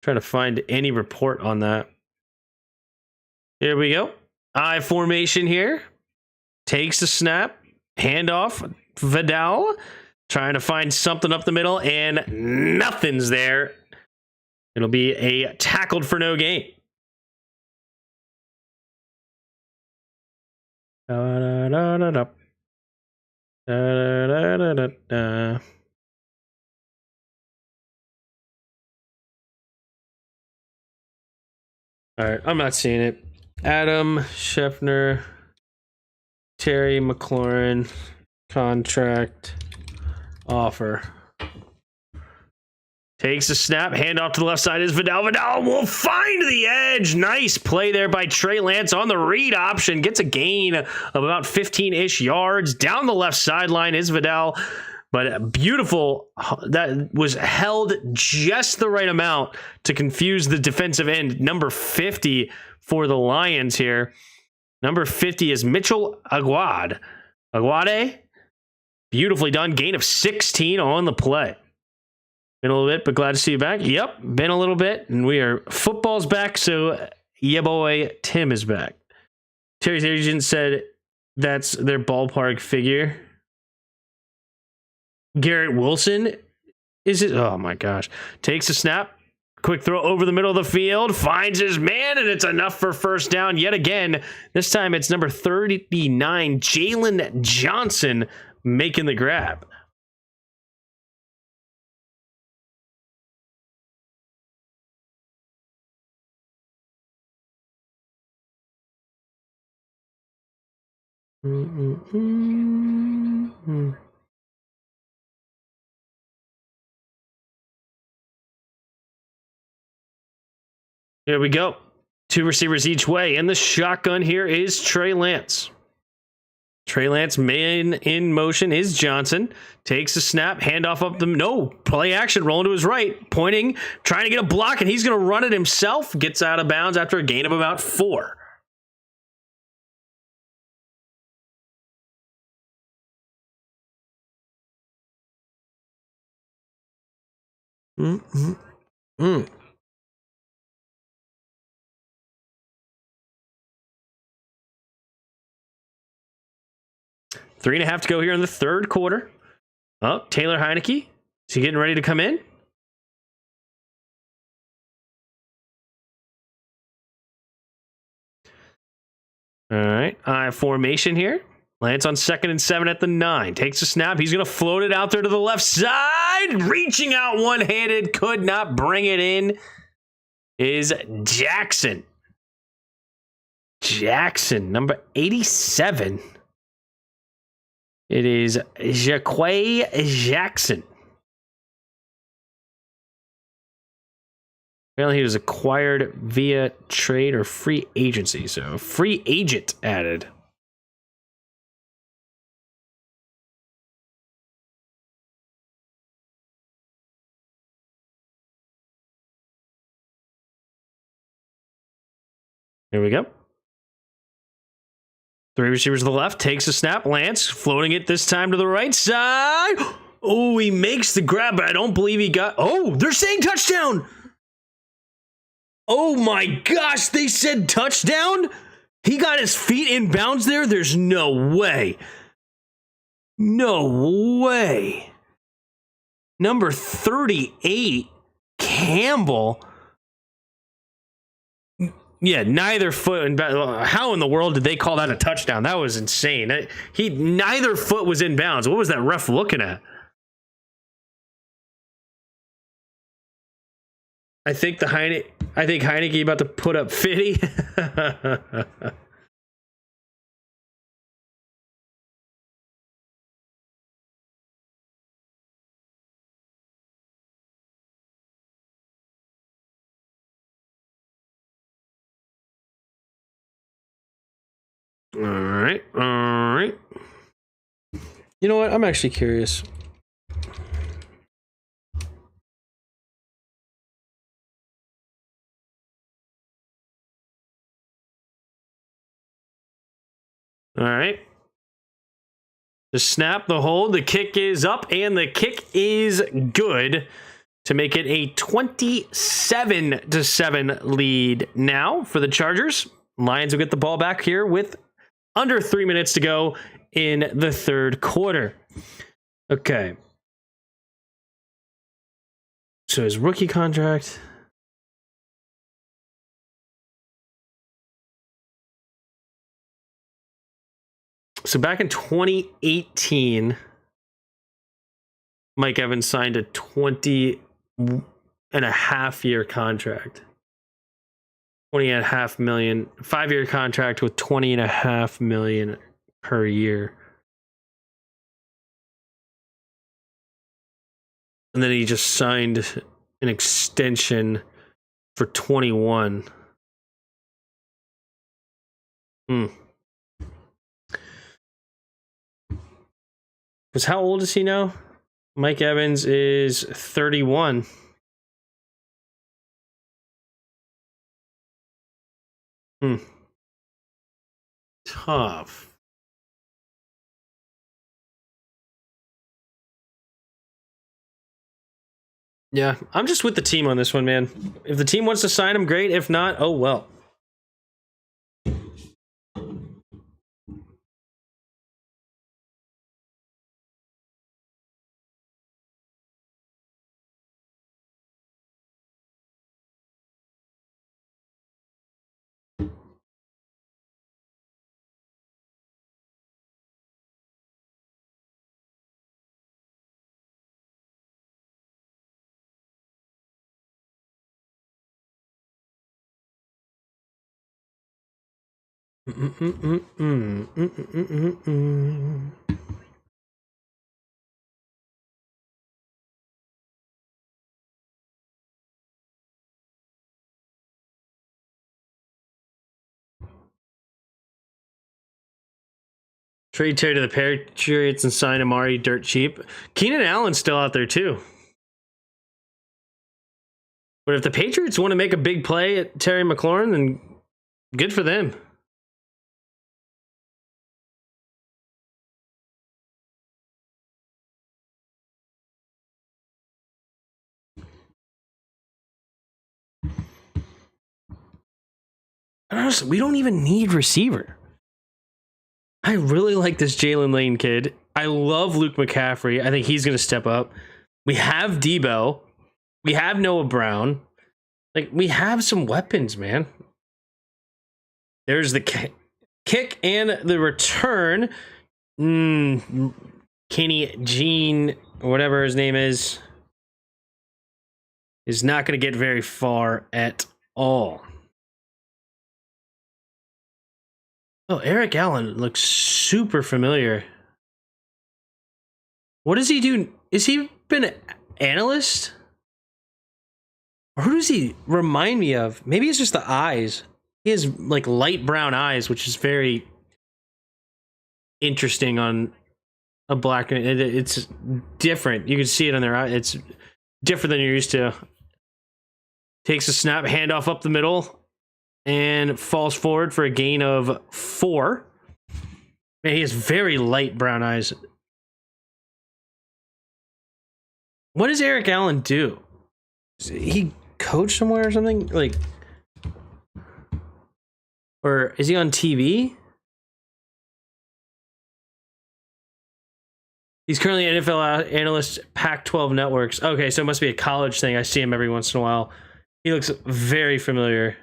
Trying to find any report on that. Here we go. I formation here. Takes the snap. Handoff. Vidal. Trying to find something up the middle, and nothing's there. It'll be a tackled for no gain. Da-da-da-da-da. Da-da-da-da-da. All right, I'm not seeing it. Adam Scheffner, Terry McLaurin, contract offer. Takes a snap, handoff to the left side is Vidal. Vidal will find the edge. Nice play there by Trey Lance on the read option. Gets a gain of about 15-ish yards. Down the left sideline is Vidal. But beautiful, that was held just the right amount to confuse the defensive end. Number 50 for the Lions here. Number 50 is Mitchell Aguade. Beautifully done. Gain of 16 on the play. Been a little bit, but glad to see you back. Yep, been a little bit, and we are football's back, so yeah, boy, Tim is back. Terry's agent said that's their ballpark figure. Garrett Wilson, is it? Oh my gosh. Takes a snap. Quick throw over the middle of the field. Finds his man, and it's enough for first down yet again. This time it's number 39, Jalen Johnson, making the grab. Here we go. 2 receivers each way. And the shotgun here is Trey Lance. Trey Lance, man in motion is Johnson. Takes a snap, handoff up the... No, play action, rolling to his right. Pointing, trying to get a block, and he's going to run it himself. Gets out of bounds after a gain of about 4. Mm-hmm. 3.5 to go here in the third quarter. Oh, Taylor Heineke. Is he getting ready to come in? All right. I formation here. Lance on 2nd and 7 at the 9. Takes a snap. He's going to float it out there to the left side. Reaching out one-handed. Could not bring it in. Is Jackson. Jackson, number 87. It is Jaquay Jackson. Apparently he was acquired via trade or free agency. So free agent added. Here we go. 3 receivers to the left, takes a snap. Lance floating it this time to the right side. Oh, he makes the grab, but I don't believe he got... Oh, they're saying touchdown. Oh my gosh, they said touchdown? He got his feet in bounds there? There's no way. No way. Number 38, Campbell... Yeah, neither foot. How in the world did they call that a touchdown? That was insane. Neither foot was in bounds. What was that ref looking at? I think Heineke about to put up 50. All right. You know what? I'm actually curious. All right. The snap, the hold, the kick is up, and the kick is good to make it a 27-7 lead now for the Chargers. Lions will get the ball back here with under 3 minutes to go in the third quarter. Okay. So his rookie contract. So back in 2018, Mike Evans signed a 20.5-year contract. 20.5 million, 5-year contract with 20.5 million per year. And then he just signed an extension for 21. Because how old is he now? Mike Evans is 31. Tough. Yeah, I'm just with the team on this one, man. If the team wants to sign him, great. If not, oh well. Trade Terry to the Patriots and sign Amari dirt cheap. Keenan Allen's still out there too. But if the Patriots want to make a big play at Terry McLaurin, then good for them. Honestly, we don't even need receiver. I really like this Jalen Lane kid. I love Luke McCaffrey. I think he's going to step up. We have Debo. We have Noah Brown. Like, we have some weapons, man. There's the kick and the return. Kenny Jean, or whatever his name is not going to get very far at all. Oh, Eric Allen looks super familiar. What does he do? Is he been an analyst? Or who does he remind me of? Maybe it's just the eyes. He has like light brown eyes, which is very interesting on a black. It's different. You can see it on their eye. It's different than you're used to. Takes a snap, handoff up the middle, and falls forward for a gain of 4. Man, he has very light brown eyes. What does Eric Allen do? Does he coach somewhere or something? Like, or is he on TV? He's currently an NFL analyst, Pac-12 Networks. Okay, so it must be a college thing. I see him every once in a while. He looks very familiar.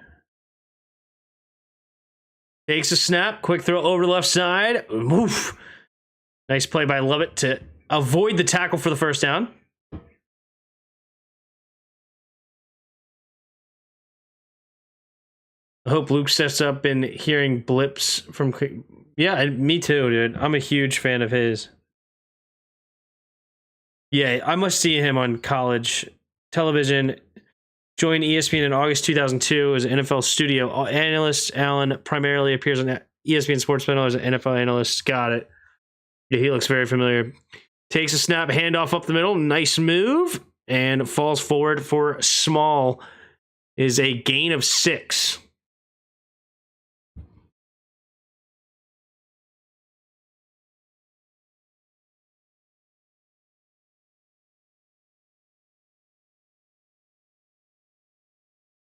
Takes a snap, quick throw over the left side. Oof. Nice play by Lovett to avoid the tackle for the first down. I hope Luke steps up in hearing blips from... Yeah, me too, dude. I'm a huge fan of his. Yeah, I must see him on college television. Joined ESPN in August 2002 as an NFL studio analyst. Allen primarily appears on ESPN Sports Panel as an NFL analyst. Got it. Yeah, he looks very familiar. Takes a snap, handoff up the middle. Nice move. And falls forward for small. Is a gain of 6.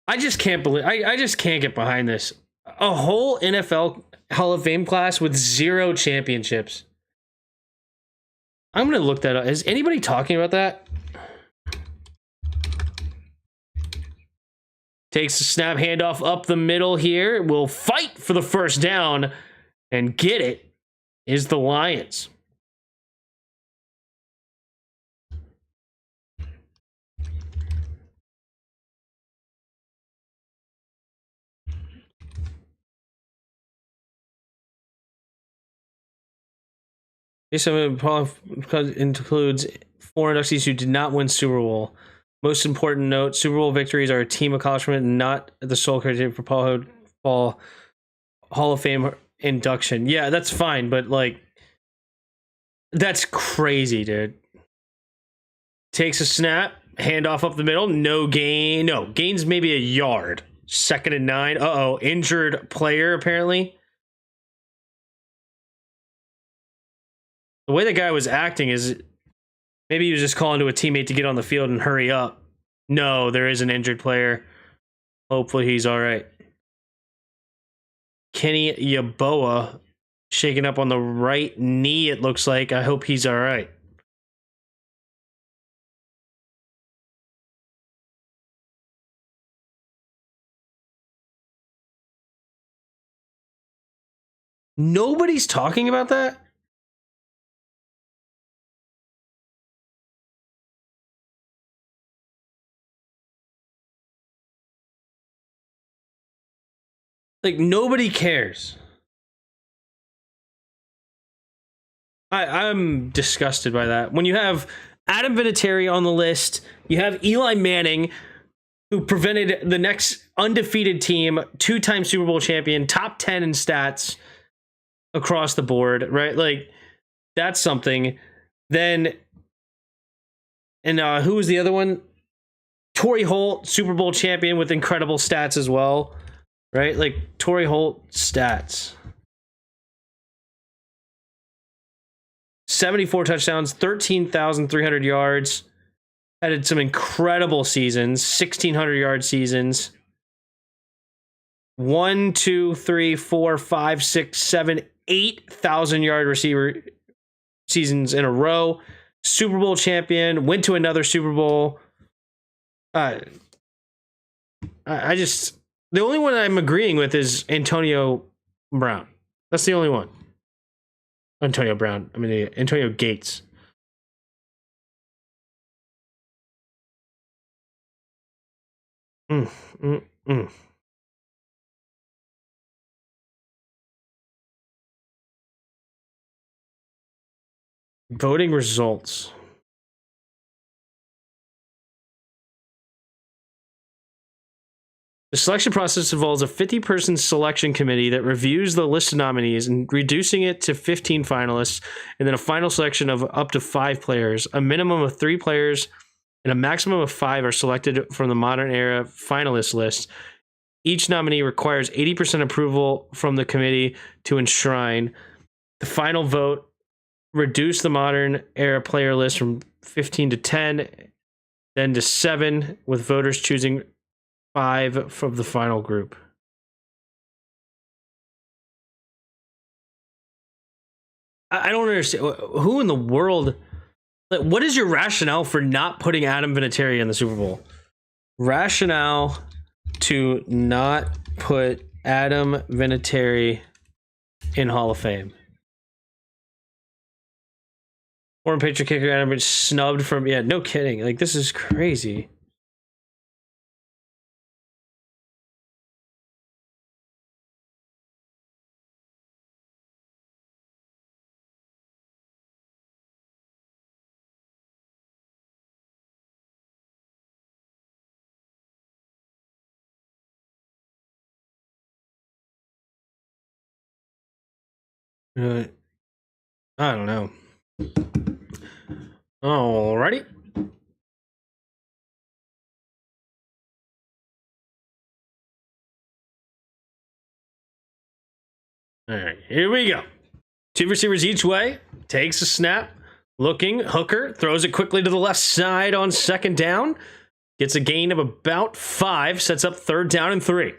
I just can't believe I just can't get behind this. A whole NFL Hall of Fame class with 0 championships. I'm gonna look that up. Is anybody talking about that? Takes a snap, handoff up the middle here. Will fight for the first down and get it. Is the Lions. This includes 4 inductees who did not win Super Bowl. Most important note, Super Bowl victories are a team accomplishment, not the sole criteria for Hall of Fame induction. Yeah, that's fine, but like, that's crazy, dude. Takes a snap, handoff up the middle, no gain. No, gains maybe a yard. 2nd and 9. Uh-oh, injured player, apparently. The way the guy was acting is maybe he was just calling to a teammate to get on the field and hurry up. No, there is an injured player. Hopefully he's all right. Kenny Yeboah shaking up on the right knee, it looks like. I hope he's all right. Nobody's talking about that? Like, nobody cares. I'm disgusted by that. When you have Adam Vinatieri on the list, you have Eli Manning, who prevented the next undefeated team, 2-time Super Bowl champion, top 10 in stats across the board, right? Like, that's something. Then, and who was the other one? Torrey Holt, Super Bowl champion with incredible stats as well, right? Like, Torrey Holt stats. 74 touchdowns, 13,300 yards. Had some incredible seasons, 1,600-yard seasons. 1, 2, 3, 4, 5, 6, 7, 8,000-yard receiver seasons in a row. Super Bowl champion, went to another Super Bowl. I just, the only one I'm agreeing with is Antonio Brown. That's the only one. Antonio Brown. I mean, Antonio Gates. Voting results. The selection process involves a 50-person selection committee that reviews the list of nominees and reducing it to 15 finalists, and then a final selection of up to 5 players. A minimum of 3 players and a maximum of 5 are selected from the modern era finalist list. Each nominee requires 80% approval from the committee to enshrine. The final vote reduced the modern era player list from 15 to 10, then to 7, with voters choosing 5 from the final group. I don't understand. Who in the world? Like, what is your rationale for not putting Adam Vinatieri in the Super Bowl? Rationale to not put Adam Vinatieri in Hall of Fame. Former Patriot kicker Adam Vinatieri snubbed from. Yeah, no kidding. Like, this is crazy. I don't know. Alrighty. All right, here we go. 2 receivers each way. Takes a snap. Looking. Hooker throws it quickly to the left side on 2nd down. Gets a gain of about 5. Sets up 3rd down and 3.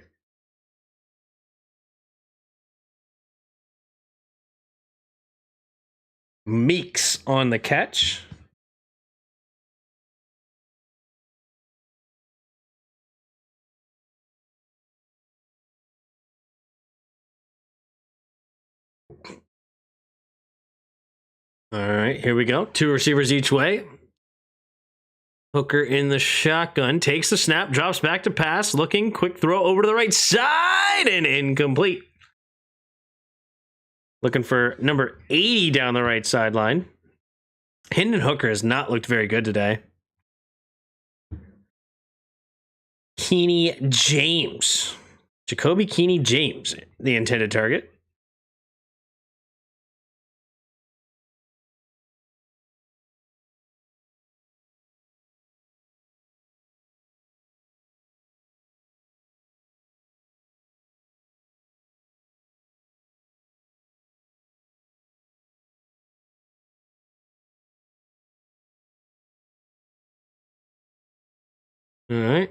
Meeks on the catch. All right, here we go. 2 receivers each way. Hooker in the shotgun. Takes the snap. Drops back to pass. Looking. Quick throw over to the right side. And incomplete. Looking for number 80 down the right sideline. Hendon Hooker has not looked very good today. Keeney James. Jacoby Keeney James, the intended target. All right.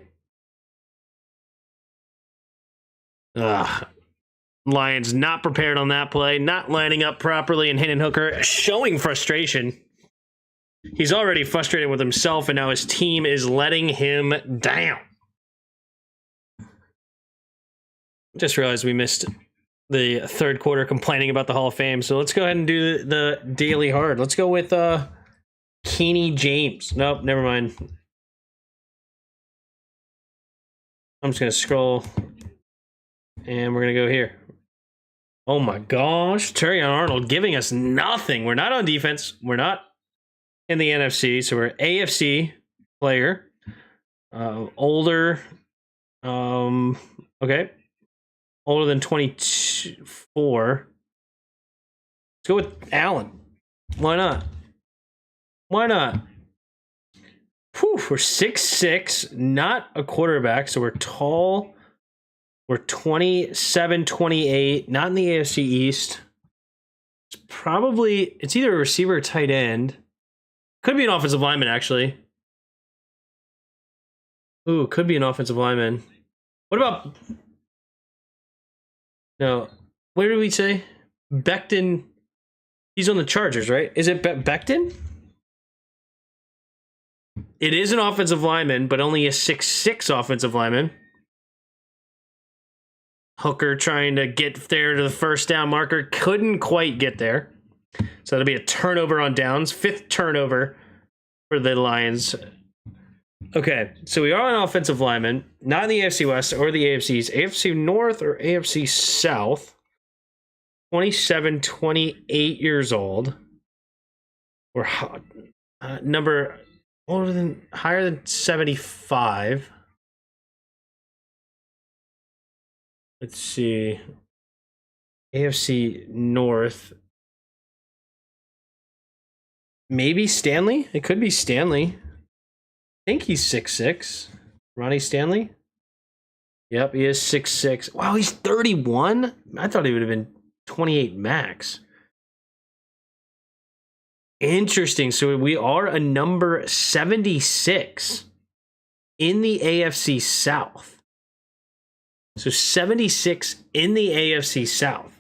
Lions not prepared on that play, not lining up properly, and Hendon Hooker showing frustration. He's already frustrated with himself, and now his team is letting him down. Just realized we missed the third quarter complaining about the Hall of Fame, so let's go ahead and do the daily hard. Let's go with Keeney James. Nope, never mind. I'm just going to scroll, and we're going to go here. Oh my gosh, Terry Arnold giving us nothing. We're not on defense. We're not in the NFC, so we're AFC player. Older. Okay. Older than 24. Let's go with Allen. Why not? Why not? Whew, we're 6'6", not a quarterback, so we're tall. We're 27, 28, not in the AFC East. It's either a receiver or tight end. Could be an offensive lineman, actually. Ooh, could be an offensive lineman. What about... No. What did we say? Becton. He's on the Chargers, right? Is it Becton? It is an offensive lineman, but only a 6'6" offensive lineman. Hooker trying to get there to the first down marker. Couldn't quite get there. So that'll be a turnover on downs. 5th turnover for the Lions. Okay, so we are an offensive lineman. Not in the AFC West or the AFC East. AFC North or AFC South. 27, 28 years old. We're higher than 75. Let's see. AFC North. Maybe Stanley? It could be Stanley. I think he's 6'6". Ronnie Stanley? Yep, he is 6'6". Wow, he's 31? I thought he would have been 28 max. Interesting. So we are a number 76 in the AFC South. So 76 in the AFC South.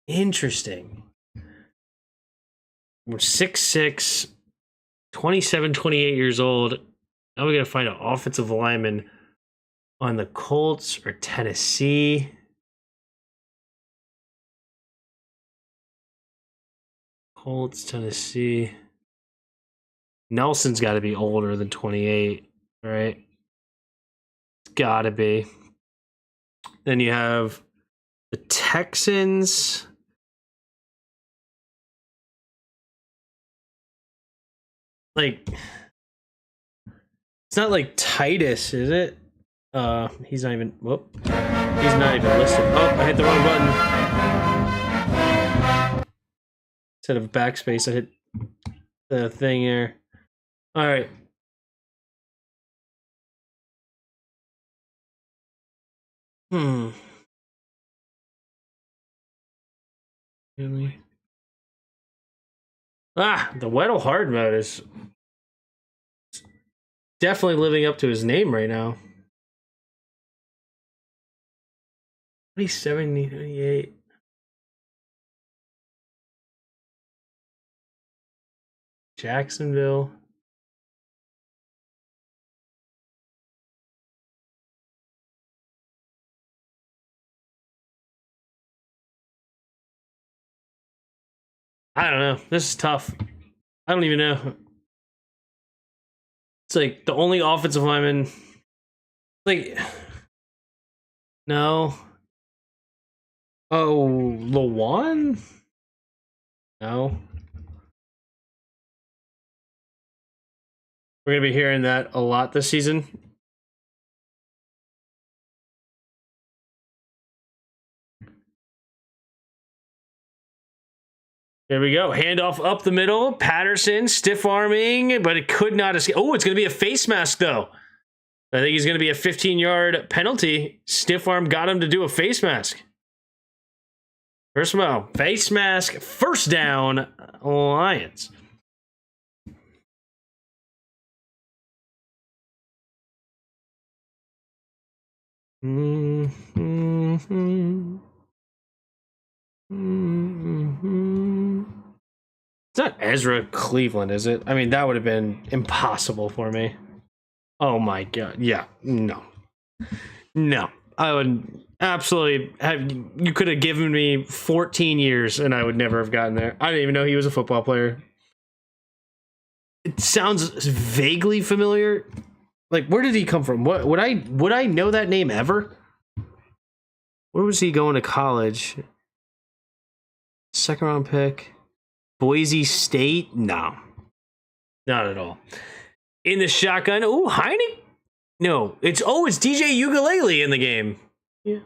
Interesting. We're 6'6", 27, 28 years old. Now we got to find an offensive lineman on the Colts or Tennessee. Colts, Tennessee. Nelson's got to be older than 28, right? It's got to be. Then you have the Texans. Like, it's not like Titus, is it? He's not even. Whoop. He's not even listed. Oh, I hit the wrong button. Instead of backspace, I hit the thing here. All right. Really? The Weddle hard mode is definitely living up to his name right now. 27, 28. Jacksonville. I don't know. This is tough. I don't even know. It's like the only offensive lineman. Like, no. Oh, Lawan? No. We're going to be hearing that a lot this season. There we go. Handoff up the middle. Patterson stiff arming, but it could not escape. Oh, it's going to be a face mask, though. I think he's going to be a 15-yard penalty. Stiff arm got him to do a face mask. First of all, face mask, first down, Lions. It's not Ezra Cleveland, is it? I mean, that would have been impossible for me. Oh my god. Yeah. No. I would absolutely have. You could have given me 14 years and I would never have gotten there. I didn't even know he was a football player. It sounds vaguely familiar. Like, where did he come from? What would I know that name ever? Where was he going to college? Second round pick. Boise State? No. Not at all. In the shotgun. Oh, Heine? No. It's DJ Ukulele in the game. Yeah.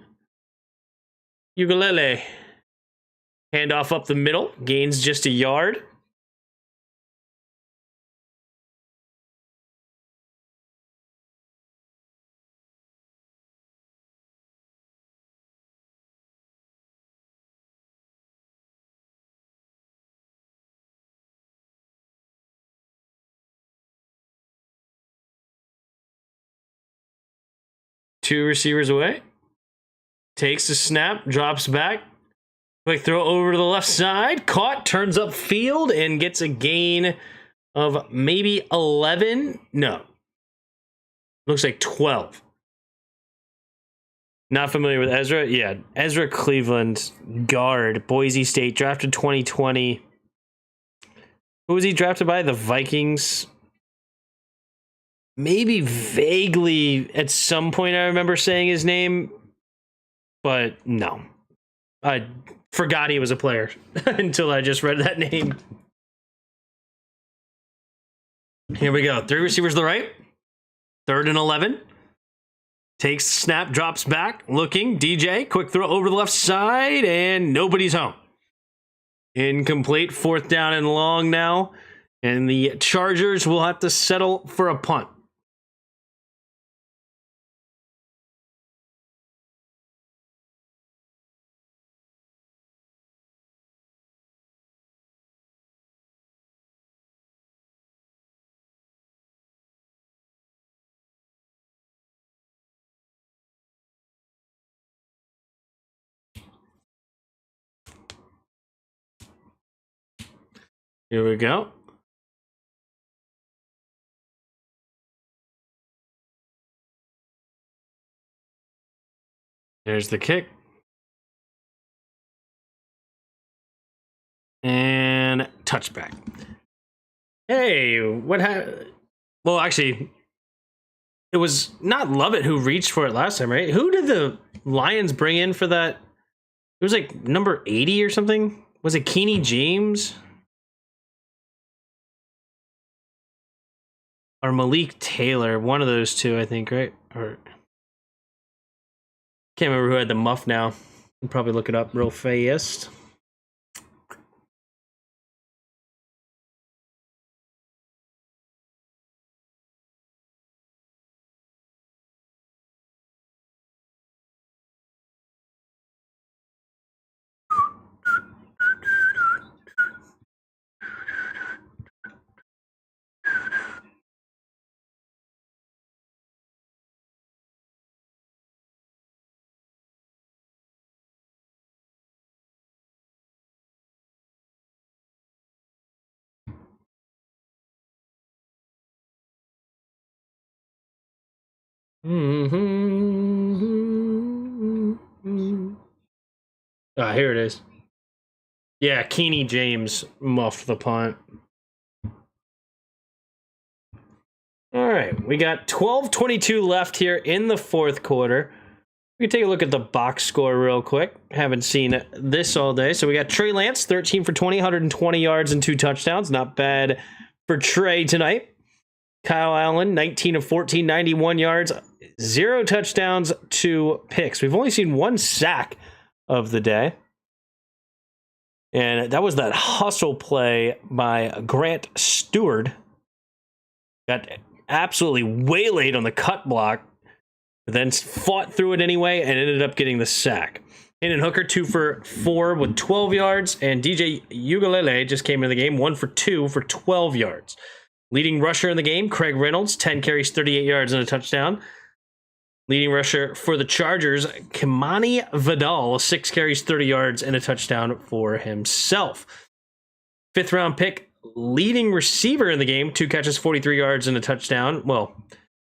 Ukulele. Handoff up the middle. Gains just a yard. Two receivers away. Takes the snap, drops back. Quick throw over to the left side. Caught, turns up field, and gets a gain of maybe 11. No. Looks like 12. Not familiar with Ezra? Yeah, Ezra Cleveland, guard, Boise State, drafted 2020. Who was he drafted by? The Vikings. Maybe vaguely at some point I remember saying his name, but no. I forgot he was a player until I just read that name. Here we go. Three receivers to the right. 3rd and 11. Takes the snap, drops back, looking. DJ, quick throw over the left side, and nobody's home. Incomplete. 4th down and long now. And the Chargers will have to settle for a punt. Here we go. There's the kick. And touchback. Hey, what happened? Well, actually, it was not Lovett who reached for it last time, right? Who did the Lions bring in for that? It was like number 80 or something. Was it Keeney James? Or Malik Taylor? One of those two, I think, right? Or can't remember who had the muff now. I'll probably look it up real fast. Ah, here it is. Yeah, Keeney James muffed the punt. All right, we got 12:22 left here in the 4th quarter. We can take a look at the box score real quick. Haven't seen this all day. So we got Trey Lance, 13 for 20, 120 yards and 2 touchdowns. Not bad for Trey tonight. Kyle Allen, 19 of 14, 91 yards, 0 touchdowns, 2 picks. We've only seen 1 sack of the day. And that was that hustle play by Grant Stewart. Got absolutely waylaid on the cut block, then fought through it anyway and ended up getting the sack. Hendon Hooker, 2 for 4 with 12 yards, and DJ Ugalele just came into the game, 1 for 2 for 12 yards. Leading rusher in the game, Craig Reynolds, 10 carries, 38 yards, and a touchdown. Leading rusher for the Chargers, Kimani Vidal, 6 carries, 30 yards, and a touchdown for himself. 5th round pick, leading receiver in the game, 2 catches, 43 yards, and a touchdown. Well,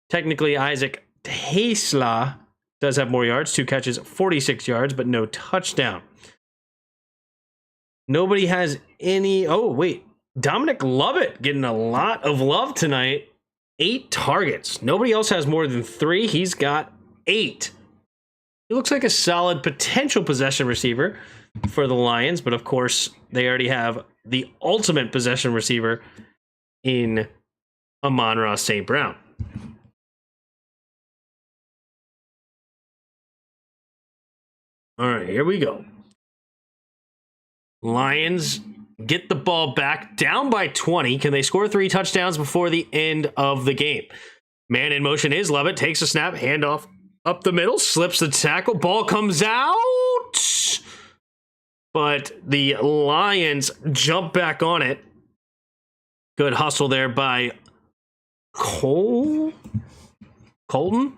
technically Isaac Tesla does have more yards, 2 catches, 46 yards, but no touchdown. Nobody has any... Oh, wait. Dominic Lovett getting a lot of love tonight. 8 targets. Nobody else has more than 3. He's got 8. He looks like a solid potential possession receiver for the Lions, but of course, they already have the ultimate possession receiver in Amon-Ra St. Brown. All right, here we go. Lions get the ball back, down by 20. Can they score 3 touchdowns before the end of the game? Man in motion is Lovett. Takes a snap, handoff up the middle, slips the tackle. Ball comes out. But the Lions jump back on it. Good hustle there by Colon? Cologne.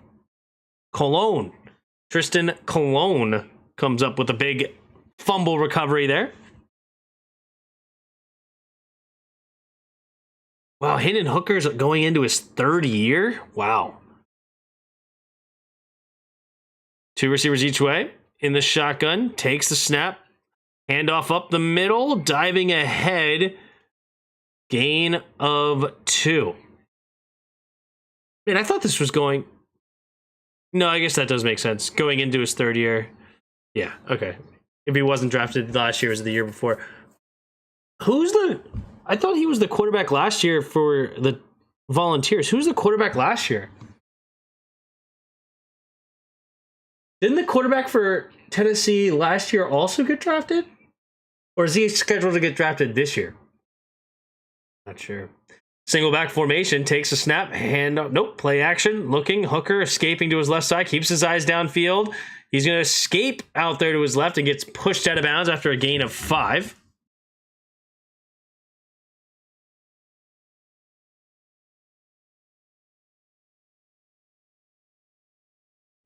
Tristan Cologne comes up with a big fumble recovery there. Wow, Hendon Hooker's going into his 3rd year. Wow. 2 receivers each way. In the shotgun. Takes the snap. Handoff up the middle. Diving ahead. Gain of 2. Man, I thought this was going... No, I guess that does make sense. Going into his 3rd year. Yeah, okay. If he wasn't drafted last year, it was the year before. I thought he was the quarterback last year for the Volunteers. Who's the quarterback last year? Didn't the quarterback for Tennessee last year also get drafted? Or is he scheduled to get drafted this year? Not sure. Single back formation, takes a snap, hand up. Nope, play action, looking, Hooker escaping to his left side, keeps his eyes downfield. He's going to escape out there to his left and gets pushed out of bounds after a gain of 5.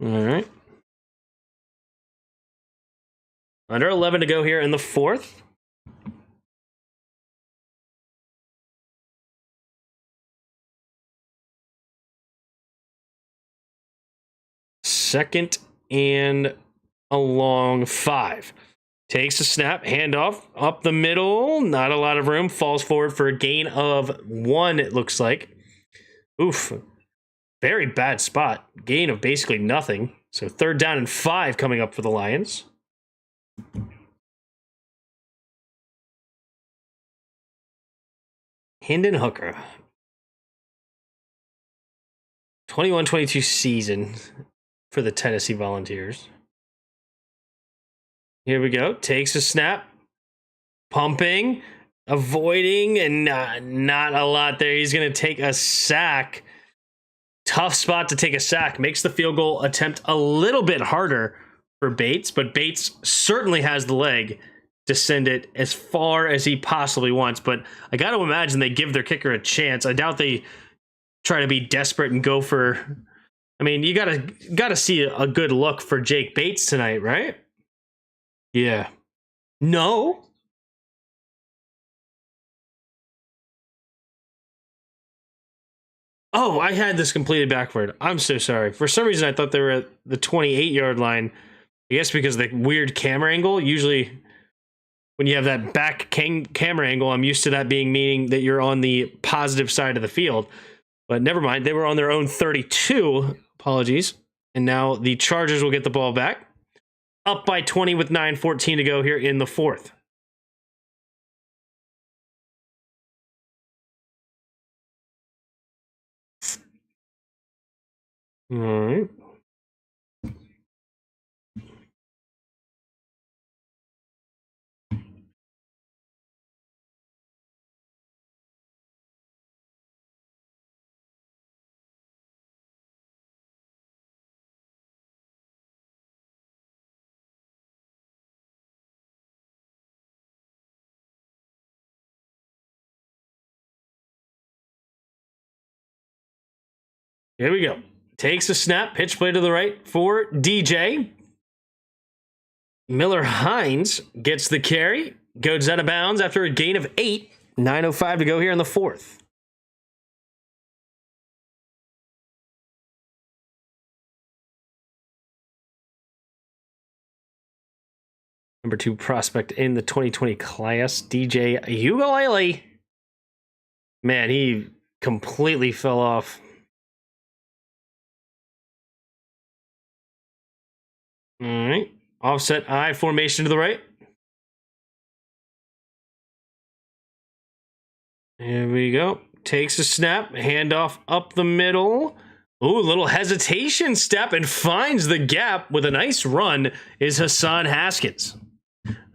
All right. Under 11 to go here in the 4th. Second and a long 5. Takes a snap, handoff up the middle. Not a lot of room. Falls forward for a gain of 1, it looks like. Oof. Very bad spot. Gain of basically nothing. So 3rd down and 5 coming up for the Lions. Hendon Hooker. 21-22 season for the Tennessee Volunteers. Here we go. Takes a snap. Pumping. Avoiding. And not a lot there. He's going to take a sack. Tough spot to take a sack. Makes the field goal attempt a little bit harder for Bates. But Bates certainly has the leg to send it as far as he possibly wants. But I got to imagine they give their kicker a chance. I doubt they try to be desperate and go for... I mean, you gotta see a good look for Jake Bates tonight, right? Yeah. No. Oh, I had this completed backward. I'm so sorry. For some reason, I thought they were at the 28-yard line. I guess because of the weird camera angle. Usually, when you have that back camera angle, I'm used to that meaning that you're on the positive side of the field. But never mind. They were on their own 32. Apologies. And now the Chargers will get the ball back. Up by 20 with 9:14 to go here in the 4th. All right. Here we go. Takes a snap, pitch play to the right for DJ. Miller Hines gets the carry, goes out of bounds after a gain of 8. 9:05 to go here in the fourth. Number 2 prospect in the 2020 class, DJ Ugalele. Man, he completely fell off. All right. Offset I formation to the right. Here we go. Takes a snap, handoff up the middle. Ooh, a little hesitation step and finds the gap with a nice run is Hassan Haskins.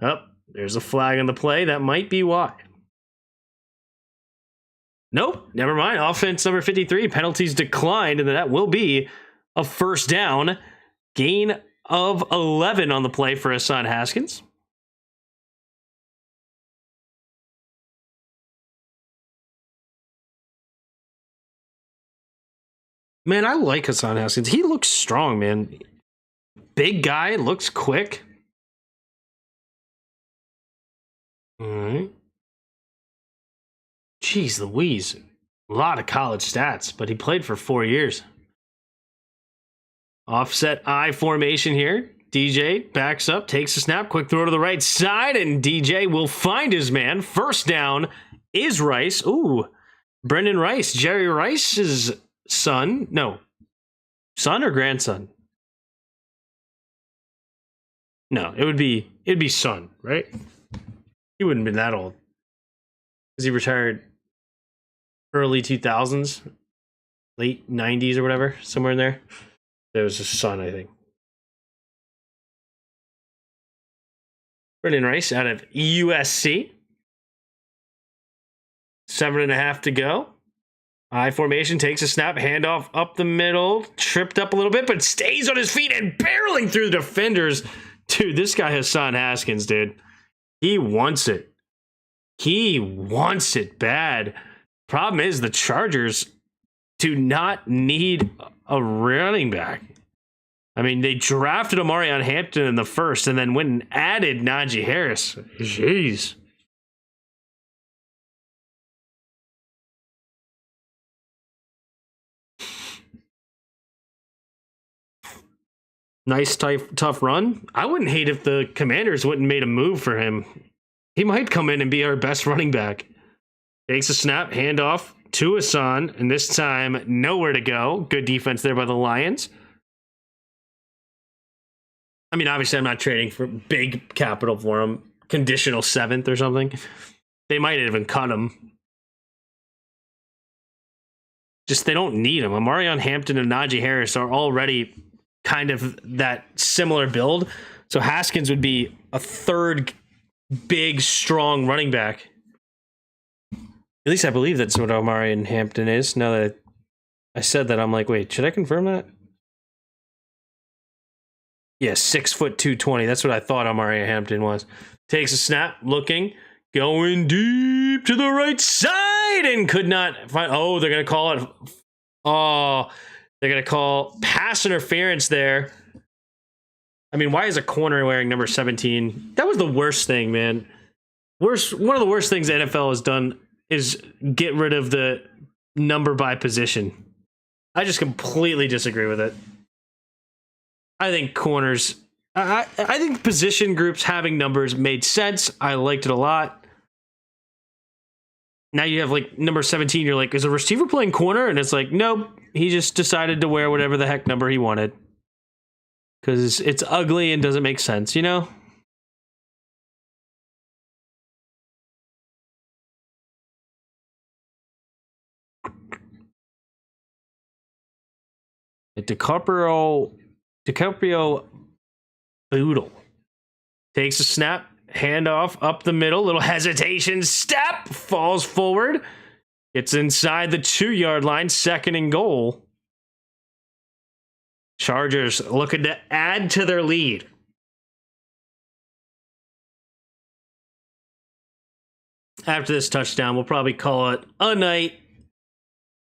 Oh, there's a flag on the play. That might be why. Nope, never mind. Offense number 53. Penalties declined, and that will be a first down. Gain of 11 on the play for Hassan Haskins. Man, I like Hassan Haskins. He looks strong, man. Big guy, looks quick. All right. Jeez Louise. A lot of college stats, but he played for 4 years. Offset I formation here. DJ backs up, takes a snap, quick throw to the right side, and DJ will find his man. First down is Rice. Ooh, Brendan Rice, Jerry Rice's son. No, son or grandson? No, it'd be son, right? He wouldn't have been that old. Because he retired early 2000s, late 90s or whatever, somewhere in there. There was his son, I think. Brendan Rice out of USC. 7.5 to go. I formation, takes a snap, handoff up the middle, tripped up a little bit, but stays on his feet and barreling through the defenders. Dude, this guy Hassan Haskins, dude. He wants it. He wants it bad. Problem is, the Chargers do not need a running back. I mean, they drafted Omarion Hampton in the first and then went and added Najee Harris. Jeez. Nice, tough run. I wouldn't hate if the Commanders wouldn't made a move for him. He might come in and be our best running back. Takes a snap, handoff to Hassan, and this time nowhere to go. Good defense there by the Lions. I mean, obviously, I'm not trading for big capital for him. Conditional 7th or something. They might even cut him. Just they don't need him. Omarion Hampton and Najee Harris are already kind of that similar build. So Haskins would be a third big, strong running back. At least I believe that's what Omarion Hampton is. Now that I said that, I'm like, wait, should I confirm that? Yeah, 6', 220. That's what I thought Omarion Hampton was. Takes a snap, looking, going deep to the right side, and could not find. Oh, they're gonna call it. Oh, they're gonna call pass interference there. I mean, why is a corner wearing number 17? That was the worst thing, man. One of the worst things the NFL has done is get rid of the number by position. I just completely disagree with it. I think corners, I think position groups having numbers made sense. I liked it a lot. Now you have like number 17. You're like, is a receiver playing corner? And it's like, nope. He just decided to wear whatever the heck number he wanted. Because it's ugly and doesn't make sense, you know? DiCaprio Boodle takes a snap, handoff up the middle, little hesitation, step, falls forward, gets inside the 2-yard line, 2nd and goal. Chargers looking to add to their lead. After this touchdown, we'll probably call it a night.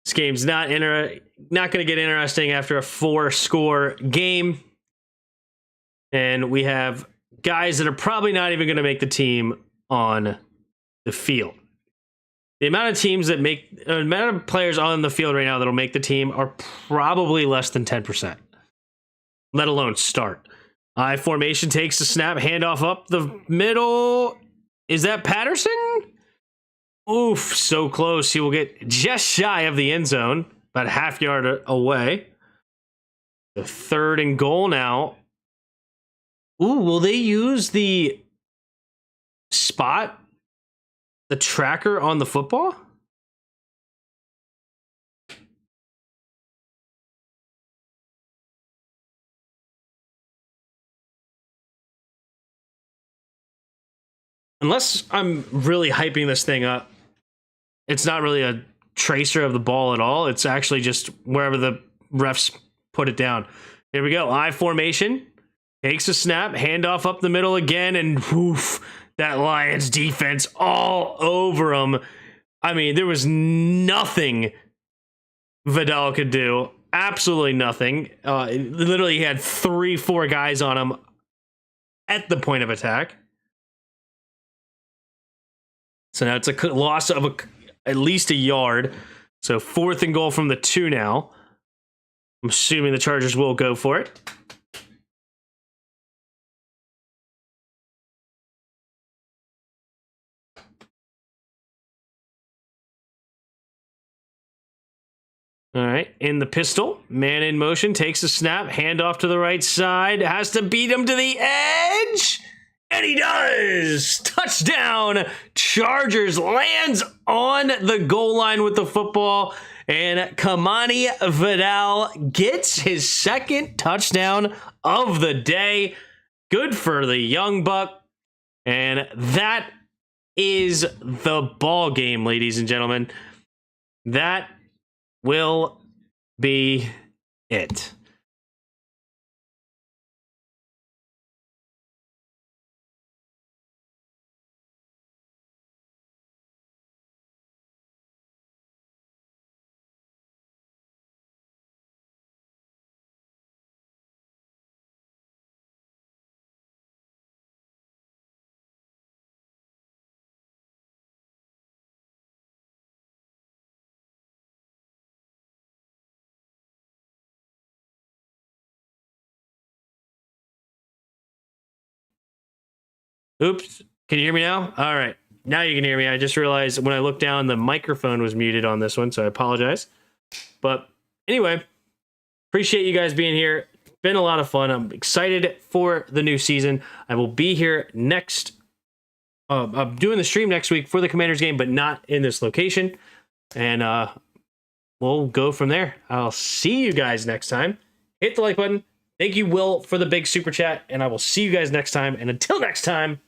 This game's not going to get interesting after a 4-score game. And we have guys that are probably not even going to make the team on the field. The amount of players on the field right now that'll make the team are probably less than 10%, let alone start. I formation takes the snap, handoff up the middle. Is that Patterson? Oof, so close. He will get just shy of the end zone, about a half yard away. The 3rd and goal now. Ooh, will they use the spot, the tracker on the football? Unless I'm really hyping this thing up, it's not really a tracer of the ball at all. It's actually just wherever the refs put it down. Here we go. I formation. Takes a snap. Handoff up the middle again. And woof, that Lions defense all over him. I mean, there was nothing Vidal could do. Absolutely nothing. Literally, he had 3-4 guys on him at the point of attack. So now it's a loss of at least a yard. So 4th and goal from the 2 now. I'm assuming the Chargers will go for it. All right, in the pistol, man in motion, takes a snap, handoff to the right side, has to beat him to the edge, and he does! Touchdown! Chargers lands on the goal line with the football, and Kamani Vidal gets his 2nd touchdown of the day. Good for the young buck, and that is the ball game, ladies and gentlemen. That will be it. Oops. Can you hear me now? All right. Now you can hear me. I just realized when I looked down, the microphone was muted on this one, so I apologize. But anyway, appreciate you guys being here. Been a lot of fun. I'm excited for the new season. I will be here next. I'm doing the stream next week for the Commanders game, but not in this location. And we'll go from there. I'll see you guys next time. Hit the like button. Thank you, Will, for the big super chat. And I will see you guys next time. And until next time,